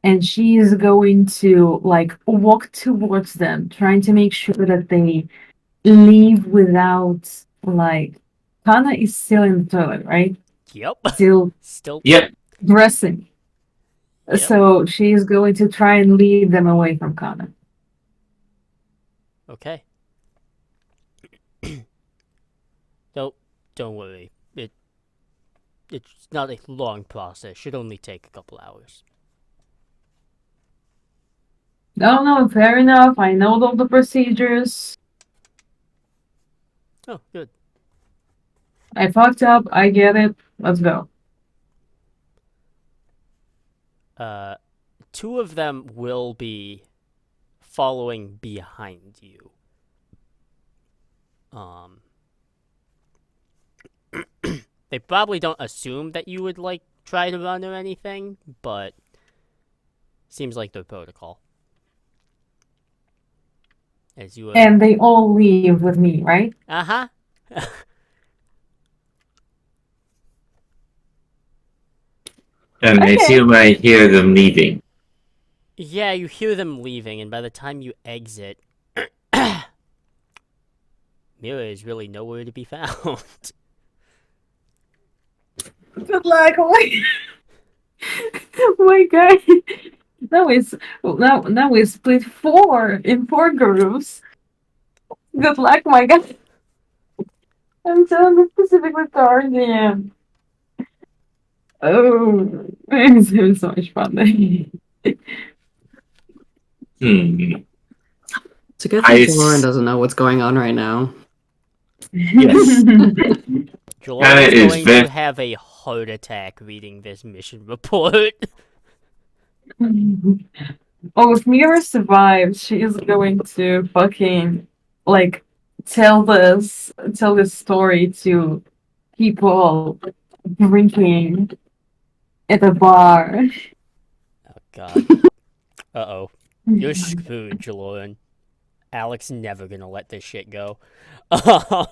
S4: And she is going to like walk towards them, trying to make sure that they leave without like Kana is still in the toilet, right?
S1: Yep.
S4: Still
S1: Still.
S6: Yep.
S4: dressing.
S1: Yep.
S4: So she is going to try and lead them away from Kana.
S1: Okay. Don't worry. It's not a long process. Should only take a couple hours.
S4: No, fair enough. I know all the procedures.
S1: Oh, good.
S4: I fucked up. I get it. Let's go.
S1: Two of them will be following behind you. They probably don't assume that you would like try to run or anything, but seems like their protocol. As you
S4: And they all leave with me, right?
S1: Uh-huh.
S6: And I
S4: Okay.
S6: assume I hear them leaving.
S1: Yeah, you hear them leaving, and by the time you exit, Mira is really nowhere to be found.
S4: Good luck. Oh my god. Now we split in four groups. Good luck, my god. I'm so specifically Guardian. Oh, it's having so much fun.
S5: It's a good
S6: I
S5: thing Lauren doesn't know what's going on right now.
S6: Yes.
S1: Jolora is
S6: is
S1: going
S6: very-
S1: to have a heart attack reading this mission report.
S4: Oh, if Mira survives, she is going to fucking like tell this story to people drinking at a bar.
S1: Oh, God. Uh-oh. You're screwed, Jaloran. Alex never gonna let this shit go.
S6: I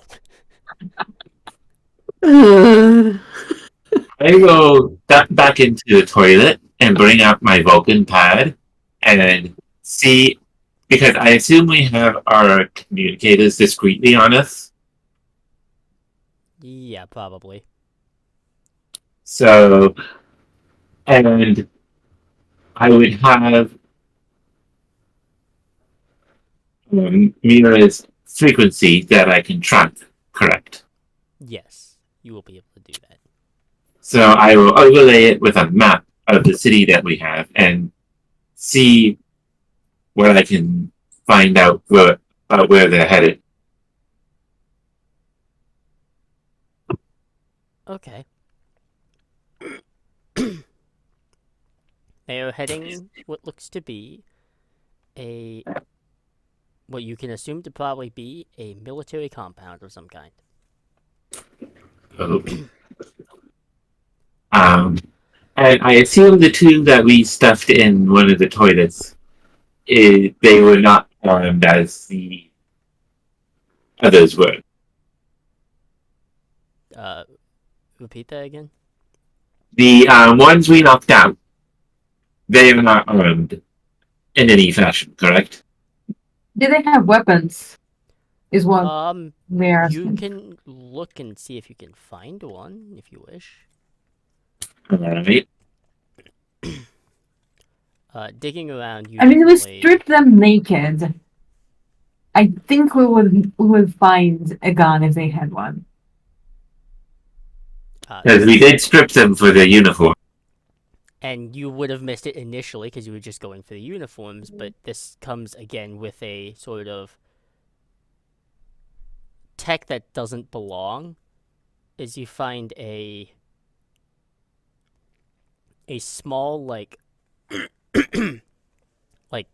S6: go back into the toilet and bring out my Vulcan pad and see, because I assume we have our communicators discreetly on us.
S1: Yeah, probably.
S6: So, and I would have Mira's frequency that I can track, correct?
S1: Yes, you will be able to do that.
S6: So I will overlay it with a map of the city that we have and see where I can find out where they're headed.
S1: Okay. They are heading what looks to be what you can assume to probably be a military compound of some kind.
S6: Oh. And I assume the two that we stuffed in one of the toilets, they were not armed as the others were.
S1: Repeat that again?
S6: The ones we knocked out, they are not armed in any fashion, correct?
S4: Do they have weapons? Is what they're
S1: You
S4: asking.
S1: can look and see if you can find one, if you wish.
S6: Alright.
S1: Digging around, you
S4: I mean, we
S1: definitely...
S4: strip them naked. I think we would find a gun if they had one.
S6: Because we did strip them for their uniform.
S1: And you would have missed it initially because you were just going for the uniforms, but this comes again with a sort of tech that doesn't belong. Is you find a small like like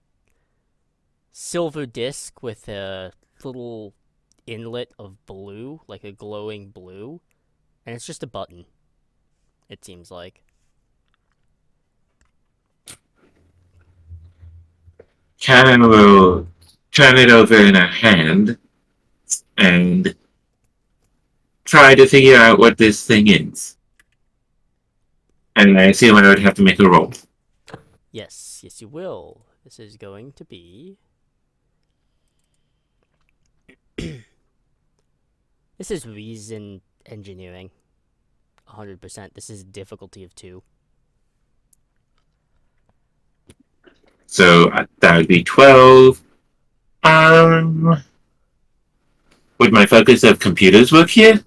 S1: silver disc with a little inlet of blue, like a glowing blue, and it's just a button. It seems like.
S6: Karen will turn it over in her hand and try to figure out what this thing is. And I assume I would have to make a roll.
S1: Yes, you will. This is going to be... This is reason engineering. 100%. This is difficulty of 2.
S6: So that would be 12. Would my focus of computers work here?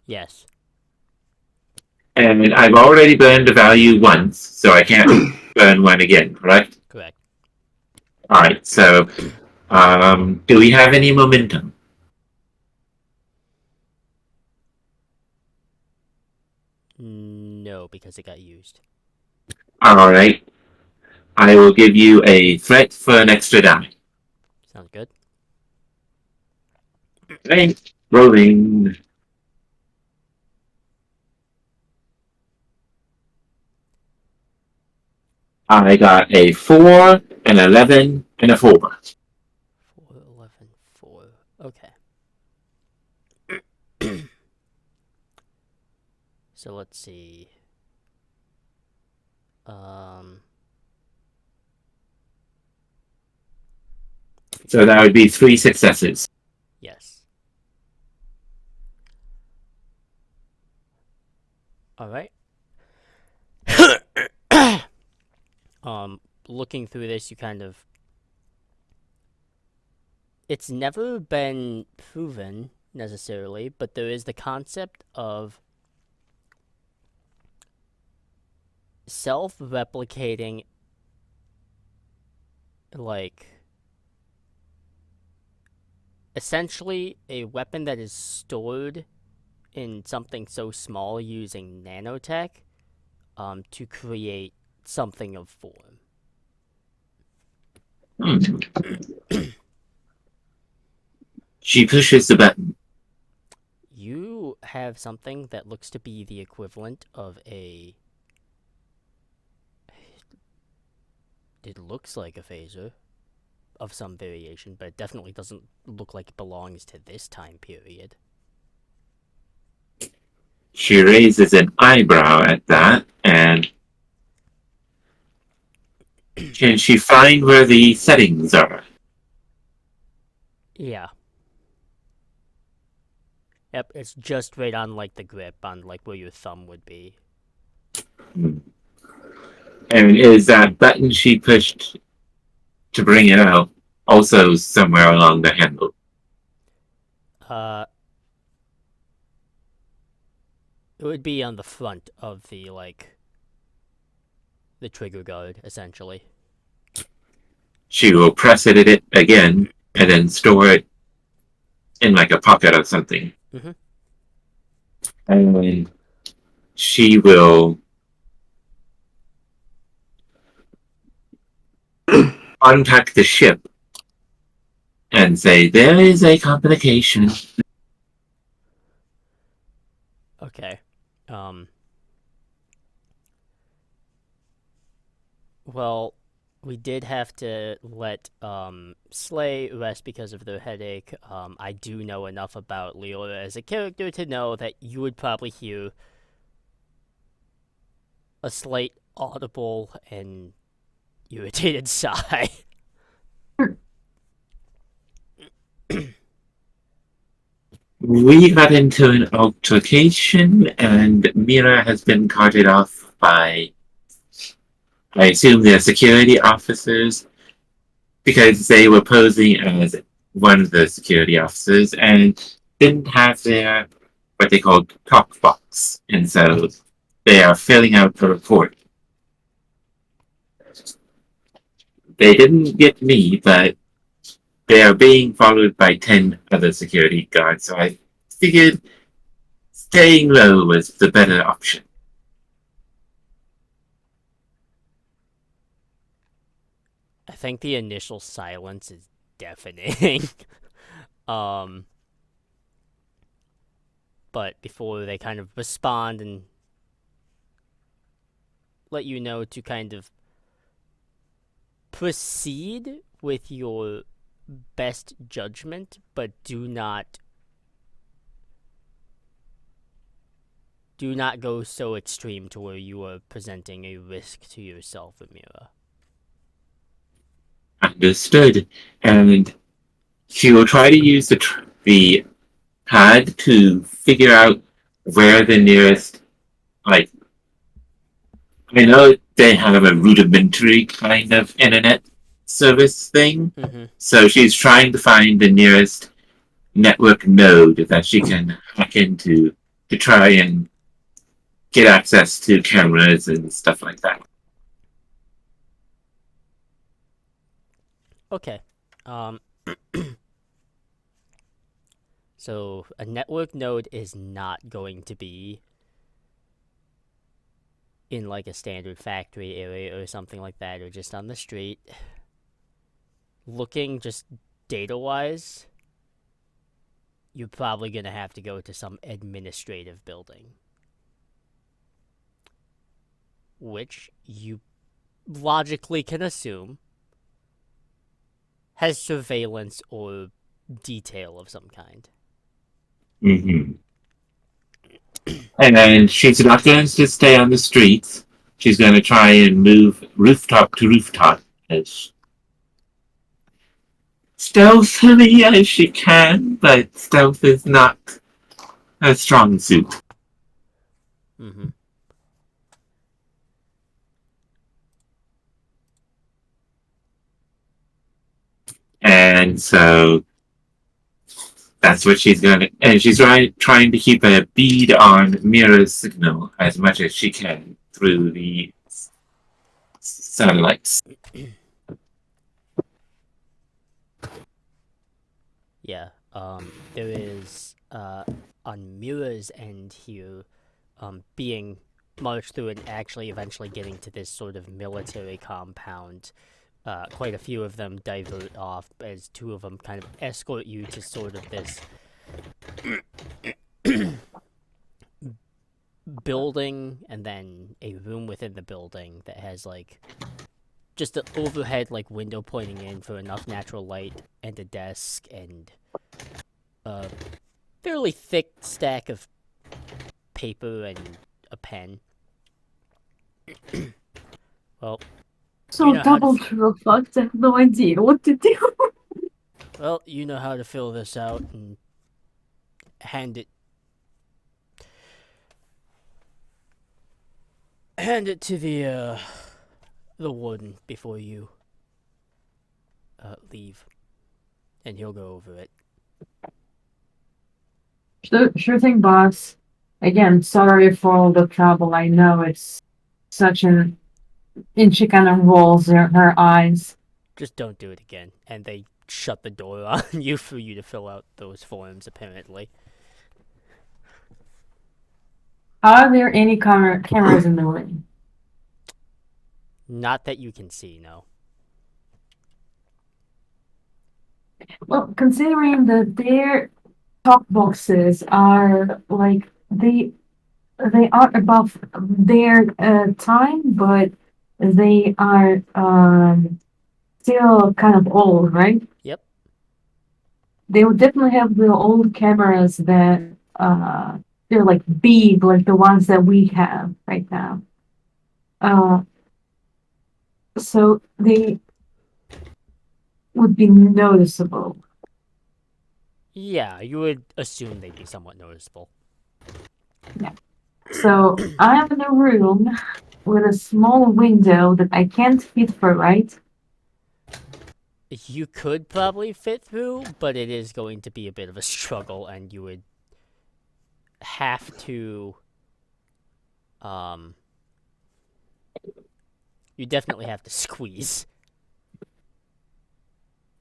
S1: Yes.
S6: And I've already burned a value once, so I can't burn one again, correct?
S1: Correct.
S6: Alright, so do we have any momentum?
S1: No, because it got used.
S6: Alright. I will give you a threat for an extra die.
S1: Sounds good.
S6: Okay, rolling. I got a 4, an 11, and a 4.
S1: 4, 11, 4. Okay. So let's see.
S6: So that would be 3 successes.
S1: Yes. Alright. Looking through this, you kind of... It's never been proven, necessarily, but there is the concept of self-replicating, like... essentially a weapon that is stored in something so small using nanotech to create something of form.
S6: She pushes the button.
S1: You have something that looks to be the equivalent of a... It looks like a phaser of some variation, but it definitely doesn't look like it belongs to this time period.
S6: She raises an eyebrow at that, and can she find where the settings are?
S1: Yeah. Yep, it's just right on, like, the grip, on, like, where your thumb would be.
S6: And is that button she pushed to bring it out also somewhere along the handle?
S1: Uh, it would be on the front of the trigger guard, essentially.
S6: She will press it again and then store it in like a pocket or something.
S1: Mhm.
S6: And she will contact the ship and say, there is a complication.
S1: Okay. Well, we did have to let Slay rest because of their headache. I do know enough about Leora as a character to know that you would probably hear a slight audible and irritated sigh.
S6: We got into an altercation, and Mira has been carted off by, I assume, the security officers because they were posing as one of the security officers and didn't have their what they called talk box, and so they are filling out the report. They didn't get me, but they are being followed by 10 other security guards, so I figured staying low was the better option.
S1: I think the initial silence is deafening. um, but before they kind of respond and let you know to kind of proceed with your best judgment, but do not go so extreme to where you are presenting a risk to yourself, Amira.
S6: Understood. And she will try to use the pad to figure out where the nearest, like, I know they have a rudimentary kind of internet service thing,
S1: Mm-hmm.
S6: so she's trying to find the nearest network node that she can hack into to try and get access to cameras and stuff like that.
S1: Okay. So a network node is not going to be in like a standard factory area or something like that, or just on the street. Looking just data wise, you're probably gonna have to go to some administrative building, which you logically can assume has surveillance or detail of some kind.
S6: Mm-hmm. And then she's not going to stay on the streets. She's going to try and move rooftop to rooftop as stealthily as she can, but stealth is not her strong suit.
S1: Mm-hmm.
S6: And so that's what she's going to. And she's trying to keep a bead on Mira's signal as much as she can through the satellites.
S1: Yeah. There is on Mira's end here, being marched through and actually eventually getting to this sort of military compound. Quite a few of them divert off as two of them kind of escort you to sort of this building, and then a room within the building that has like just an overhead like window pointing in for enough natural light, and a desk and a fairly thick stack of paper and a pen. Well,
S4: So
S1: you know how to
S4: double triple fucked. I have no idea what to do.
S1: well, you know how to fill this out and hand it to the warden before you leave, and he'll go over it.
S4: Sure thing, boss. Again, sorry for all the trouble. I know it's such an. And she kind of rolls her eyes.
S1: Just don't do it again. And they shut the door on you for you to fill out those forms, apparently.
S4: Are there any cameras in the room?
S1: Not that you can see, no.
S4: Well, considering that their top boxes are like they are above their time, but they are still kind of old, right?
S1: Yep.
S4: They would definitely have the old cameras that they're like big, like the ones that we have right now. So they would be noticeable.
S1: Yeah, you would assume they'd be somewhat noticeable.
S4: So I'm in a room with a small window that I can't fit through, right?
S1: You could probably fit through, but it is going to be a bit of a struggle, and you would have to, you definitely have to squeeze.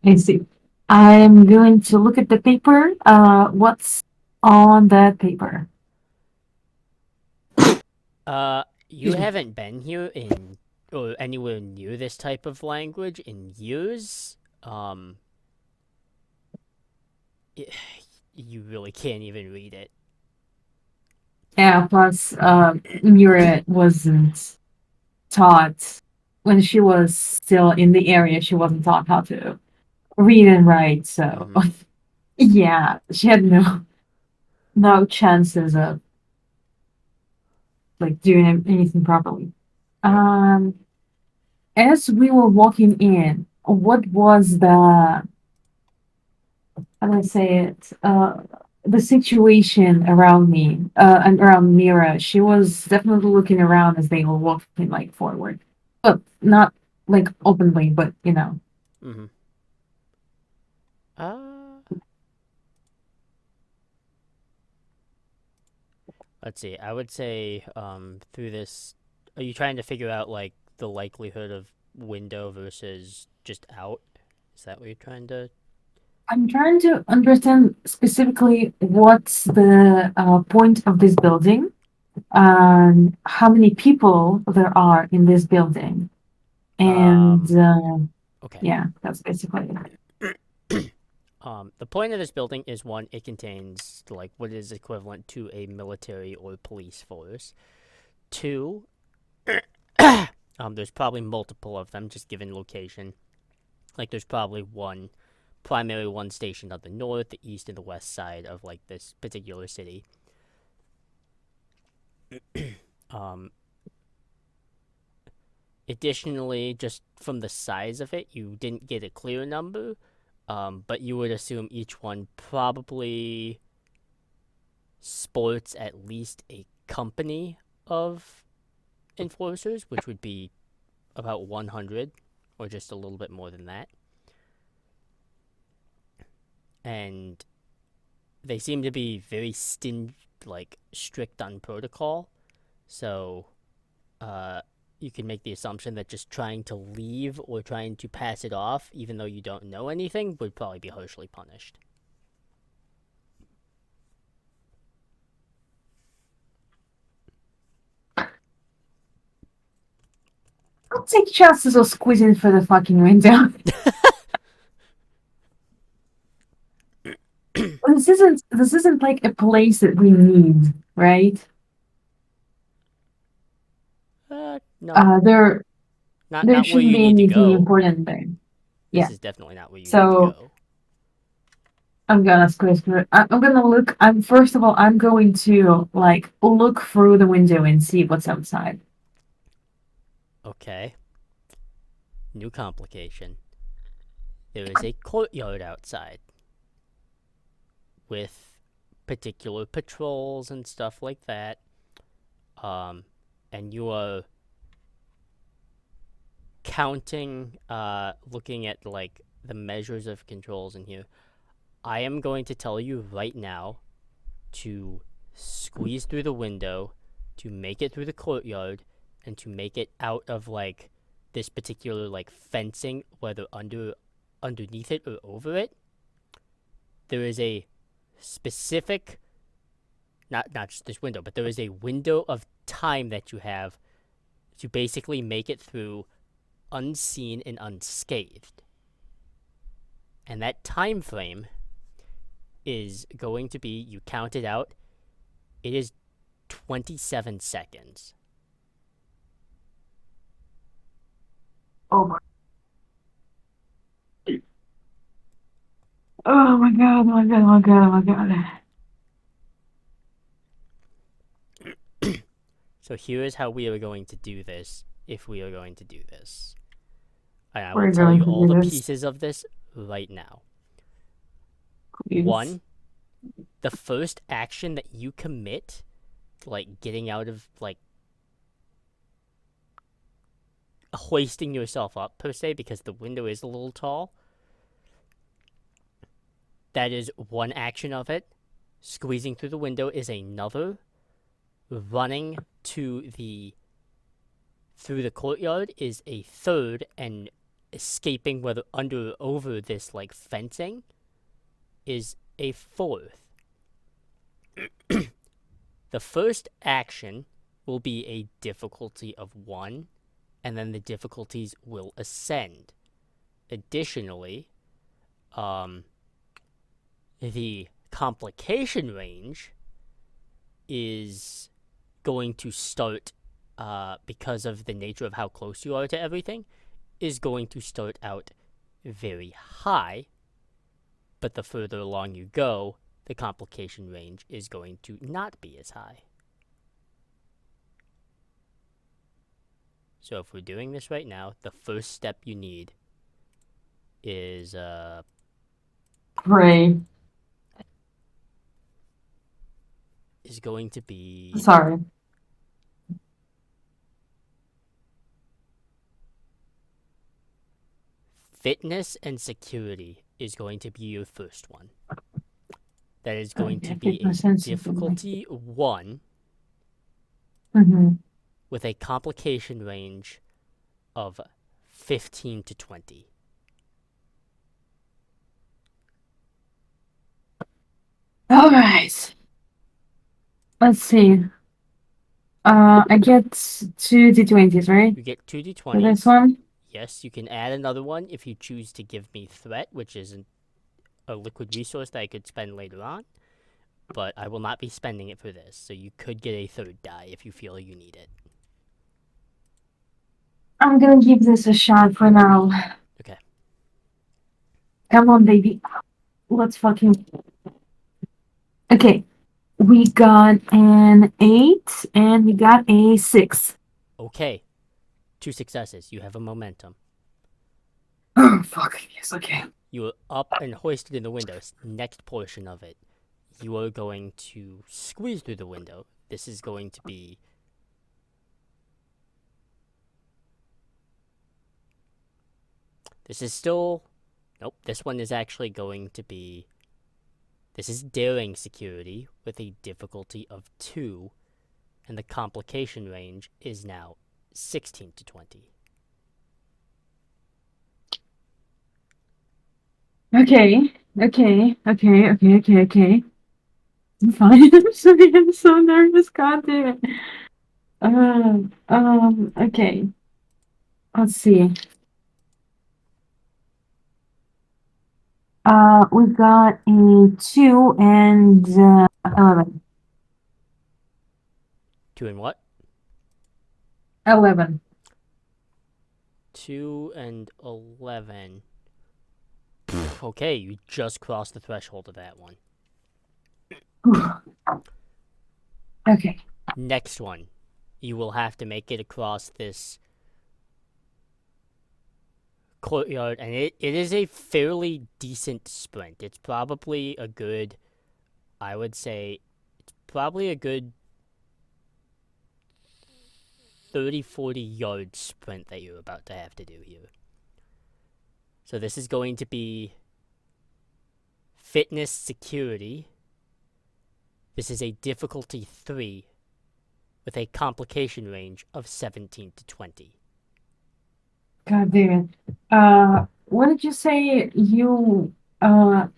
S4: I see. I'm going to look at the paper. What's on that paper?
S1: You haven't been here in, or anywhere near this type of language in years. You really can't even read it.
S4: Yeah, plus Mura wasn't taught when she was still in the area, she wasn't taught how to read and write, so yeah, she had no chances of like doing anything properly.
S1: Yep.
S4: As we were walking in, what was the how do I say it? The situation around me, and around Mira, she was definitely looking around as they were walking like forward, but not like openly, but you know.
S1: Mm-hmm. Let's see. I would say, through this, are you trying to figure out like the likelihood of window versus just out? Is that what you're trying to?
S4: I'm trying to understand specifically what's the point of this building and how many people there are in this building. And
S1: Okay.
S4: yeah, that's basically it.
S1: The point of this building is one, it contains like what is equivalent to a military or police force. Two, there's probably multiple of them just given location. Like there's probably one primary one stationed on the north, the east, and the west side of like this particular city. Additionally, just from the size of it, you didn't get a clear number, but you would assume each one probably sports at least a company of enforcers, which would be about 100, or just a little bit more than that. And they seem to be very strict on protocol. So, you can make the assumption that just trying to leave or trying to pass it off, even though you don't know anything, would probably be harshly punished.
S4: I'll take chances of squeezing through the fucking window. This isn't like a place that we need, right?
S1: No,
S4: There
S1: not where
S4: shouldn't
S1: you
S4: be
S1: need to
S4: anything
S1: go.
S4: important there.
S1: This
S4: Yeah.
S1: is definitely not where you need to
S4: So
S1: go.
S4: I'm gonna squeeze through. I'm gonna look. I'm first of all, I'm going to like look through the window and see what's outside.
S1: Okay. New complication. There is a courtyard outside with particular patrols and stuff like that. And you are counting, looking at like the measures of controls in here. I am going to tell you right now to squeeze through the window, to make it through the courtyard, and to make it out of like this particular like fencing, whether underneath it or over it. There is a specific, not just this window, but there is a window of time that you have to basically make it through unseen and unscathed. And that time frame is going to be, you count it out, it is 27 seconds.
S4: Oh my. Oh my god, oh my god, oh my god, oh my god.
S1: So here is how we are going to do this, if we are going to do this. And I
S4: We're
S1: will tell
S4: going
S1: you
S4: to
S1: all
S4: do
S1: the
S4: this.
S1: pieces of this right now.
S4: Please.
S1: 1, the first action that you commit, like getting out of, like, hoisting yourself up, per se, because the window is a little tall. That is one action of it. Squeezing through the window is another. Running through the courtyard is a third, and escaping whether under or over this like fencing is a fourth. The first action will be a difficulty of 1, and then the difficulties will ascend. Additionally, the complication range is going to start, because of the nature of how close you are to everything, is going to start out very high, but the further along you go, the complication range is going to not be as high. So if we're doing this right now, the first step you need is
S4: Pray.
S1: going to be
S4: Sorry.
S1: fitness and security is going to be your first one. That is going to
S4: Okay,
S1: be a
S4: fitness and security.
S1: difficulty 1
S4: Mm-hmm.
S1: with a complication range of 15 to 20.
S4: All right. Let's see. I get 2d20s, right?
S1: You get 2
S4: For this
S1: d20s.
S4: one?
S1: Yes, you can add another one if you choose to give me threat, which is a liquid resource that I could spend later on. But I will not be spending it for this, so you could get a third die if you feel you need it.
S4: I'm gonna give this a shot for now.
S1: Okay.
S4: Come on, baby. Let's fucking. Okay. We got an 8 and we got a 6.
S1: Okay. 2 successes. You have a momentum.
S4: Oh, fuck. Yes, okay.
S1: You are up and hoisted in the windows. Next portion of it, you are going to squeeze through the window. This is going to be this is still nope, this one is actually going to be this is daring security with a difficulty of 2, and the complication range is now 16 to 20.
S4: Okay. I'm fine. I'm sorry. I'm so nervous. God damn it. Okay. Let's see. We've got a 2 and 11.
S1: 2 and what?
S4: 11.
S1: 2 and 11. Okay, you just crossed the threshold of that one.
S4: Okay.
S1: Next one. You will have to make it across this courtyard, and it is a fairly decent sprint. It's probably a good, I would say, it's probably a good 30, 40 yard sprint that you're about to have to do here. So this is going to be fitness security. This is a difficulty 3 with a complication range of 17 to 20.
S4: God damn it. What did you say? I'm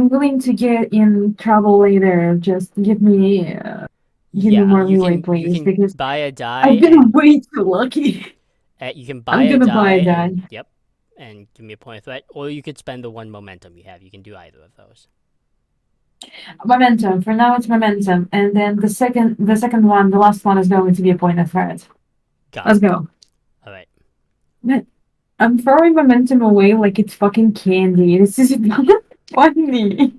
S4: willing to get in trouble later. Just give me
S1: Yeah,
S4: more leeway,
S1: you
S4: please,
S1: can
S4: because
S1: buy a die
S4: I've been
S1: and
S4: way too lucky.
S1: you can buy
S4: I'm
S1: a
S4: gonna buy
S1: die
S4: a die.
S1: and yep, and give me a point of threat, or you could spend the 1 momentum you have. You can do either of those.
S4: Momentum. For now, it's momentum, and then the second one, the last one is going to be a point of threat.
S1: Got
S4: Let's
S1: it.
S4: go.
S1: All right.
S4: Man, I'm throwing momentum away like it's fucking candy. This is not funny.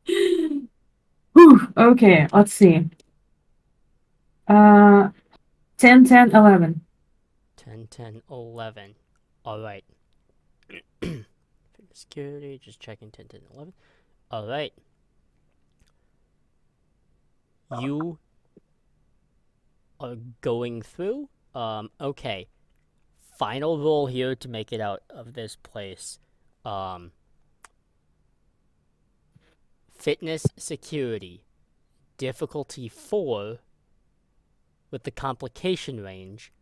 S4: Whew. Okay, let's see. 10, 10, 11.
S1: 10, 10, 11. All right. Security, just checking 10, 10, 11. All right. You are going through. Okay. Final roll here to make it out of this place. Fitness security. Difficulty 4 with the complication range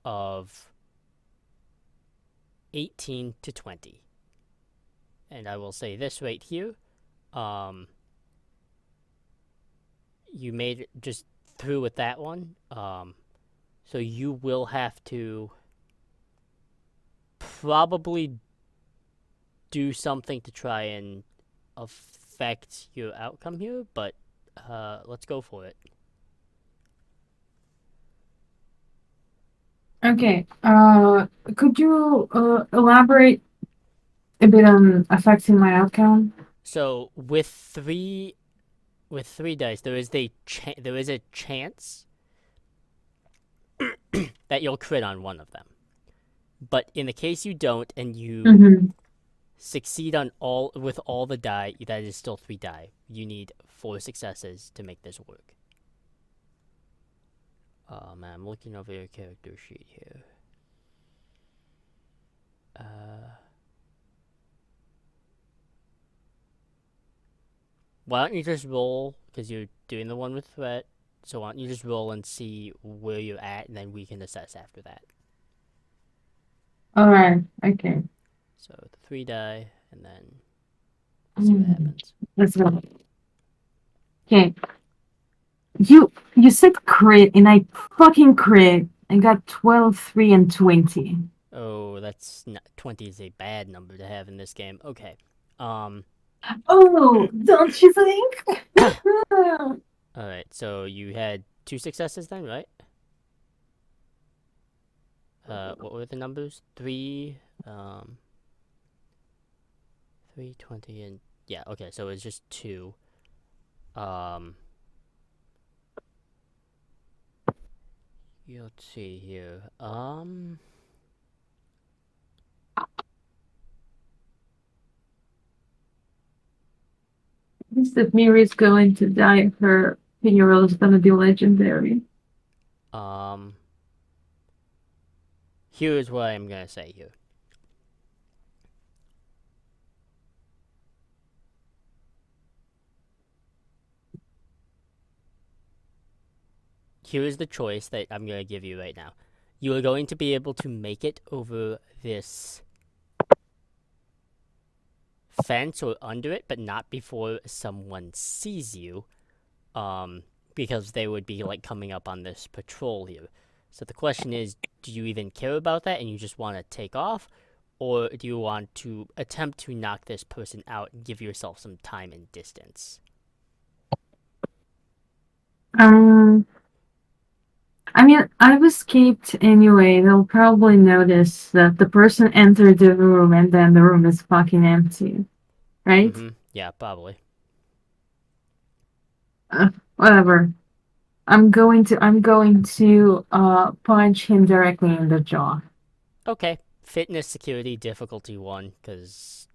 S1: of 18 to 20. And I will say this right here. You made it just through with that one. So you will have to probably do something to try and affect your outcome here, but let's go for it.
S4: Okay. Could you elaborate a bit on affecting my outcome?
S1: So with three dice, there is a chance that you'll crit on one of them. But in the case you don't, and you
S4: Mm-hmm.
S1: succeed on all the die, that is still 3 die. You need 4 successes to make this work. Oh man, I'm looking over your character sheet here. Why don't you just roll, because you're doing the one with threat, so why don't you just roll and see where you're at, and then we can assess after that.
S4: All right. Okay.
S1: So the 3 die, and then see what happens.
S4: Let's go. Okay. You said crit, and I fucking crit and got 12, 3, and 20.
S1: Oh, that's not, 20 is a bad number to have in this game. Okay.
S4: Oh, don't you think?
S1: Alright, so you had 2 successes then, right? What were the numbers? 3, 3, 20, and... Yeah, okay, so it's just 2. Let's see here.
S4: If Miri's going to die, her funeral is gonna be legendary.
S1: Here's what I'm gonna say here. Here is the choice that I'm gonna give you right now. You are going to be able to make it over this fence or under it, but not before someone sees you, because they would be like coming up on this patrol here. So the question is, do you even care about that and you just want to take off, or do you want to attempt to knock this person out and give yourself some time and distance?
S4: I mean, I've escaped anyway. They'll probably notice that the person entered the room and then the room is fucking empty. Right?
S1: Yeah, probably.
S4: Whatever. I'm going to punch him directly in the jaw.
S1: Okay. Fitness security difficulty 1, because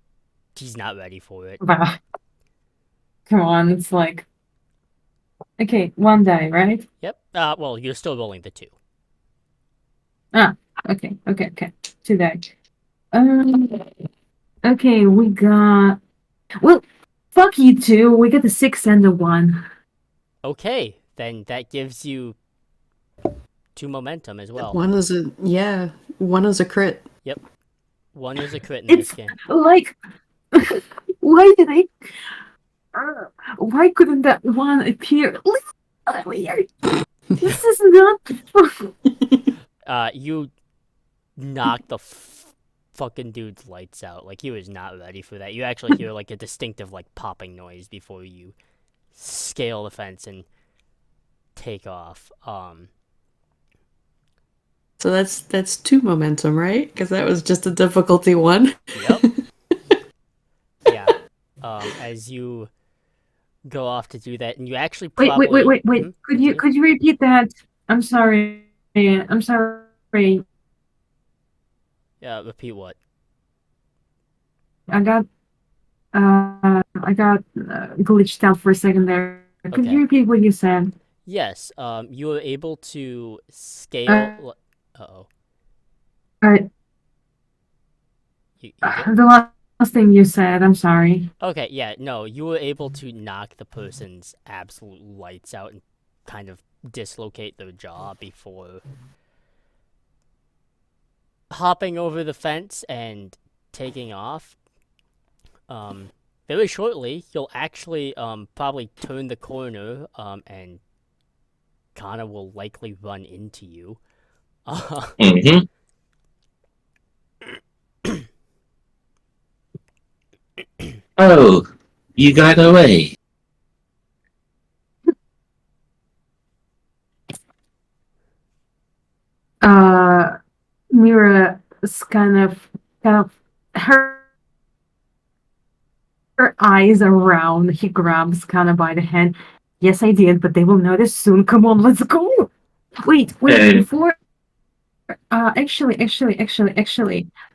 S1: he's not ready for it.
S4: Come on, it's like... Okay, 1 die, right?
S1: Yep. Well, you're still rolling the 2.
S4: Okay. 2 die. Okay, we got... Well, fuck you two. We got the 6 and the 1.
S1: Okay, then that gives you 2 momentum as well.
S5: One is a crit.
S1: One is a crit in this
S4: It's
S1: game.
S4: like, why did I? Why couldn't that one appear earlier? This is not.
S1: You knock the fucking dude's lights out. Like, he was not ready for that. You actually hear like a distinctive like popping noise before you scale the fence and take off.
S5: So that's 2 momentum, right? Because that was just a difficulty 1.
S1: Yep. Yeah. As you go off to do that, and you actually
S4: Wait,
S1: probably
S4: wait.
S1: continue?
S4: Could you repeat that? I'm sorry. I'm sorry.
S1: Yeah, repeat what?
S4: I got glitched out for a second there. Could
S1: Okay.
S4: you repeat what you said?
S1: Yes. You were able to
S4: Uh,
S1: scale. Uh-oh.
S4: uh,
S1: You good?
S4: the last thing you said. I'm sorry.
S1: Okay. Yeah. No, you were able to knock the person's absolute lights out and kind of dislocate their jaw before hopping over the fence and taking off. Very shortly, you'll actually probably turn the corner and Kana will likely run into you.
S6: Mm-hmm. Oh, you got away.
S4: Uh, Mira is kind of her eyes are round. He grabs Kana by the hand. Yes, I did, but they will notice soon. Come on, let's go. Wait.
S6: And
S4: Before, actually,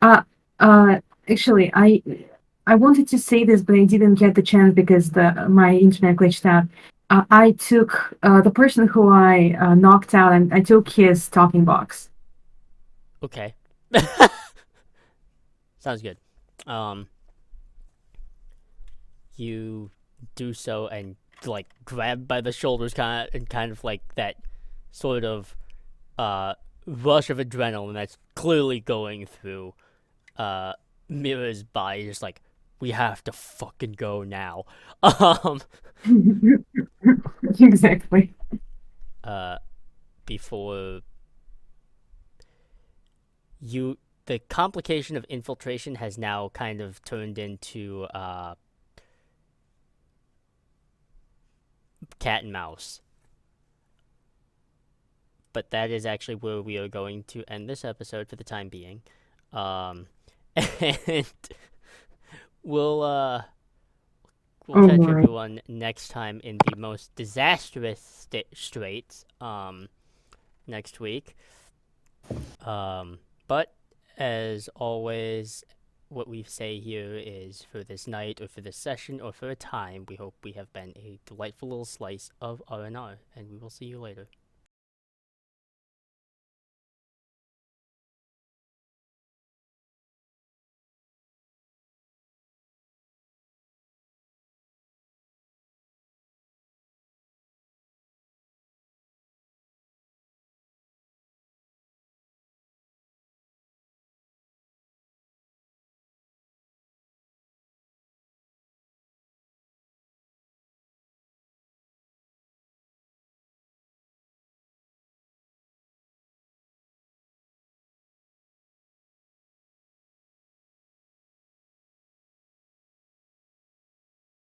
S4: uh, uh, actually, I wanted to say this, but I didn't get the chance because my internet glitched out. I took the person who I knocked out, and I took his talking box.
S1: Okay. Sounds good. You do so and like grab by the shoulders kind of like that sort of rush of adrenaline that's clearly going through Mira's body, just like, we have to fucking go now. Um
S4: Exactly.
S1: Before you the complication of infiltration has now kind of turned into cat and mouse. But that is actually where we are going to end this episode for the time being. And we'll
S4: Oh
S1: catch
S4: boy.
S1: everyone next time in the most disastrous straits next week. But as always, what we say here is, for this night or for this session or for a time, we hope we have been a delightful little slice of R&R, and we will see you later.